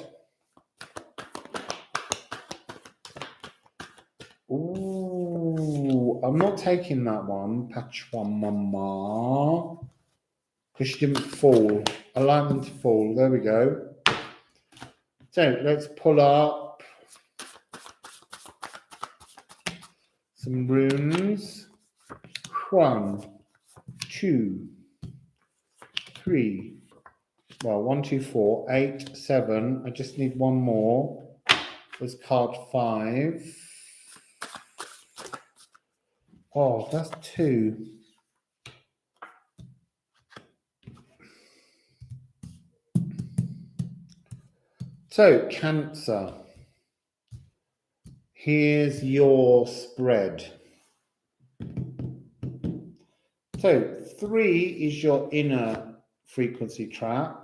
Ooh, I'm not taking that one, Pachwa Mama, because she didn't fall. I like them to fall. There we go. So let's pull up some runes. 1, 2, 3. Well, 1, 2, 4, 8, 7. I just need one more. There's card 5. Oh, that's 2. So, Cancer. Here's your spread. So, 3 is your inner frequency trap.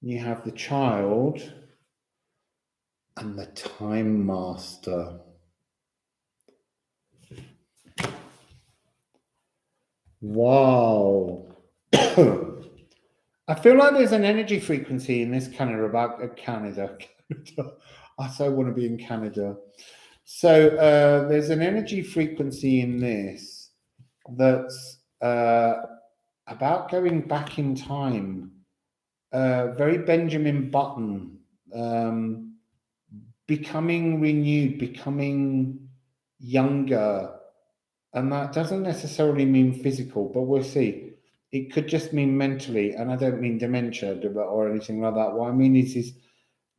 You have the Child and the Time Master. Wow. I feel like there's an energy frequency in this Canada about Canada. I so want to be in Canada. So there's an energy frequency in this that's about going back in time. Very Benjamin Button. Becoming renewed, becoming younger. And that doesn't necessarily mean physical, but we'll see. It could just mean mentally, and I don't mean dementia or anything like that. What I mean is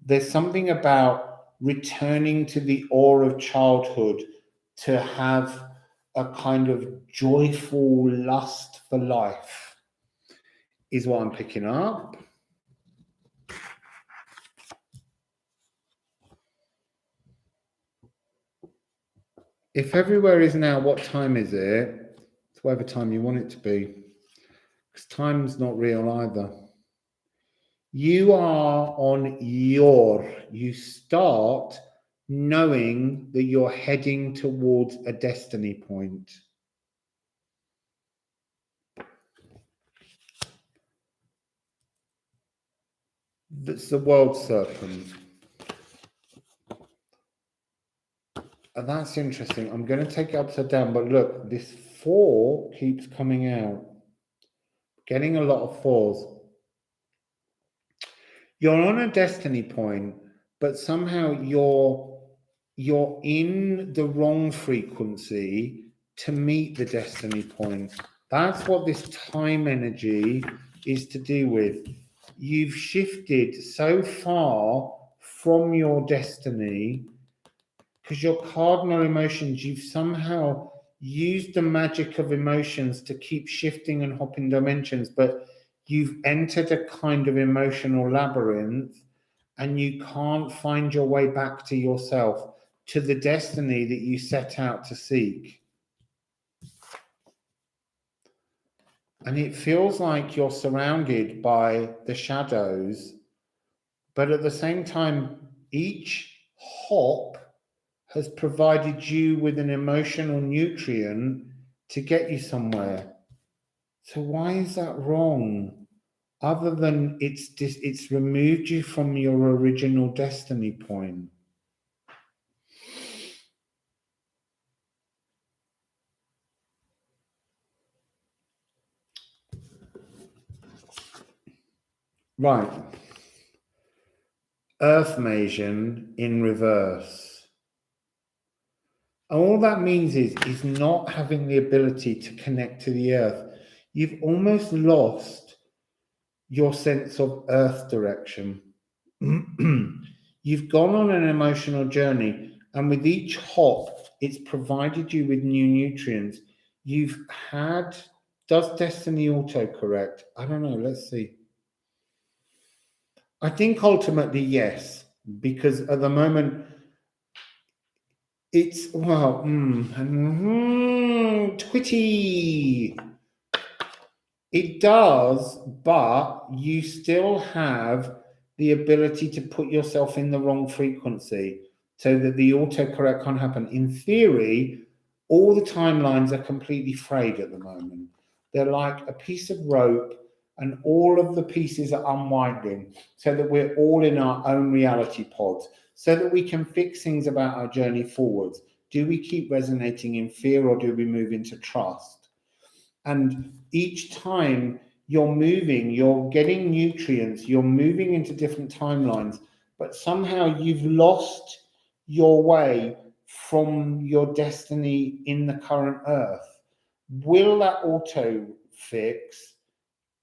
there's something about returning to the awe of childhood, to have a kind of joyful lust for life, is what I'm picking up. If everywhere is now, what time is it? It's whatever time you want it to be. Because time's not real either. You are on you start knowing that you're heading towards a destiny point. That's the world serpent. And that's interesting. I'm going to take it upside down, but look, this 4 keeps coming out. Getting a lot of 4s. You're on a destiny point, but somehow you're in the wrong frequency to meet the destiny point. That's what this time energy is to do with. You've shifted so far from your destiny because your cardinal emotions, you've somehow used the magic of emotions to keep shifting and hopping dimensions, but you've entered a kind of emotional labyrinth, and you can't find your way back to yourself, to the destiny that you set out to seek. And it feels like you're surrounded by the shadows, but at the same time, each hop has provided you with an emotional nutrient to get you somewhere. So why is that wrong? Other than it's removed you from your original destiny point. Right. Earth Masion in reverse. All that means is not having the ability to connect to the earth. You've almost lost your sense of earth direction. You've gone on an emotional journey, and with each hop, it's provided you with new nutrients. You've had, does destiny autocorrect? I don't know, let's see. I think ultimately yes, because at the moment, it's, well, twitty. It does, but you still have the ability to put yourself in the wrong frequency so that the autocorrect can't happen. In theory, all the timelines are completely frayed at the moment. They're like a piece of rope, and all of the pieces are unwinding so that we're all in our own reality pods, so that we can fix things about our journey forwards. Do we keep resonating in fear, or do we move into trust? And each time you're moving, you're getting nutrients, you're moving into different timelines, but somehow you've lost your way from your destiny in the current earth. Will that auto fix?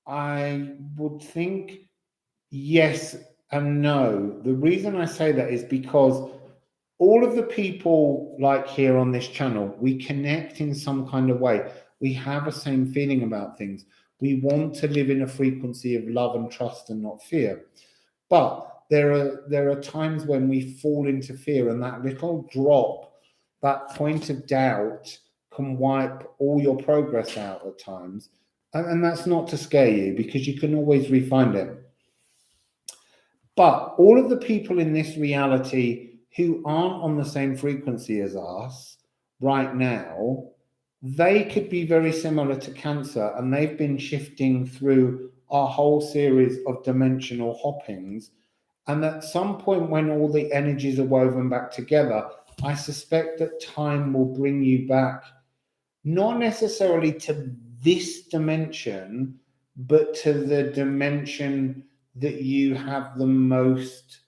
I would think yes and no. The reason I say that is because all of the people like here on this channel, we connect in some kind of way. We have a same feeling about things. We want to live in a frequency of love and trust and not fear. But there are times when we fall into fear, and that little drop, that point of doubt, can wipe all your progress out at times. And that's not to scare you, because you can always refine it. But all of the people in this reality who aren't on the same frequency as us right now, they could be very similar to Cancer, and they've been shifting through a whole series of dimensional hoppings. And at some point, when all the energies are woven back together, I suspect that time will bring you back, not necessarily to this dimension, but to the dimension that you have the most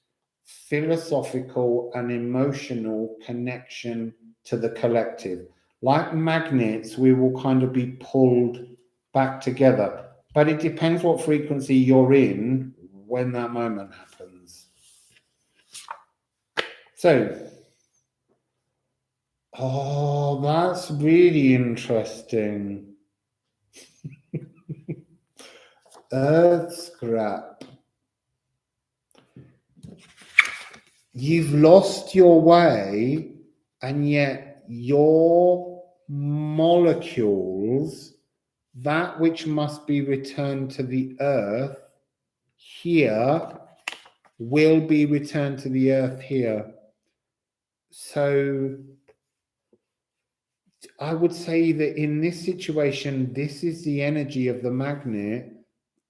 philosophical and emotional connection to the collective. Like magnets, we will kind of be pulled back together, but it depends what frequency you're in when that moment happens. So, oh, that's really interesting. Earth scrap. You've lost your way, and yet your molecules, that which must be returned to the earth here, will be returned to the earth here. So I would say that in this situation, this is the energy of the magnet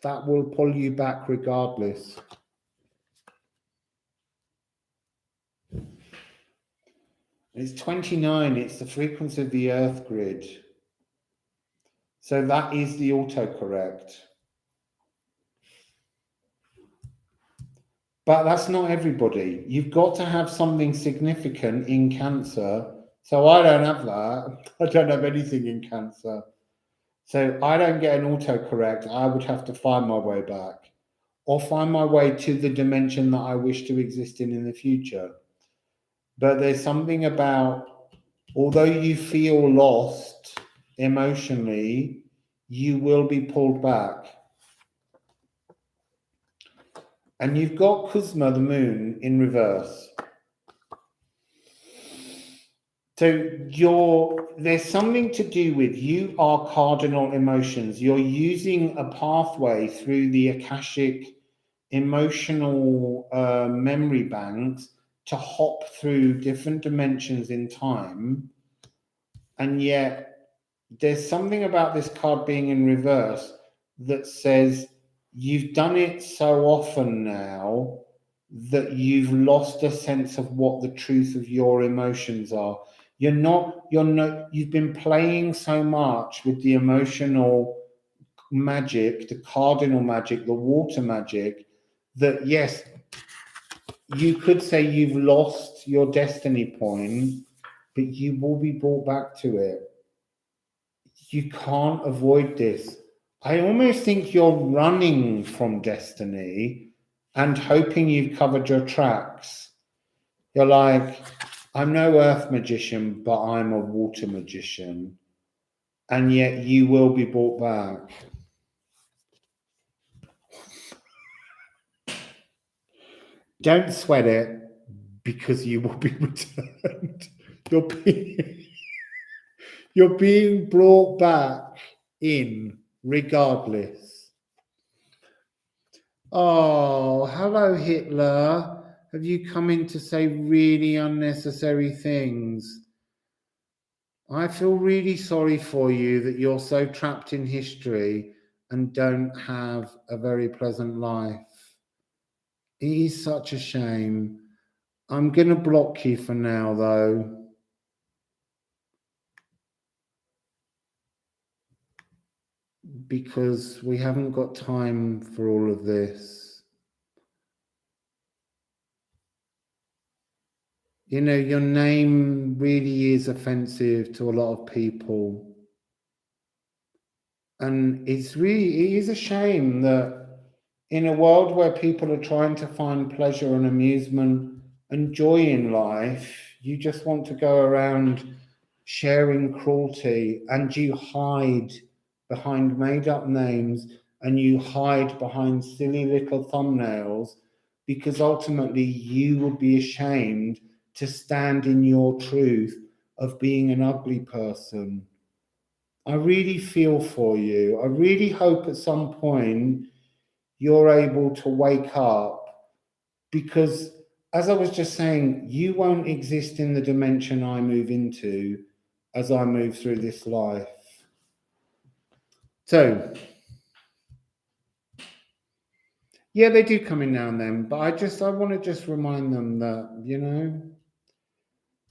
that will pull you back regardless. It's 29. It's the frequency of the earth grid. So that is the autocorrect. But that's not everybody. You've got to have something significant in Cancer. So I don't have that. I don't have anything in Cancer. So I don't get an autocorrect. I would have to find my way back, or find my way to the dimension that I wish to exist in the future. But there's something about, although you feel lost emotionally, you will be pulled back. And you've got Kuzma, the moon, in reverse. So there's something to do with you are cardinal emotions. You're using a pathway through the Akashic emotional memory banks to hop through different dimensions in time. And yet there's something about this card being in reverse that says you've done it so often now that you've lost a sense of what the truth of your emotions are. You've been playing so much with the emotional magic, the cardinal magic, the water magic, that yes, you could say you've lost your destiny point, but you will be brought back to it. You can't avoid this. I almost think you're running from destiny and hoping you've covered your tracks. You're like, I'm no earth magician, but I'm a water magician. And yet you will be brought back. Don't sweat it, because you will be returned. You're being brought back in regardless. Oh, hello, Hitler. Have you come in to say really unnecessary things? I feel really sorry for you that you're so trapped in history and don't have a very pleasant life. It is such a shame. I'm going to block you for now, though. Because we haven't got time for all of this. You know, your name really is offensive to a lot of people. And it is a shame that in a world where people are trying to find pleasure and amusement and joy in life, you just want to go around sharing cruelty, and you hide behind made-up names and you hide behind silly little thumbnails, because ultimately you would be ashamed to stand in your truth of being an ugly person. I really feel for you. I really hope at some point you're able to wake up, because as I was just saying, you won't exist in the dimension I move into as I move through this life. So, yeah, they do come in now and then, but I want to just remind them that, you know,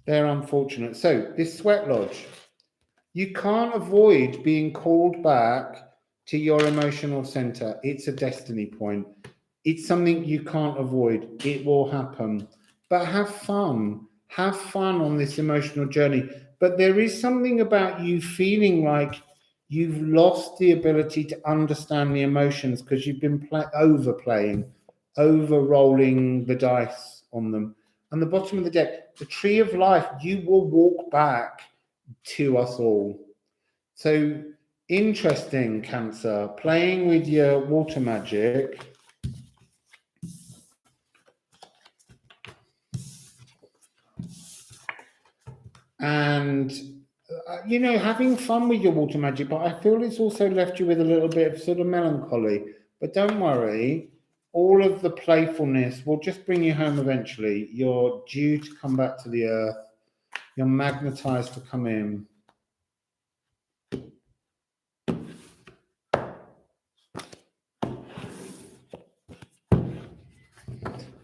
they're unfortunate. So, this sweat lodge, you can't avoid being called back to your emotional center. It's a destiny point. It's something you can't avoid. It will happen. But have fun. Have fun on this emotional journey. But there is something about you feeling like you've lost the ability to understand the emotions because you've been overplaying, over-rolling the dice on them. And the bottom of the deck, the tree of life, you will walk back to us all. So interesting, Cancer, playing with your water magic. And, you know, having fun with your water magic, but I feel it's also left you with a little bit of sort of melancholy. But don't worry, all of the playfulness will just bring you home eventually. You're due to come back to the earth. You're magnetized to come in.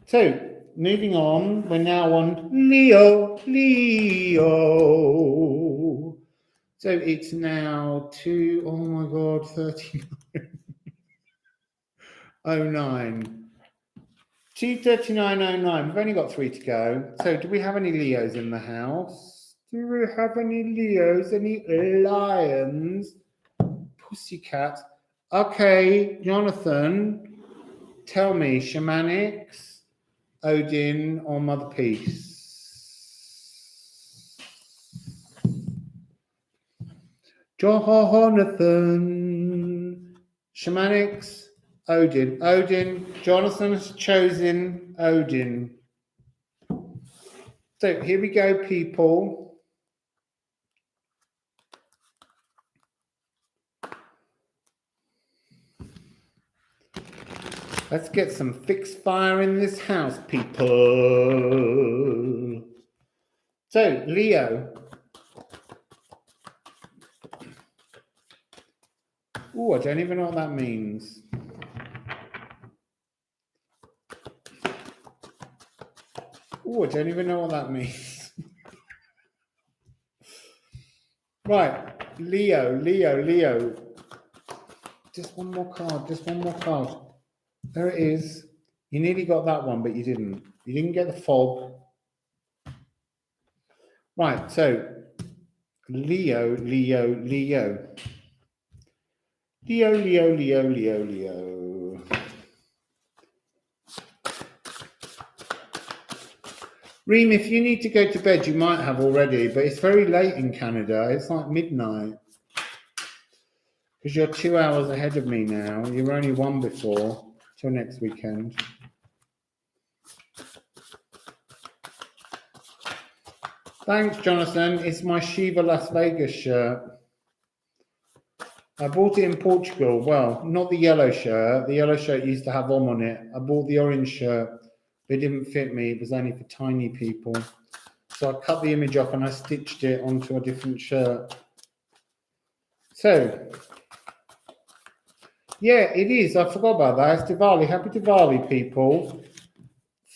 So, moving on, we're now on Leo. So it's now 39:09. 2:39:09. We've only got 3 to go. So do we have any Leos in the house? Do we have any Leos? Any lions? Pussycat. Okay, Jonathan, tell me, Shamanics, Odin, or Motherpeace? Jonathan, Shamanics, Odin. Odin. Jonathan has chosen Odin. So here we go, people. Let's get some fixed fire in this house, people. So, Leo. Oh, I don't even know what that means. Oh, I don't even know what that means. Right, Leo. Just one more card, There it is. You nearly got that one, but you didn't. You didn't get the fog. Right, so Leo. Reem, if you need to go to bed, you might have already, but it's very late in Canada. It's like midnight. Because you're 2 hours ahead of me now. You were only one before. Till next weekend. Thanks, Jonathan. It's my Shiva Las Vegas shirt. I bought it in Portugal. Well, not the yellow shirt. The yellow shirt used to have on it. I bought the orange shirt. It didn't fit me. It was only for tiny people. So I cut the image off and I stitched it onto a different shirt. So, yeah, it is. I forgot about that. It's Diwali. Happy Diwali, people.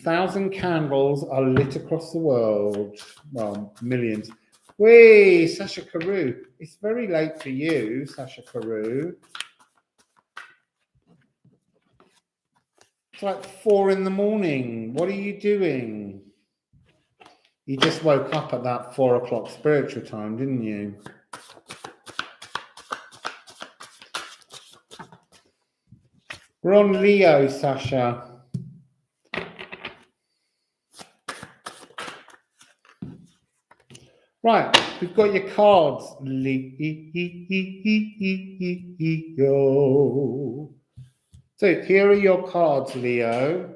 1,000 candles are lit across the world. Well, millions. Whee, Sasha Carew. It's very late for you, Sasha Carew. It's like 4 in the morning. What are you doing? You just woke up at that 4 o'clock spiritual time, didn't you? We're on Leo, Sasha. Right, we've got your cards, Leo. So here are your cards, Leo.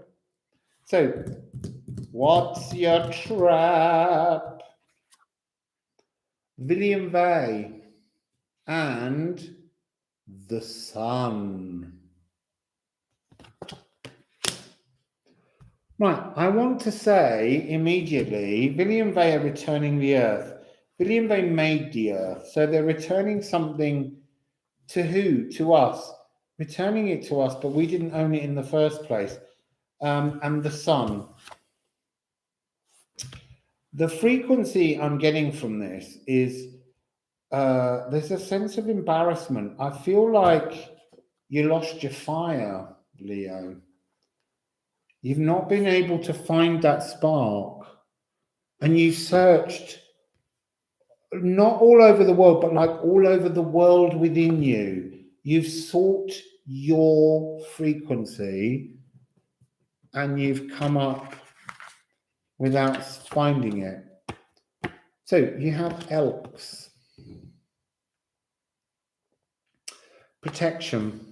So, what's your trap? William Vey and the Sun. Right, I want to say immediately, William Vey are returning the Earth. William Vey made the Earth, so they're returning something to who? To us. Returning it to us, but we didn't own it in the first place. And the Sun. The frequency I'm getting from this is there's a sense of embarrassment. I feel like you lost your fire, Leo. You've not been able to find that spark. And you searched not all over the world, but like all over the world within you. You've sought your frequency and you've come up without finding it. So you have elks. Protection.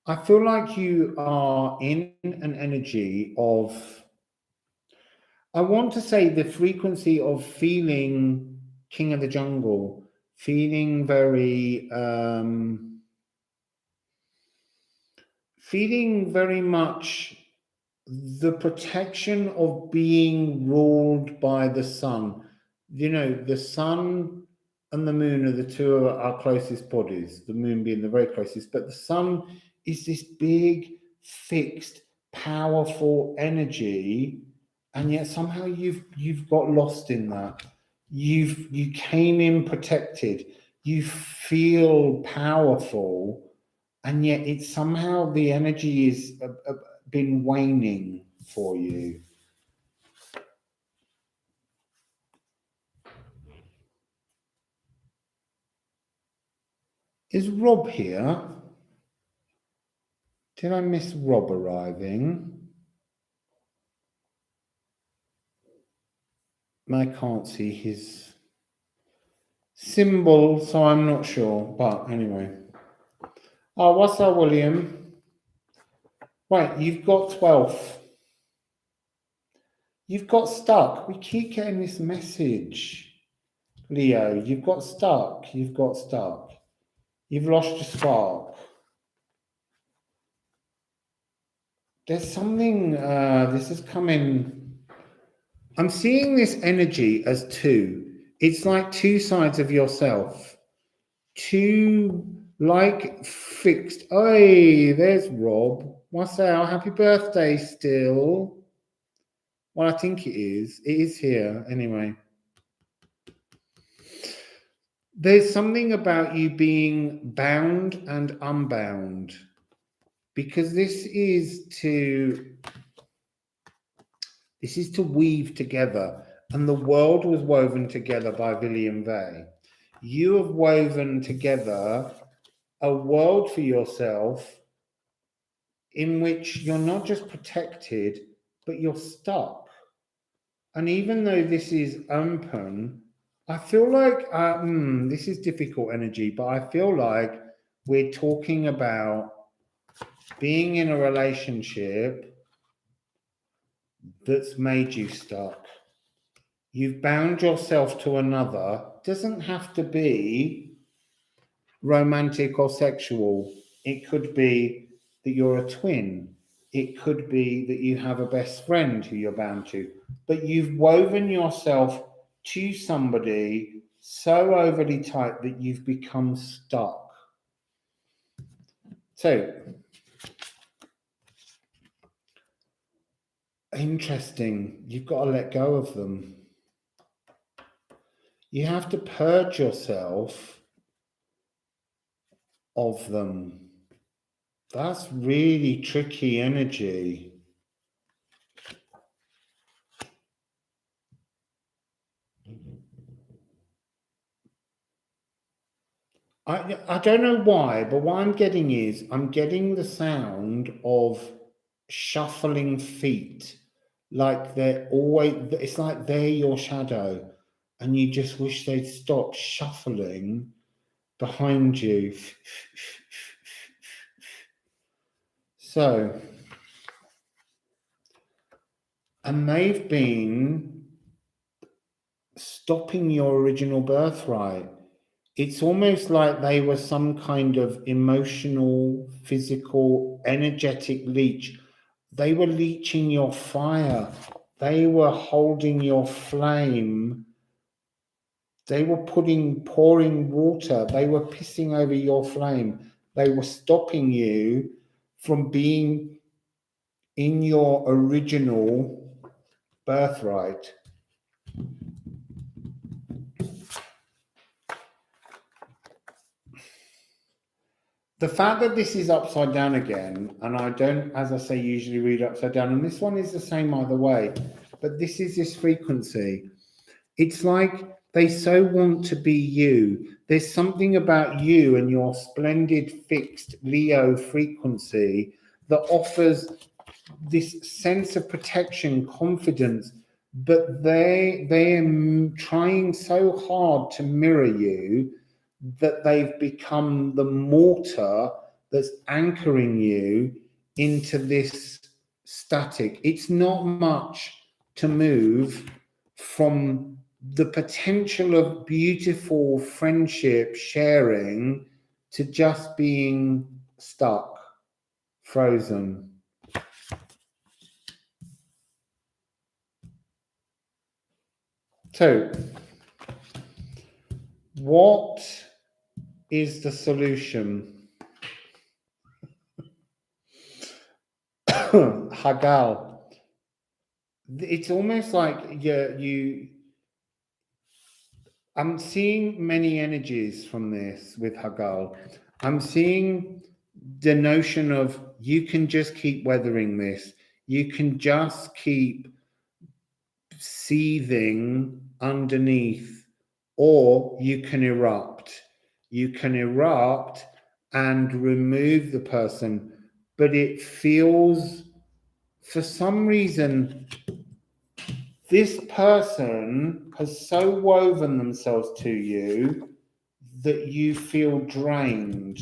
I feel like you are in an energy of, I want to say the frequency of feeling king of the jungle, feeling very, feeling very much the protection of being ruled by the sun. You know, the sun and the moon are the two of our closest bodies, the moon being the very closest, but the sun is this big, fixed, powerful energy, and yet somehow you've got lost in that. You came in protected. You feel powerful, and yet it's somehow the energy is been waning for you. Is Rob here? Did I miss Rob arriving? I can't see his symbol, so I'm not sure. But anyway. Oh, what's up, William? Right, you've got 12th. You've got stuck. We keep getting this message, Leo. You've got stuck. You've got stuck. You've lost your spark. There's something, this is coming. I'm seeing this energy as two. It's like two sides of yourself. Two, like, fixed. Hey, there's Rob. Wassail, happy birthday still. Well, I think it is. It is here, anyway. There's something about you being bound and unbound. Because this is to weave together. And the world was woven together by William Vey. You have woven together a world for yourself in which you're not just protected, but you're stuck. And even though this is open, I feel like this is difficult energy, but I feel like we're talking about being in a relationship that's made you stuck. You've bound yourself to another. It doesn't have to be romantic or sexual. It could be that you're a twin. It could be that you have a best friend who you're bound to. But you've woven yourself to somebody so overly tight that you've become stuck. So, interesting. You've got to let go of them. You have to purge yourself of them. That's really tricky energy. I don't know why, but what I'm getting is I'm getting the sound of shuffling feet. Like they're always, it's like they're your shadow, and you just wish they'd stop shuffling behind you. So, and they've been stopping your original birthright. It's almost like they were some kind of emotional, physical, energetic leech. They were leeching your fire. They were holding your flame. They were pouring water. They were pissing over your flame. They were stopping you from being in your original birthright. The fact that this is upside down again, and I don't, as I say, usually read upside down, and this one is the same either way, but this is this frequency. It's like they so want to be you. There's something about you and your splendid fixed Leo frequency that offers this sense of protection, confidence, but they're trying so hard to mirror you that they've become the mortar that's anchoring you into this static. It's not much to move from the potential of beautiful friendship sharing to just being stuck, frozen. So, what is the solution? Hagal. It's almost like I'm seeing many energies from this with Hagal. I'm seeing the notion of you can just keep weathering this. You can just keep seething underneath, or you can erupt. You can erupt and remove the person, but it feels, for some reason, this person has so woven themselves to you that you feel drained.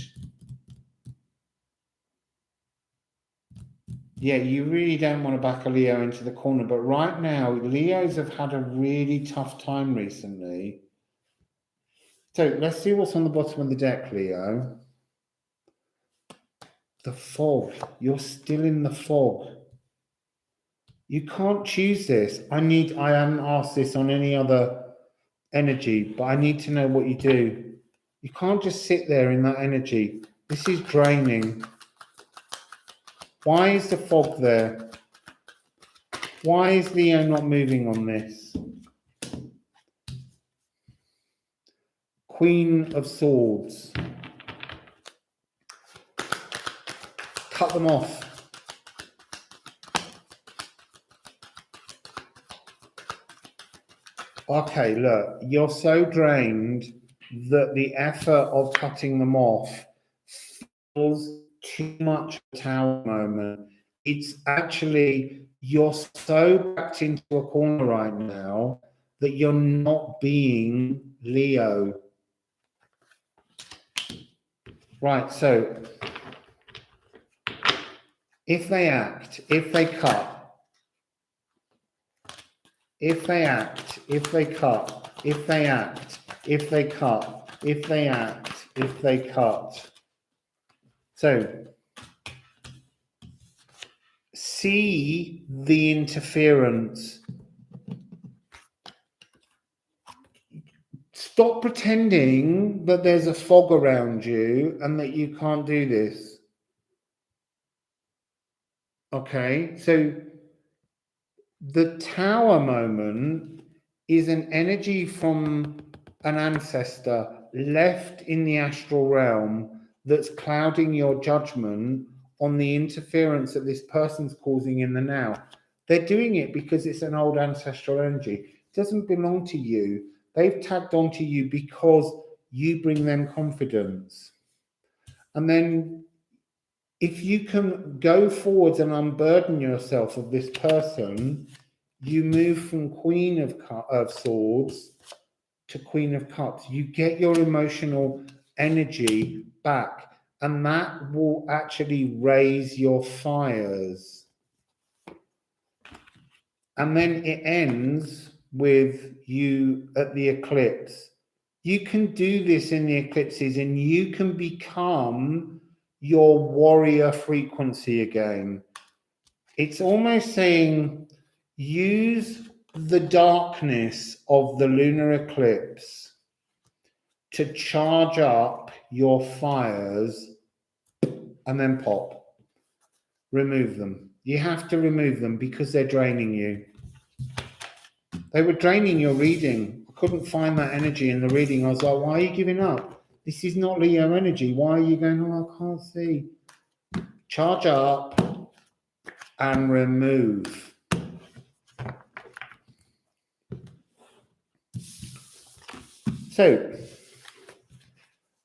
Yeah, you really don't want to back a Leo into the corner, but right now, Leos have had a really tough time recently. So let's see what's on the bottom of the deck, Leo. The fog. You're still in the fog. You can't choose this. I haven't asked this on any other energy, but I need to know what you do. You can't just sit there in that energy. This is draining. Why is the fog there? Why is Leo not moving on this? Queen of Swords. Cut them off. Okay, look, you're so drained that the effort of cutting them off feels too much a tower moment. It's actually, you're so backed into a corner right now that you're not being Leo. Right, so if they act, if they cut, if they act, if they cut, if they act, if they cut, if they act, if they cut. So, see the interference. Stop pretending that there's a fog around you and that you can't do this. Okay, so the tower moment is an energy from an ancestor left in the astral realm that's clouding your judgment on the interference that this person's causing in the now. They're doing it because it's an old ancestral energy. It doesn't belong to you. They've tagged onto you because you bring them confidence. And then if you can go forwards and unburden yourself of this person, you move from Queen of Swords to Queen of Cups. You get your emotional energy back, and that will actually raise your fires. And then it ends with you at the eclipse. You can do this in the eclipses, and you can become your warrior frequency again. It's almost saying use the darkness of the lunar eclipse to charge up your fires and then pop. Remove them. You have to remove them because they're draining you. They were draining your reading. I couldn't find that energy in the reading. I was like, why are you giving up? This is not Leo energy. Why are you going, oh, I can't see? Charge up and remove. So,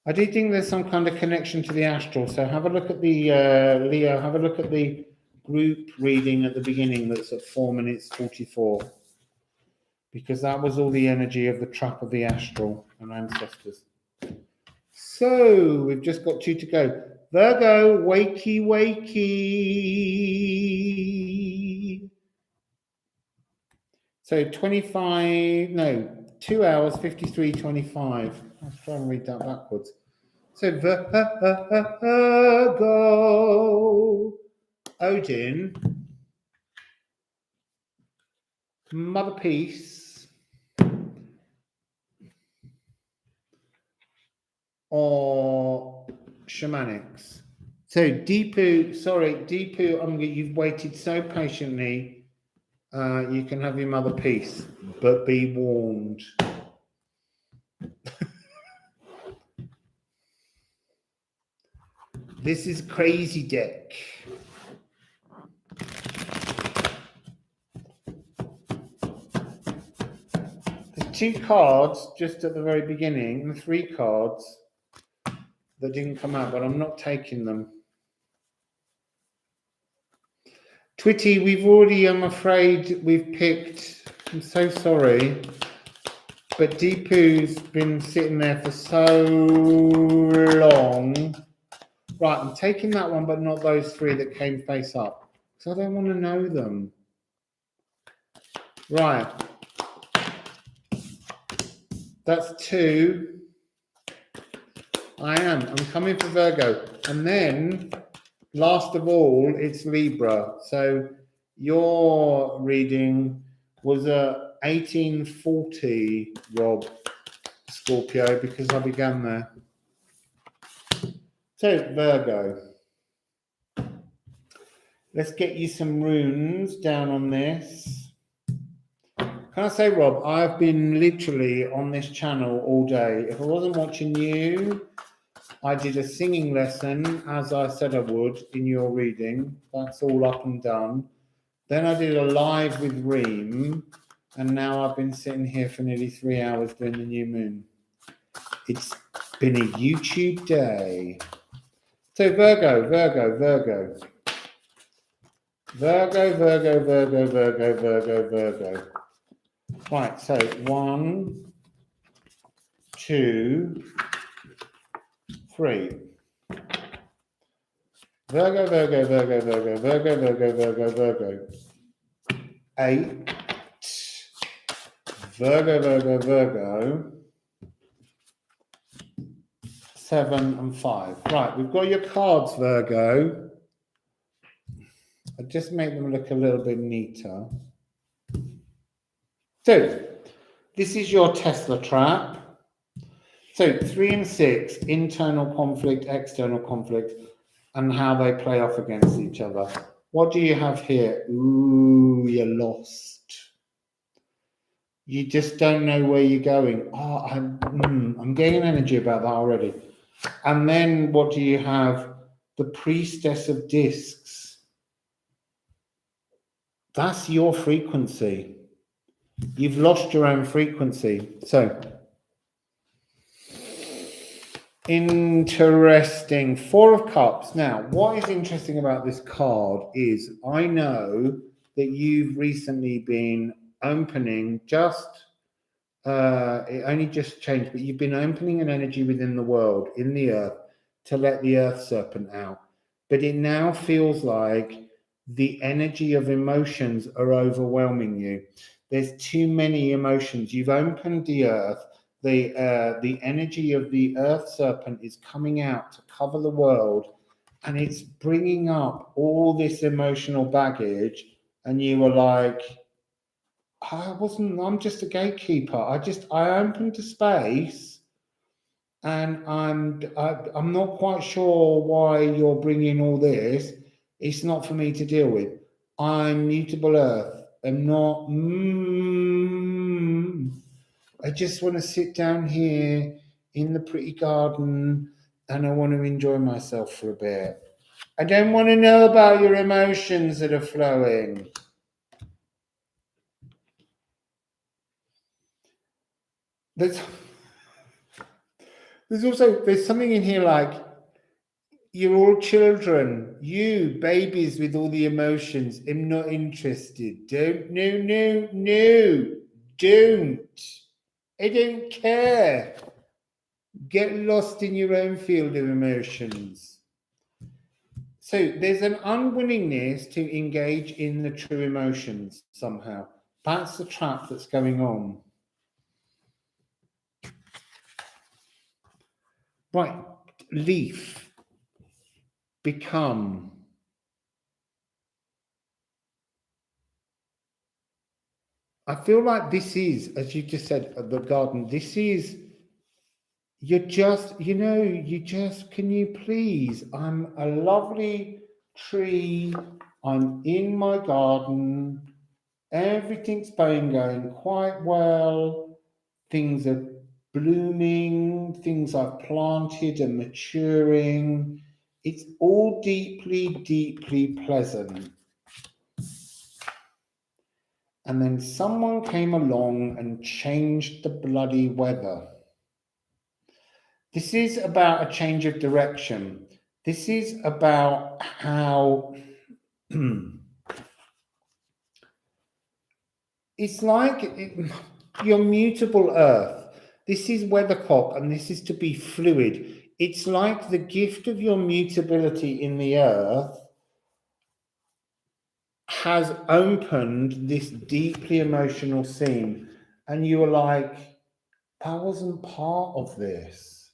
I do think there's some kind of connection to the astral. So have a look at the, Leo, have a look at the group reading at the beginning that's at 4 minutes 44. Because that was all the energy of the trap of the astral and ancestors. So, we've just got 2 to go. Virgo, wakey, wakey. So 2 hours, 53:25. Let's try and read that backwards. So Virgo, Odin, Motherpeace, or Shamanics. So Deepu, you've waited so patiently. You can have your Motherpeace, but be warned. This is crazy deck. There's 2 cards just at the very beginning and 3 cards that didn't come out, but I'm not taking them. Twitty, we've already, I'm afraid, we've picked, I'm so sorry, but Deepu's been sitting there for so long. Right, I'm taking that one, but not those 3 that came face up. because I don't want to know them. Right. That's 2. I'm coming for Virgo. And then, last of all, it's Libra. So your reading was a 1840, Rob, Scorpio, because I began there. So, Virgo. Let's get you some runes down on this. Can I say, Rob, I've been literally on this channel all day. If I wasn't watching you, I did a singing lesson, as I said I would, in your reading. That's all up and done. Then I did a live with Reem, and now I've been sitting here for nearly 3 hours doing the new moon. It's been a YouTube day. So Virgo. Virgo. Right, so 1, 2, 3. Virgo. 8. Virgo. 7 and 5. Right, we've got your cards, Virgo. I'll just make them look a little bit neater. So, this is your Tesla trap. So, 3 and 6, internal conflict, external conflict, and how they play off against each other. What do you have here? Ooh, you're lost. You just don't know where you're going. Oh, I'm getting energy about that already. And then what do you have? The Priestess of Discs. That's your frequency. You've lost your own frequency. So, interesting. 4 of Cups. Now, what is interesting about this card is I know that you've recently been opening it only just changed, but you've been opening an energy within the world, in the earth, to let the earth serpent out. But it now feels like the energy of emotions are overwhelming you. There's too many emotions. You've opened the earth. The energy of the earth serpent is coming out to cover the world, and it's bringing up all this emotional baggage, and you were like, I'm just a gatekeeper. I opened to space, and I'm not quite sure why you're bringing all this. It's not for me to deal with. I'm mutable earth. I'm not. I just want to sit down here in the pretty garden, and I want to enjoy myself for a bit. I don't want to know about your emotions that are flowing. There's something in here like, you're all children, you babies with all the emotions. I'm not interested. No, don't. I don't care. Get lost in your own field of emotions. So there's an unwillingness to engage in the true emotions somehow. That's the trap that's going on. Right, leaf, become. I feel like this is, as you just said, the garden, this is, can you please, I'm a lovely tree, I'm in my garden, everything's going quite well, things are blooming, things I've planted are maturing, it's all deeply, deeply pleasant. And then someone came along and changed the bloody weather. This is about a change of direction. This is about how it's like your mutable earth. This is weathercock, and this is to be fluid. It's like the gift of your mutability in the earth has opened this deeply emotional scene, and you were like, I wasn't part of this.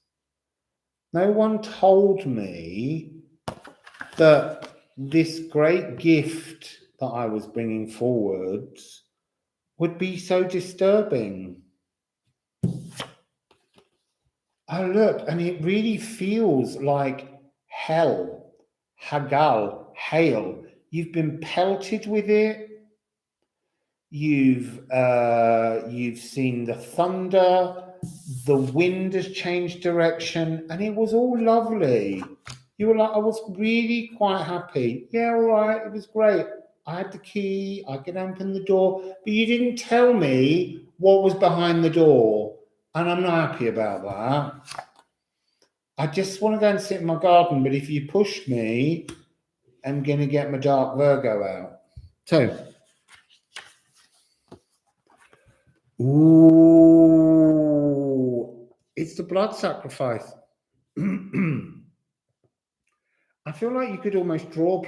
No one told me that this great gift that I was bringing forward would be so disturbing. Oh, look, and it really feels like hell, Hagal, hail. You've been pelted with it. You've seen the thunder. The wind has changed direction, and it was all lovely. You were like, I was really quite happy. Yeah, all right, it was great. I had the key. I could open the door, but you didn't tell me what was behind the door, and I'm not happy about that. I just want to go and sit in my garden, but if you push me, I'm going to get my dark Virgo out. So, ooh, it's the blood sacrifice. I feel like you could almost draw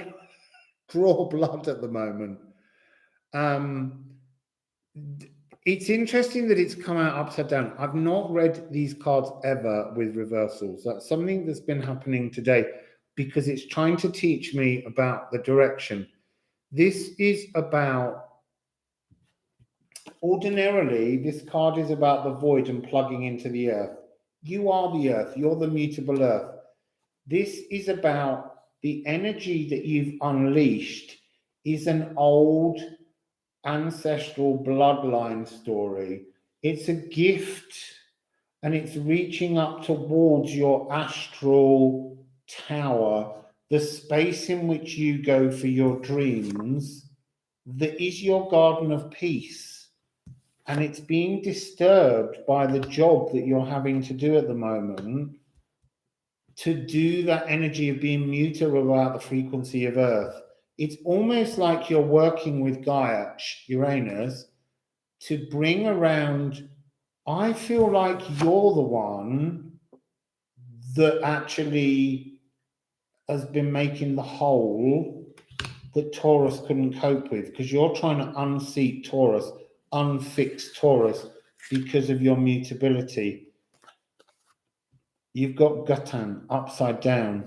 blood at the moment. It's interesting that it's come out upside down. I've not read these cards ever with reversals. That's something that's been happening today because it's trying to teach me about the direction. This is about, ordinarily, this card is about the void and plugging into the earth. You are the earth. You're the mutable earth. This is about the energy that you've unleashed is an old ancestral bloodline story. It's a gift, and it's reaching up towards your astral tower, the space in which you go for your dreams, that is your garden of peace. And it's being disturbed by the job that you're having to do at the moment, to do that energy of being muted about the frequency of Earth. It's almost like you're working with Gaia, Uranus, to bring around. I feel like you're the one that actually has been making the hole that Taurus couldn't cope with, because you're trying to unseat Taurus, unfix Taurus because of your mutability. You've got Gatan upside down.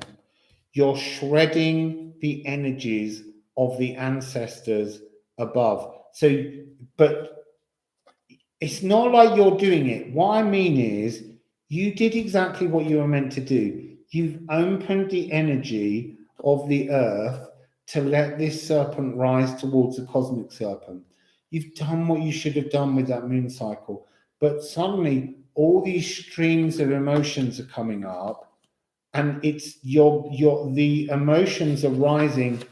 You're shredding the energies of the ancestors above. So, but it's not like you're doing it. What I mean is, you did exactly what you were meant to do. You've opened the energy of the earth to let this serpent rise towards the cosmic serpent. You've done what you should have done with that moon cycle. But suddenly, all these streams of emotions are coming up, and it's the emotions are rising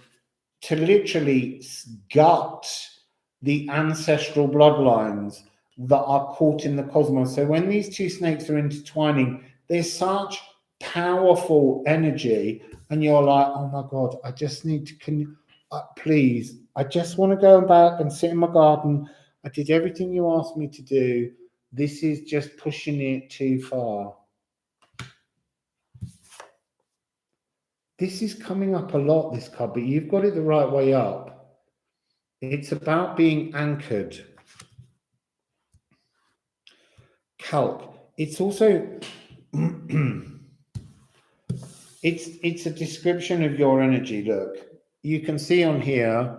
to literally gut the ancestral bloodlines that are caught in the cosmos. So when these two snakes are intertwining, there's such powerful energy, and you're like, oh my God, I just need to, please, I just want to go back and sit in my garden. I did everything you asked me to do. This is just pushing it too far. This is coming up a lot, this card, but you've got it the right way up. It's about being anchored. Calc. It's also it's a description of your energy. Look, you can see on here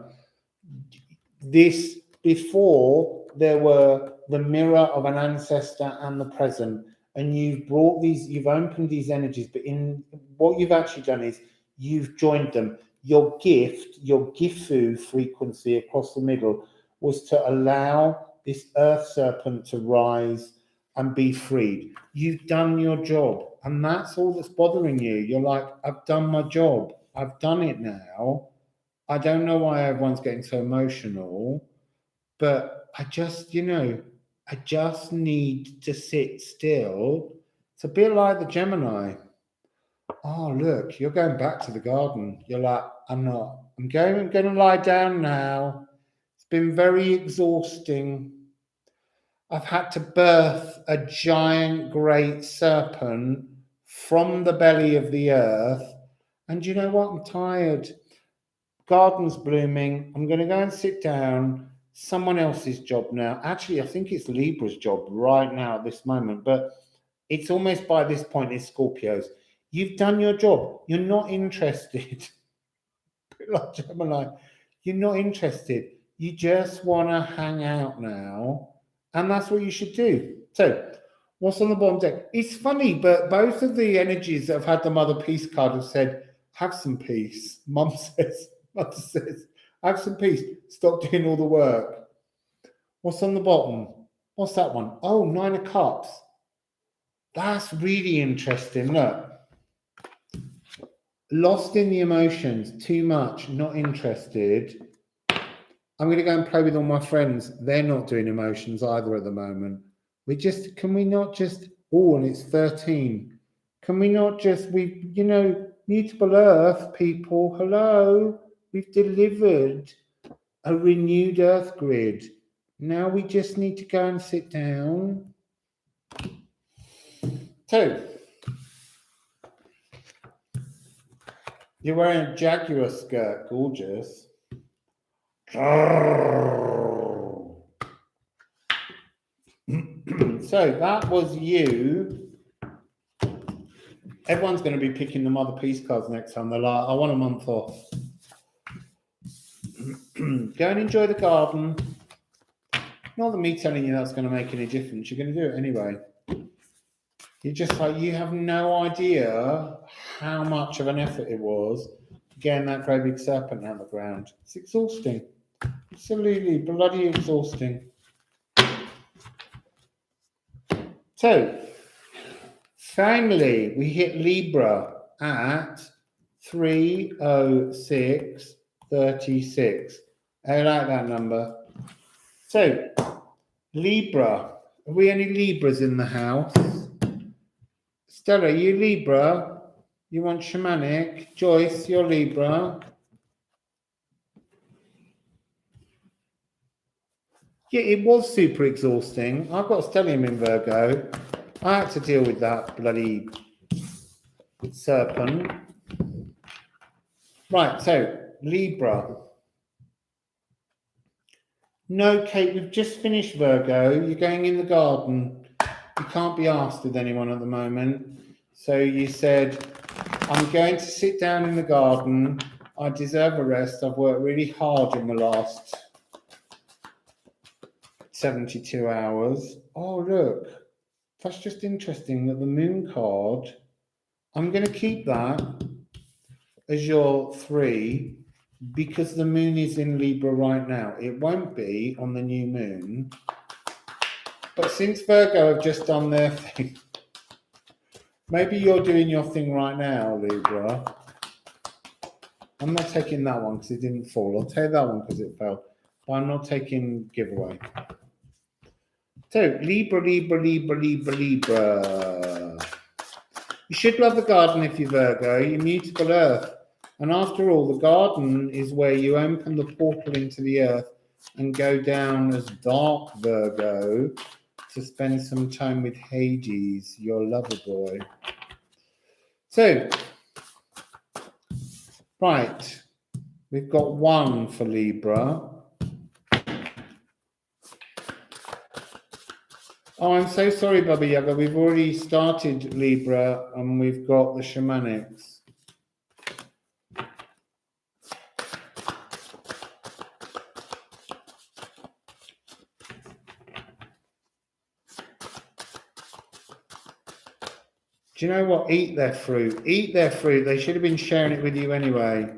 this, before there were the mirror of an ancestor and the present, and you've brought these, you've opened these energies, but in what you've actually done is you've joined them. Your gift, your Gifu frequency across the middle, was to allow this earth serpent to rise and be freed. You've done your job, and that's all that's bothering you. You're like, I've done my job. I've done it now. I don't know why everyone's getting so emotional, but I just, I just need to sit still. It's a bit like the Gemini. Oh, look, you're going back to the garden. You're like, I'm not. I'm going to lie down now. It's been very exhausting. I've had to birth a giant great serpent from the belly of the earth. And you know what? I'm tired. Garden's blooming. I'm going to go and sit down. Someone else's job now. Actually, I think it's Libra's job right now at this moment, but it's almost by this point it's Scorpio's. You've done your job. You're not interested. Like Gemini, you're not interested. You just want to hang out now, and that's what you should do. So, what's on the bottom deck? It's funny, but both of the energies that have had the Motherpeace card have said, "Have some peace." Mother says, "Have some peace. Stop doing all the work." What's on the bottom? What's that one? Oh, 9 of Cups. That's really interesting. Look. Lost in the emotions, too much, not interested. I'm going to go and play with all my friends. They're not doing emotions either at the moment. Can we not just, and it's 13. Can we not just, mutable earth people, hello, we've delivered a renewed earth grid. Now we just need to go and sit down. So, you're wearing a Jaguar skirt, gorgeous. So that was you. Everyone's going to be picking the Motherpeace cards next time. They're like, I want a month off. Go and enjoy the garden. Not that me telling you that's going to make any difference. You're going to do it anyway. You're just like, you have no idea how much of an effort it was getting that great big serpent out of the ground. It's exhausting. Absolutely bloody exhausting. So, finally, we hit Libra at 306.36. I like that number. So, Libra. Are we any Libras in the house? Stella, you Libra? You want shamanic? Joyce, you're Libra. Yeah, it was super exhausting. I've got stellium in Virgo. I had to deal with that bloody serpent. Right, so Libra. No, Kate, we've just finished Virgo. You're going in the garden. You can't be asked with anyone at the moment. So you said, I'm going to sit down in the garden. I deserve a rest. I've worked really hard in the last 72 hours. Oh, look. That's just interesting that the moon card, I'm going to keep that as your 3 because the moon is in Libra right now. It won't be on the new moon. But since Virgo have just done their thing, maybe you're doing your thing right now, Libra. I'm not taking that one because it didn't fall. I'll take that one because it fell. But I'm not taking giveaway. So, Libra. You should love the garden if you're Virgo. You're mutable earth. And after all, the garden is where you open the portal into the earth and go down as dark Virgo to spend some time with Hades, your lover boy. So, right, we've got 1 for Libra. Oh, I'm so sorry, Baba Yaga. We've already started Libra and we've got the shamanics. Do you know what? Eat their fruit. Eat their fruit. They should have been sharing it with you anyway.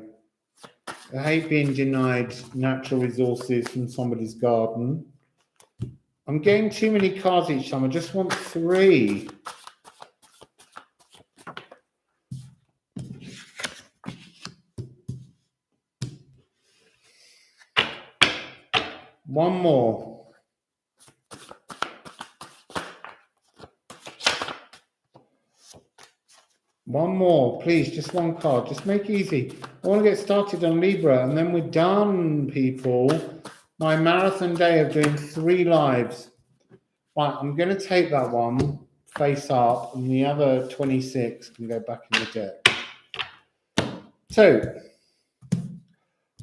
I hate being denied natural resources from somebody's garden. I'm getting too many cards each time. I just want 3. One more. One more, please. Just one card. Just make it easy. I want to get started on Libra, and then we're done, people. My marathon day of doing 3 lives. Right, I'm going to take that one face up, and the other 26 can go back in the deck. So,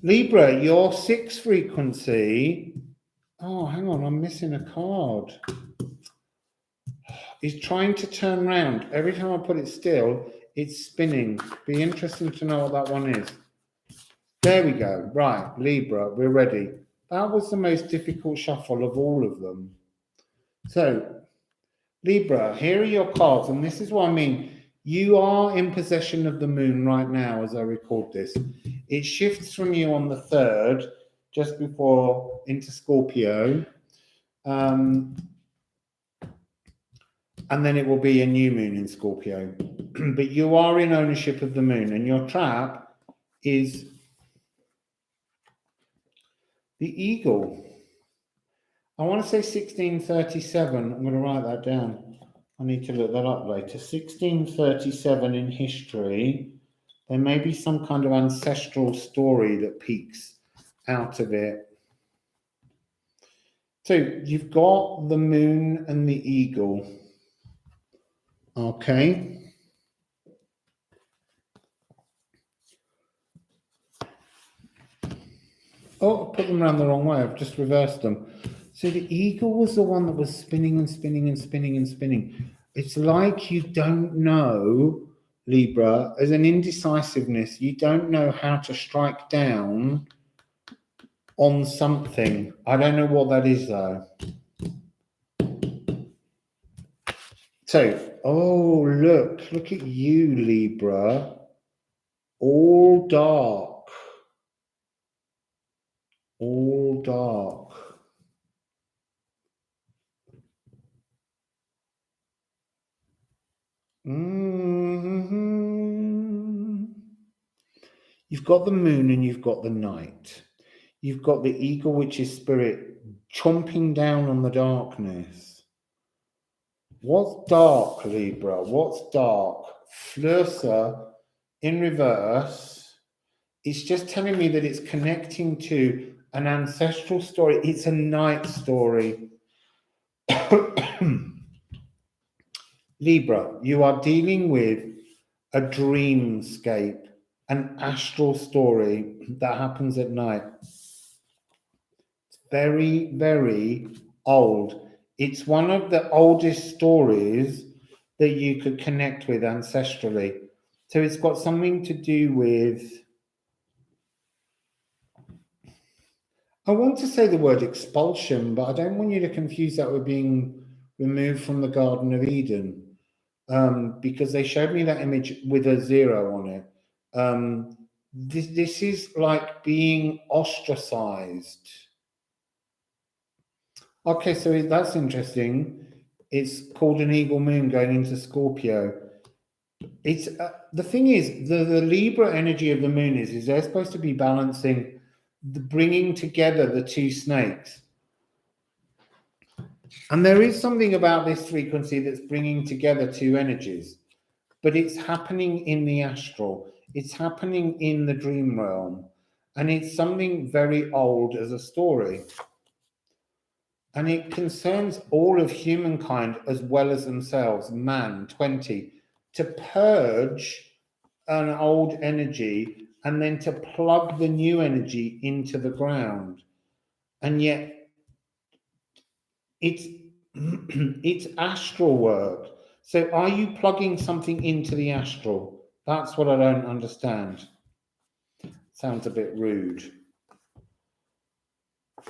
Libra, your 6 frequency. Oh, hang on, I'm missing a card. Is trying to turn round. Every time I put it still, it's spinning. Be interesting to know what that one is. There we go. Right, Libra, we're ready. That was the most difficult shuffle of all of them. So, Libra, here are your cards, and this is what I mean. You are in possession of the moon right now as I record this. It shifts from you on the 3rd, just before into Scorpio. And then it will be a new moon in Scorpio. But you are in ownership of the moon, and your trap is the eagle. I want to say 1637. I'm going to write that down. I need to look that up later. 1637 in history. There may be some kind of ancestral story that peeks out of it. So you've got the moon and the eagle. Okay. Oh, I put them around the wrong way. I've just reversed them. So the eagle was the one that was spinning and spinning and spinning and spinning. It's like you don't know, Libra, as an indecisiveness, you don't know how to strike down on something. I don't know what that is, though. So, oh, look at you, Libra. All dark. All dark. You've got the moon and you've got the night. You've got the eagle, which is spirit, chomping down on the darkness. What's dark, Libra? What's dark? Flursa in reverse. It's just telling me that it's connecting to an ancestral story. It's a night story. Libra, you are dealing with a dreamscape, an astral story that happens at night. It's very, very old. It's one of the oldest stories that you could connect with ancestrally. So it's got something to do with, I want to say the word expulsion, but I don't want you to confuse that with being removed from the Garden of Eden. Because they showed me that image with a 0 on it. This is like being ostracized. Okay, so that's interesting. It's called an eagle moon going into Scorpio. It's the thing is, the Libra energy of the moon is they're supposed to be balancing, bringing together the two snakes. And there is something about this frequency that's bringing together two energies, but it's happening in the astral. It's happening in the dream realm. And it's something very old as a story. And it concerns all of humankind as well as themselves, man, 20, to purge an old energy and then to plug the new energy into the ground. And yet it's astral work. So are you plugging something into the astral? That's what I don't understand. Sounds a bit rude.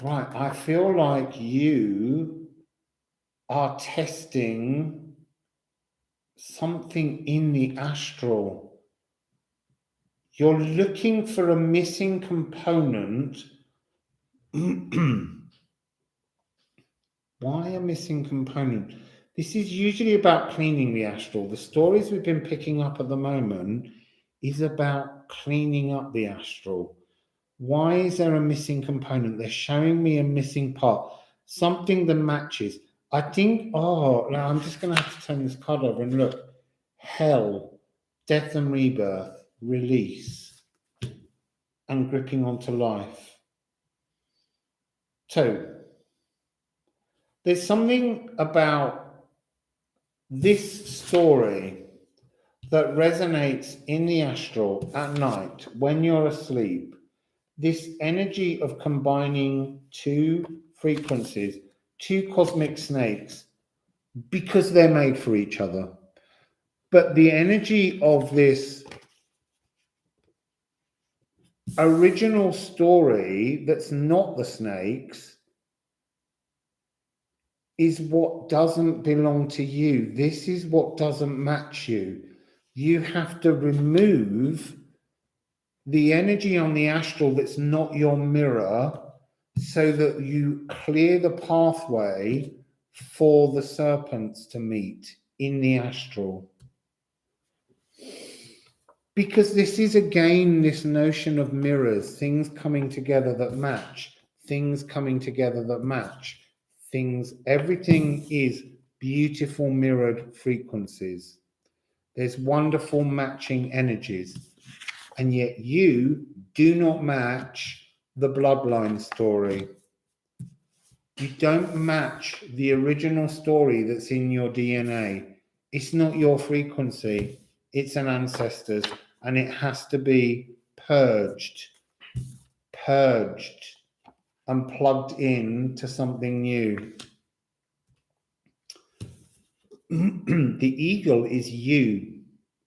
Right, I feel like you are testing something in the astral. You're looking for a missing component. Why a missing component? This is usually about cleaning the astral. The stories we've been picking up at the moment is about cleaning up the astral. Why is there a missing component? They're showing me a missing part, something that matches. I think, oh, now I'm just going to have to turn this card over and look. Hell, death and rebirth, release, and gripping onto life. So, there's something about this story that resonates in the astral at night when you're asleep this energy of combining two frequencies, two cosmic snakes, because they're made for each other. But the energy of this original story that's not the snakes is what doesn't belong to you. This is what doesn't match you. You have to remove the energy on the astral that's not your mirror so that you clear the pathway for the serpents to meet in the astral. Because this is again this notion of mirrors, things coming together that match, things coming together that match, things, everything is beautiful mirrored frequencies. There's wonderful matching energies. And yet you do not match the bloodline story. You don't match the original story that's in your DNA. It's not your frequency. It's an ancestor's, and it has to be purged, and plugged in to something new. The eagle is you.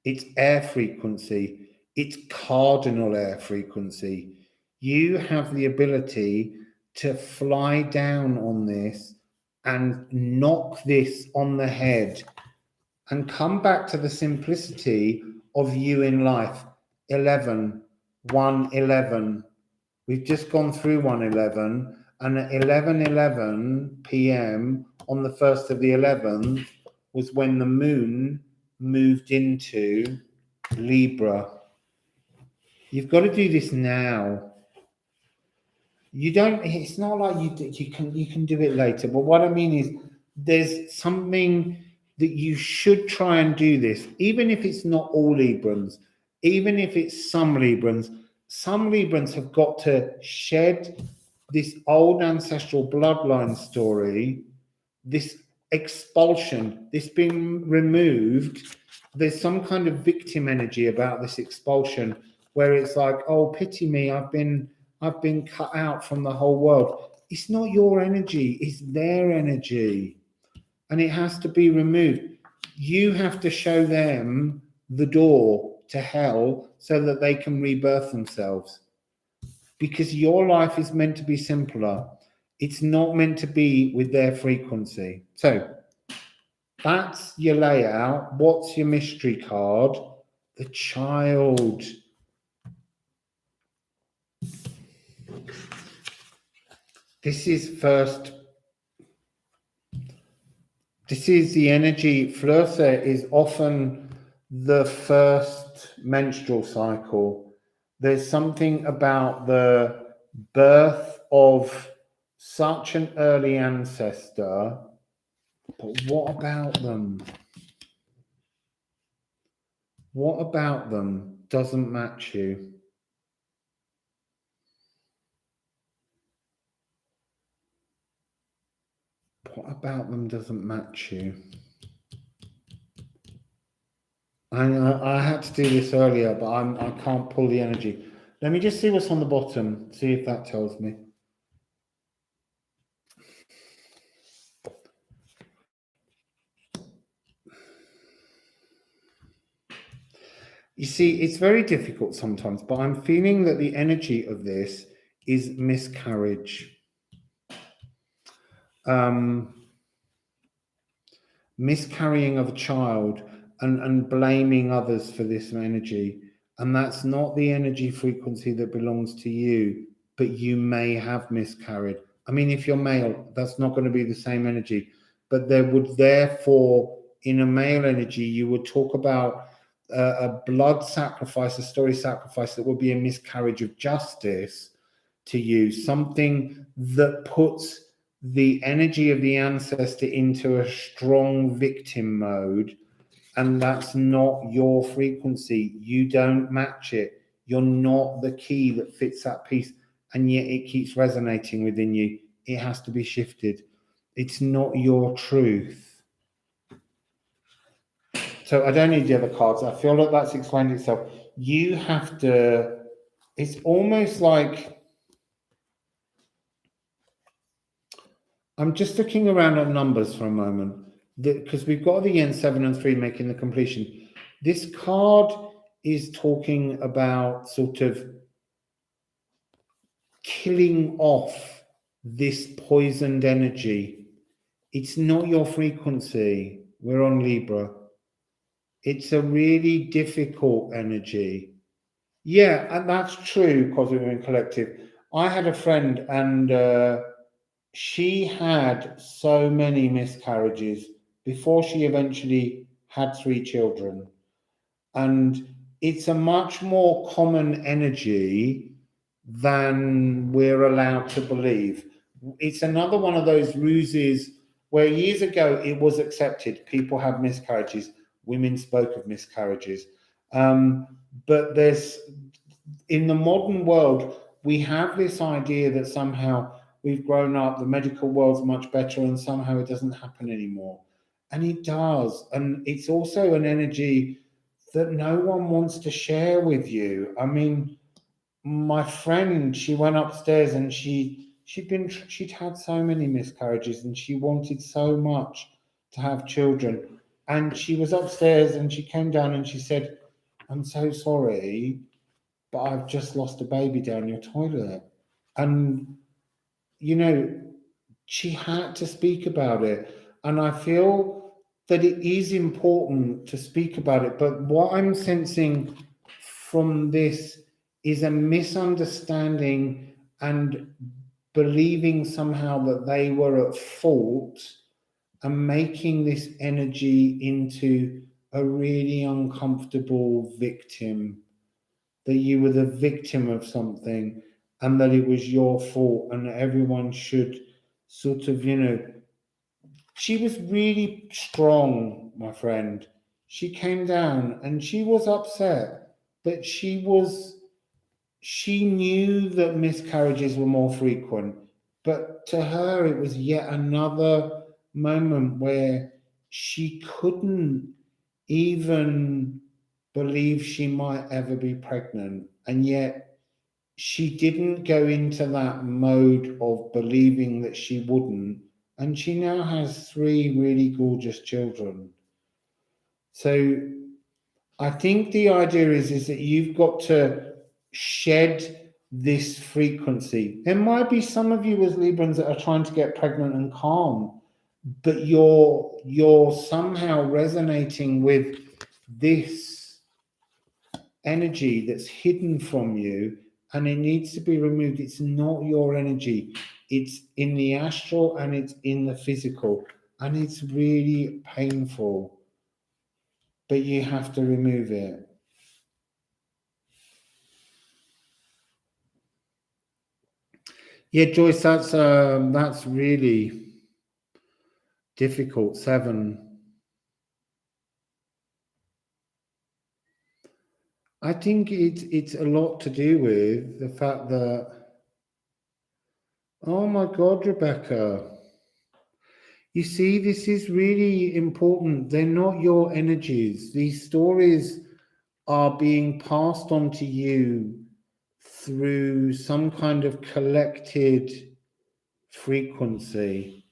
It's air frequency. It's cardinal air frequency. You have the ability to fly down on this and knock this on the head and come back to the simplicity of you in life. 111. We've just gone through 111, and at 11:11 p.m. on the 1st of the 11th was when the moon moved into Libra. You've got to do this now. You don't. It's not like you can do it later. But what I mean is, there's something that you should try and do this, even if it's not all Librans, even if it's some Librans. Some Librans have got to shed this old ancestral bloodline story, this expulsion, this being removed. There's some kind of victim energy about this expulsion, where it's like, oh, pity me, I've been cut out from the whole world. It's not your energy, it's their energy. And it has to be removed. You have to show them the door to hell so that they can rebirth themselves. Because your life is meant to be simpler. It's not meant to be with their frequency. So that's your layout. What's your mystery card? The child. This is first. This is the energy. Flirte is often the first menstrual cycle. There's something about the birth of such an early ancestor. But what about them? What about them doesn't match you? What about them doesn't match you? I had to do this earlier, but I can't pull the energy. Let me just see what's on the bottom, see if that tells me. You see, it's very difficult sometimes, but I'm feeling that the energy of this is miscarriage. Miscarrying of a child and blaming others for this energy. And that's not the energy frequency that belongs to you, but you may have miscarried. I mean, if you're male, that's not going to be the same energy. But there would therefore, in a male energy, you would talk about a blood sacrifice, a story sacrifice that would be a miscarriage of justice to you, something that puts the energy of the ancestor into a strong victim mode, and that's not your frequency. You don't match it. You're not the key that fits that piece, and yet it keeps resonating within you. It has to be shifted. It's not your truth. So I don't need the other cards. I feel like that's explained itself. You have to, it's almost like I'm just looking around at numbers for a moment, because we've got the end 7 and 3 making the completion. This card is talking about sort of killing off this poisoned energy. It's not your frequency. We're on Libra. It's a really difficult energy. Yeah, and that's true, Cosmic Women Collective. I had a friend, and she had so many miscarriages before she eventually had 3 children. And it's a much more common energy than we're allowed to believe. It's another one of those ruses where years ago it was accepted. People have miscarriages. Women spoke of miscarriages. But in the modern world, we have this idea that somehow we've grown up, the medical world's much better, and somehow it doesn't happen anymore. And it does. And it's also an energy that no one wants to share with you. I mean, my friend, she went upstairs and she'd had so many miscarriages and she wanted so much to have children. And she was upstairs and she came down and she said, "I'm so sorry, but I've just lost a baby down your toilet." And, you know, she had to speak about it. And I feel that it is important to speak about it. But what I'm sensing from this is a misunderstanding and believing somehow that they were at fault and making this energy into a really uncomfortable victim, that you were the victim of something and that it was your fault and everyone should sort of, she was really strong, my friend. She came down and she was upset, but she knew that miscarriages were more frequent. But to her, it was yet another moment where she couldn't even believe she might ever be pregnant. And yet she didn't go into that mode of believing that she wouldn't. And she now has 3 really gorgeous children. So I think the idea is that you've got to shed this frequency. There might be some of you as Librans that are trying to get pregnant and calm, but you're somehow resonating with this energy that's hidden from you, and it needs to be removed. It's not your energy. It's in the astral and it's in the physical, and it's really painful, but you have to remove it. Yeah, Joyce, that's really difficult. 7. I think it's a lot to do with the fact that, oh my God, Rebecca, you see, this is really important. They're not your energies. These stories are being passed on to you through some kind of collected frequency.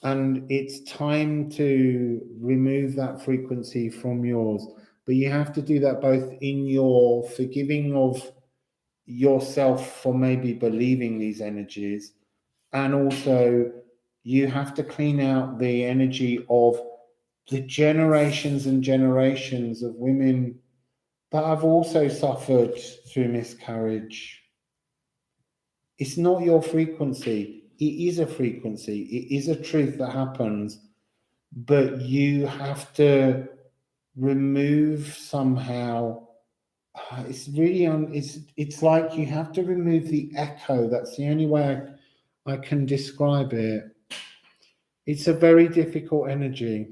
And it's time to remove that frequency from yours. But you have to do that both in your forgiving of yourself for maybe believing these energies, and also you have to clean out the energy of the generations and generations of women that have also suffered through miscarriage. It's not your frequency. It is a frequency. It is a truth that happens, but you have to remove somehow. It's really it's like you have to remove the echo. That's the only way I can describe it. It's a very difficult energy.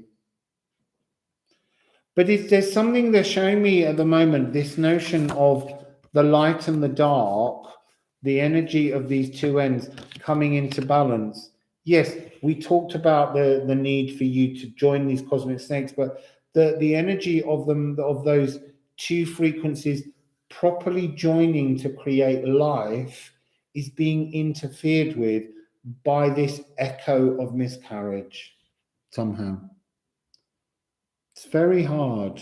But there's something they're showing me at the moment, this notion of the light and the dark, the energy of these two ends coming into balance. Yes, we talked about the need for you to join these cosmic snakes, but the energy of them, of those two frequencies properly joining to create life, is being interfered with by this echo of miscarriage somehow. It's very hard.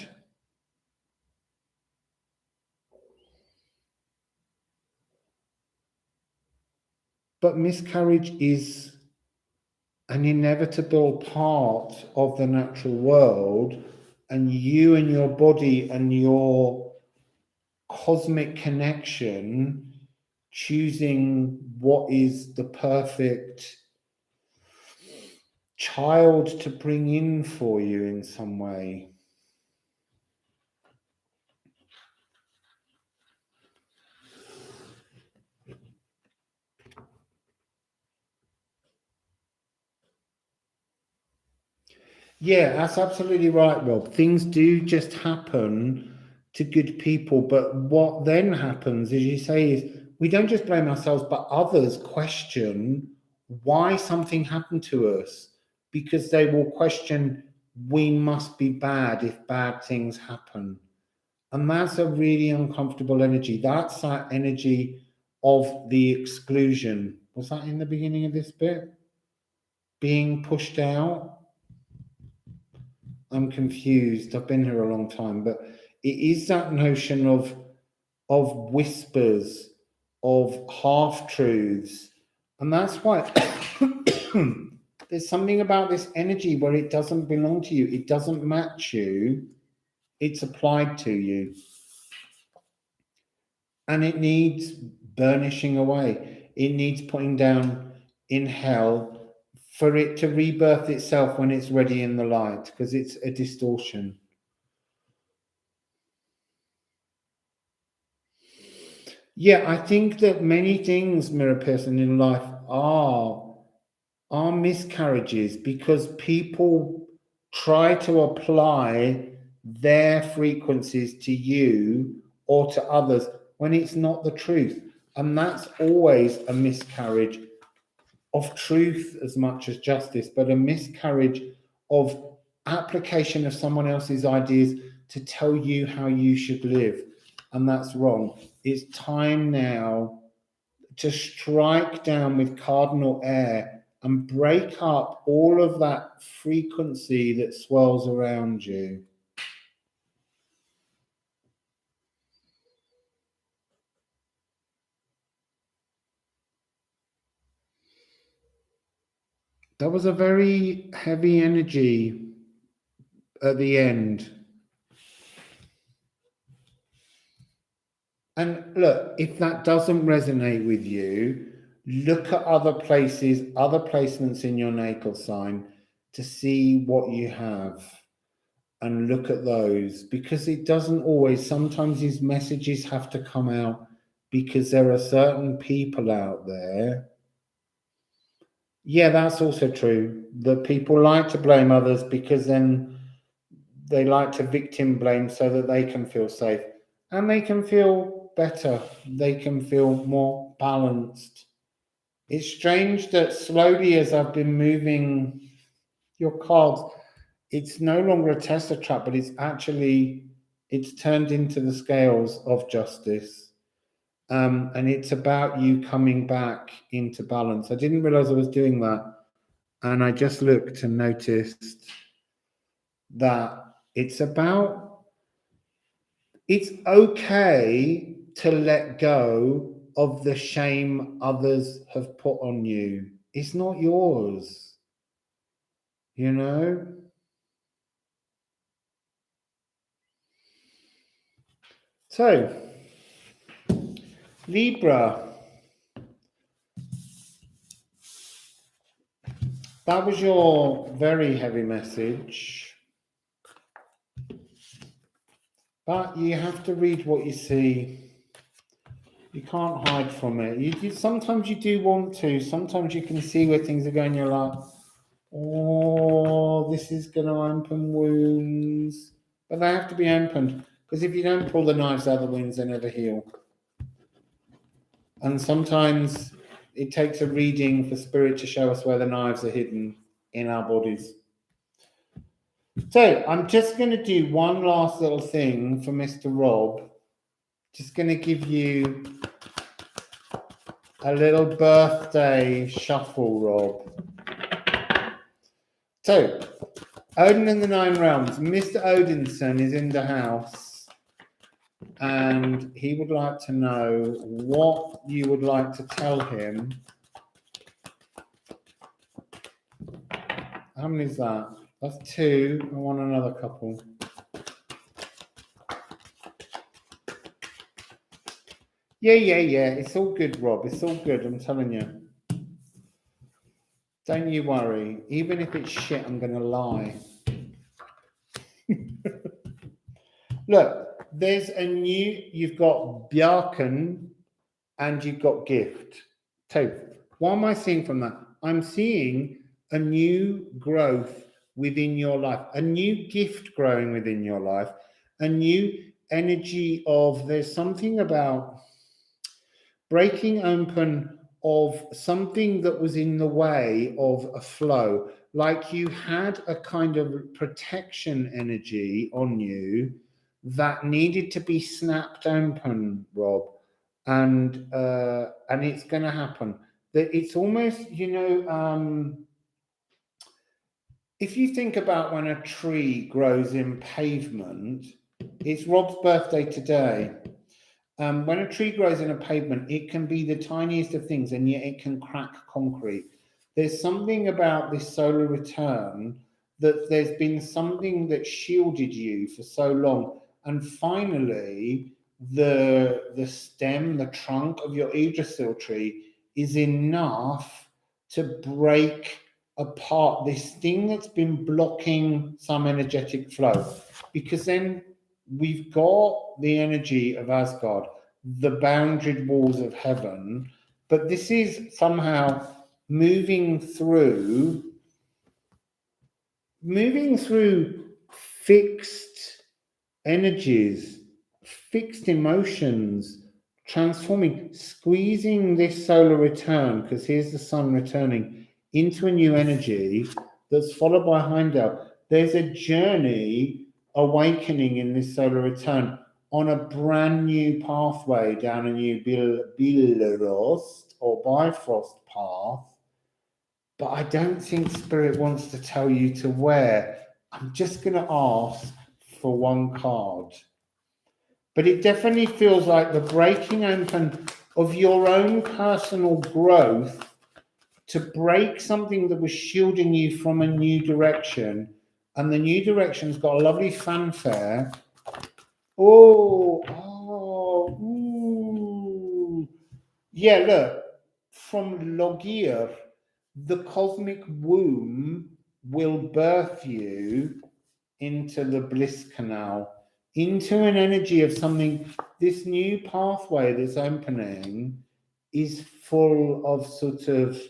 But miscarriage is an inevitable part of the natural world, and you and your body and your cosmic connection choosing what is the perfect child to bring in for you in some way. Yeah, that's absolutely right, Rob. Things do just happen to good people, but what then happens, as you say, is we don't just blame ourselves, but others question why something happened to us, because they will question, we must be bad if bad things happen. And that's a really uncomfortable energy. That's that energy of the exclusion. Was that in the beginning of this bit? Being pushed out? I'm confused. I've been here a long time, but it is that notion of whispers, of half-truths. And that's why there's something about this energy where it doesn't belong to you. It doesn't match you. It's applied to you. And it needs burnishing away. It needs putting down in hell for it to rebirth itself when it's ready in the light, because it's a distortion. Yeah, I think that many things, mirror person, in life are miscarriages because people try to apply their frequencies to you or to others when it's not the truth. And that's always a miscarriage of truth as much as justice, but a miscarriage of application of someone else's ideas to tell you how you should live. And that's wrong. It's time now to strike down with cardinal air and break up all of that frequency that swirls around you. That was a very heavy energy at the end. And look, if that doesn't resonate with you, look at other places, other placements in your natal sign to see what you have and look at those, because it doesn't always, sometimes these messages have to come out because there are certain people out there. Yeah, that's also true. That people like to blame others because then they like to victim blame so that they can feel safe and they can feel better. They can feel more balanced. It's strange that slowly, as I've been moving your cards, it's no longer a Tesla trap, but it's turned into the scales of justice. And it's about you coming back into balance. I didn't realize I was doing that. And I just looked and noticed that it's okay to let go of the shame others have put on you. It's not yours, you know? So, Libra, that was your very heavy message. But you have to read what you see. You can't hide from it. Sometimes you do want to. Sometimes you can see where things are going. You're like, oh, this is going to open wounds. But they have to be opened. Because if you don't pull the knives out of the wounds, they never heal. And sometimes it takes a reading for spirit to show us where the knives are hidden in our bodies. So I'm just going to do one last little thing for Mr. Rob. Just going to give you a little birthday shuffle, Rob. So, Odin and the Nine Realms. Mr. Odinson is in the house, and he would like to know what you would like to tell him. How many is that? That's 2. I want another couple. Yeah. It's all good, Rob. It's all good. I'm telling you. Don't you worry. Even if it's shit, I'm going to lie. Look, there's a new, you've got Bjarken and you've got Gift. So, what am I seeing from that? I'm seeing a new growth within your life, a new gift growing within your life, a new energy of, there's something about breaking open of something that was in the way of a flow, like you had a kind of protection energy on you that needed to be snapped open, Rob, and it's going to happen. That it's almost, if you think about when a tree grows in pavement, it's Rob's birthday today. When a tree grows in a pavement, it can be the tiniest of things, and yet it can crack concrete. There's something about this solar return that there's been something that shielded you for so long, and finally, the stem, the trunk of your Yggdrasil tree is enough to break apart this thing that's been blocking some energetic flow, because then we've got the energy of Asgard, the bounded walls of heaven, but this is somehow moving through fixed energies, fixed emotions, transforming, squeezing this solar return, because here's the sun returning, into a new energy that's followed by Heimdall. There's a journey awakening in this solar return on a brand new pathway down a new Billrost or Bifrost path. But I don't think Spirit wants to tell you to where. I'm just going to ask for one card. But it definitely feels like the breaking open of your own personal growth to break something that was shielding you from a new direction. And the new direction's got a lovely fanfare. Ooh. Yeah, look, from Logier, the cosmic womb will birth you into the bliss canal, into an energy of something. This new pathway that's opening is full of sort of,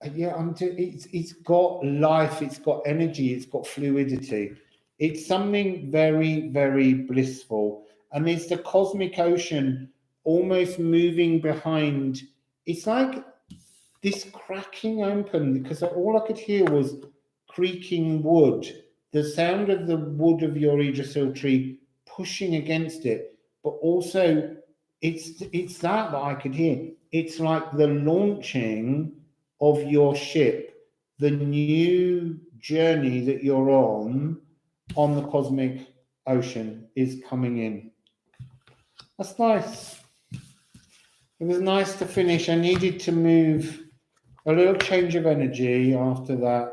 it's got life, it's got energy, it's got fluidity. It's something very, very blissful. And there's the cosmic ocean almost moving behind. It's like this cracking open, because all I could hear was creaking wood, the sound of the wood of your Yggdrasil tree pushing against it, but also it's that I could hear. It's like the launching of your ship, the new journey that you're on the cosmic ocean is coming in. That's nice. It was nice to finish. I needed to move a little change of energy after that.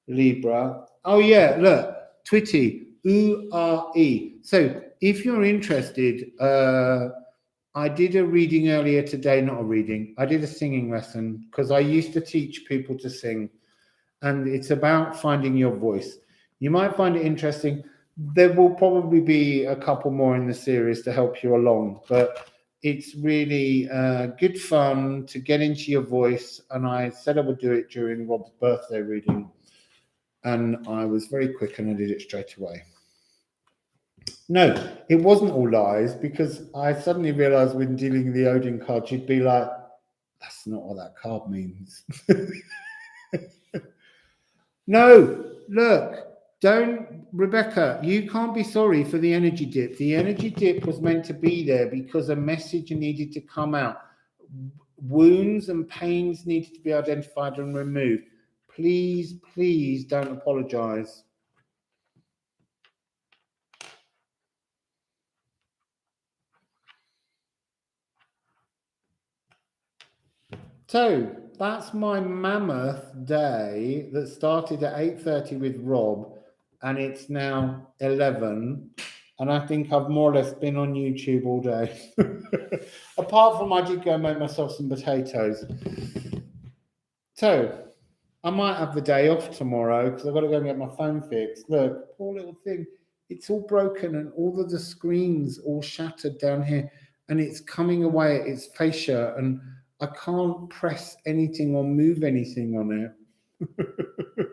Libra. Oh yeah, look, Twitty, U-R-E. So if you're interested, I did a reading earlier today, not a reading, I did a singing lesson, because I used to teach people to sing, and it's about finding your voice. You might find it interesting. There will probably be a couple more in the series to help you along, but it's really good fun to get into your voice, and I said I would do it during Rob's birthday reading, and I was very quick and I did it straight away. No, it wasn't all lies, because I suddenly realized when dealing the Odin card, you'd be like, that's not what that card means. No, look, don't, Rebecca, you can't be sorry for the energy dip. The energy dip was meant to be there because a message needed to come out. wounds and pains needed to be identified and removed. Please, please don't apologize. So that's my mammoth day that started at 8:30 with Rob, and it's now 11. And I think I've more or less been on YouTube all day. Apart from I did go make myself some potatoes. So I might have the day off tomorrow because I've got to go and get my phone fixed. Look, poor little thing. It's all broken and all of the screens all shattered down here. And it's coming away at its fascia. And I can't press anything or move anything on it.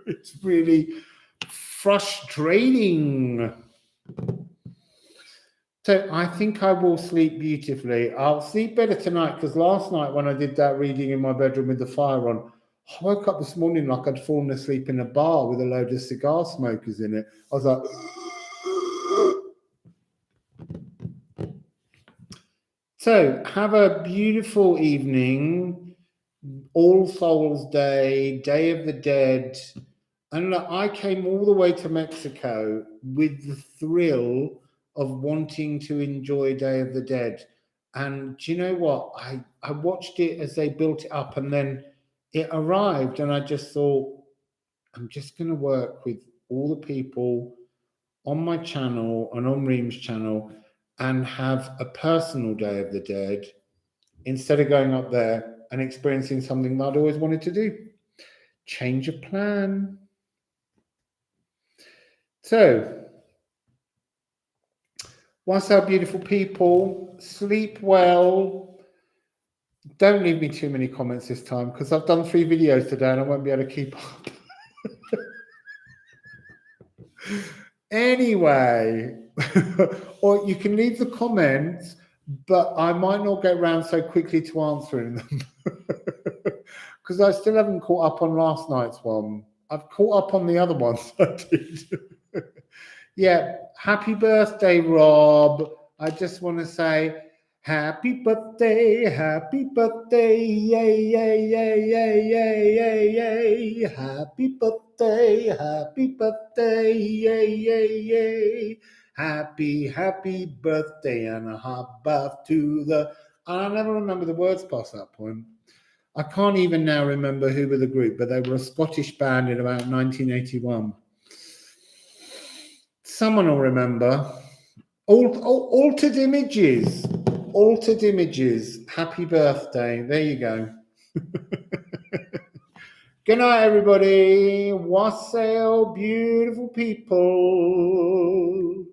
It's really frustrating. So I think I will sleep beautifully. I'll sleep better tonight because last night when I did that reading in my bedroom with the fire on, I woke up this morning like I'd fallen asleep in a bar with a load of cigar smokers in it. I was like... So have a beautiful evening. All Souls Day, Day of the Dead. And look, I came all the way to Mexico with the thrill of wanting to enjoy Day of the Dead. And do you know what? I watched it as they built it up, and then it arrived, and I just thought, I'm just going to work with all the people on my channel and on Reem's channel and have a personal Day of the Dead instead of going up there and experiencing something that I'd always wanted to do. Change of plan. So, Wassail, beautiful people, sleep well. Don't leave me too many comments this time because I've done 3 videos today and I won't be able to keep up. Anyway, or you can leave the comments, but I might not get around so quickly to answering them because I still haven't caught up on last night's one. I've caught up on the other ones I did. Yeah, happy birthday, Rob. I just want to say happy birthday, yay, yay, yay, yay, yay, yay, yay. Happy birthday, yay, yay, yay. Happy birthday and a hot bath to the... I never remember the words past that point. I can't even now remember who were the group, but they were a Scottish band in about 1981. Someone will remember. Altered images. Altered images. Happy birthday. There you go. Good night, everybody. Wassail, beautiful people.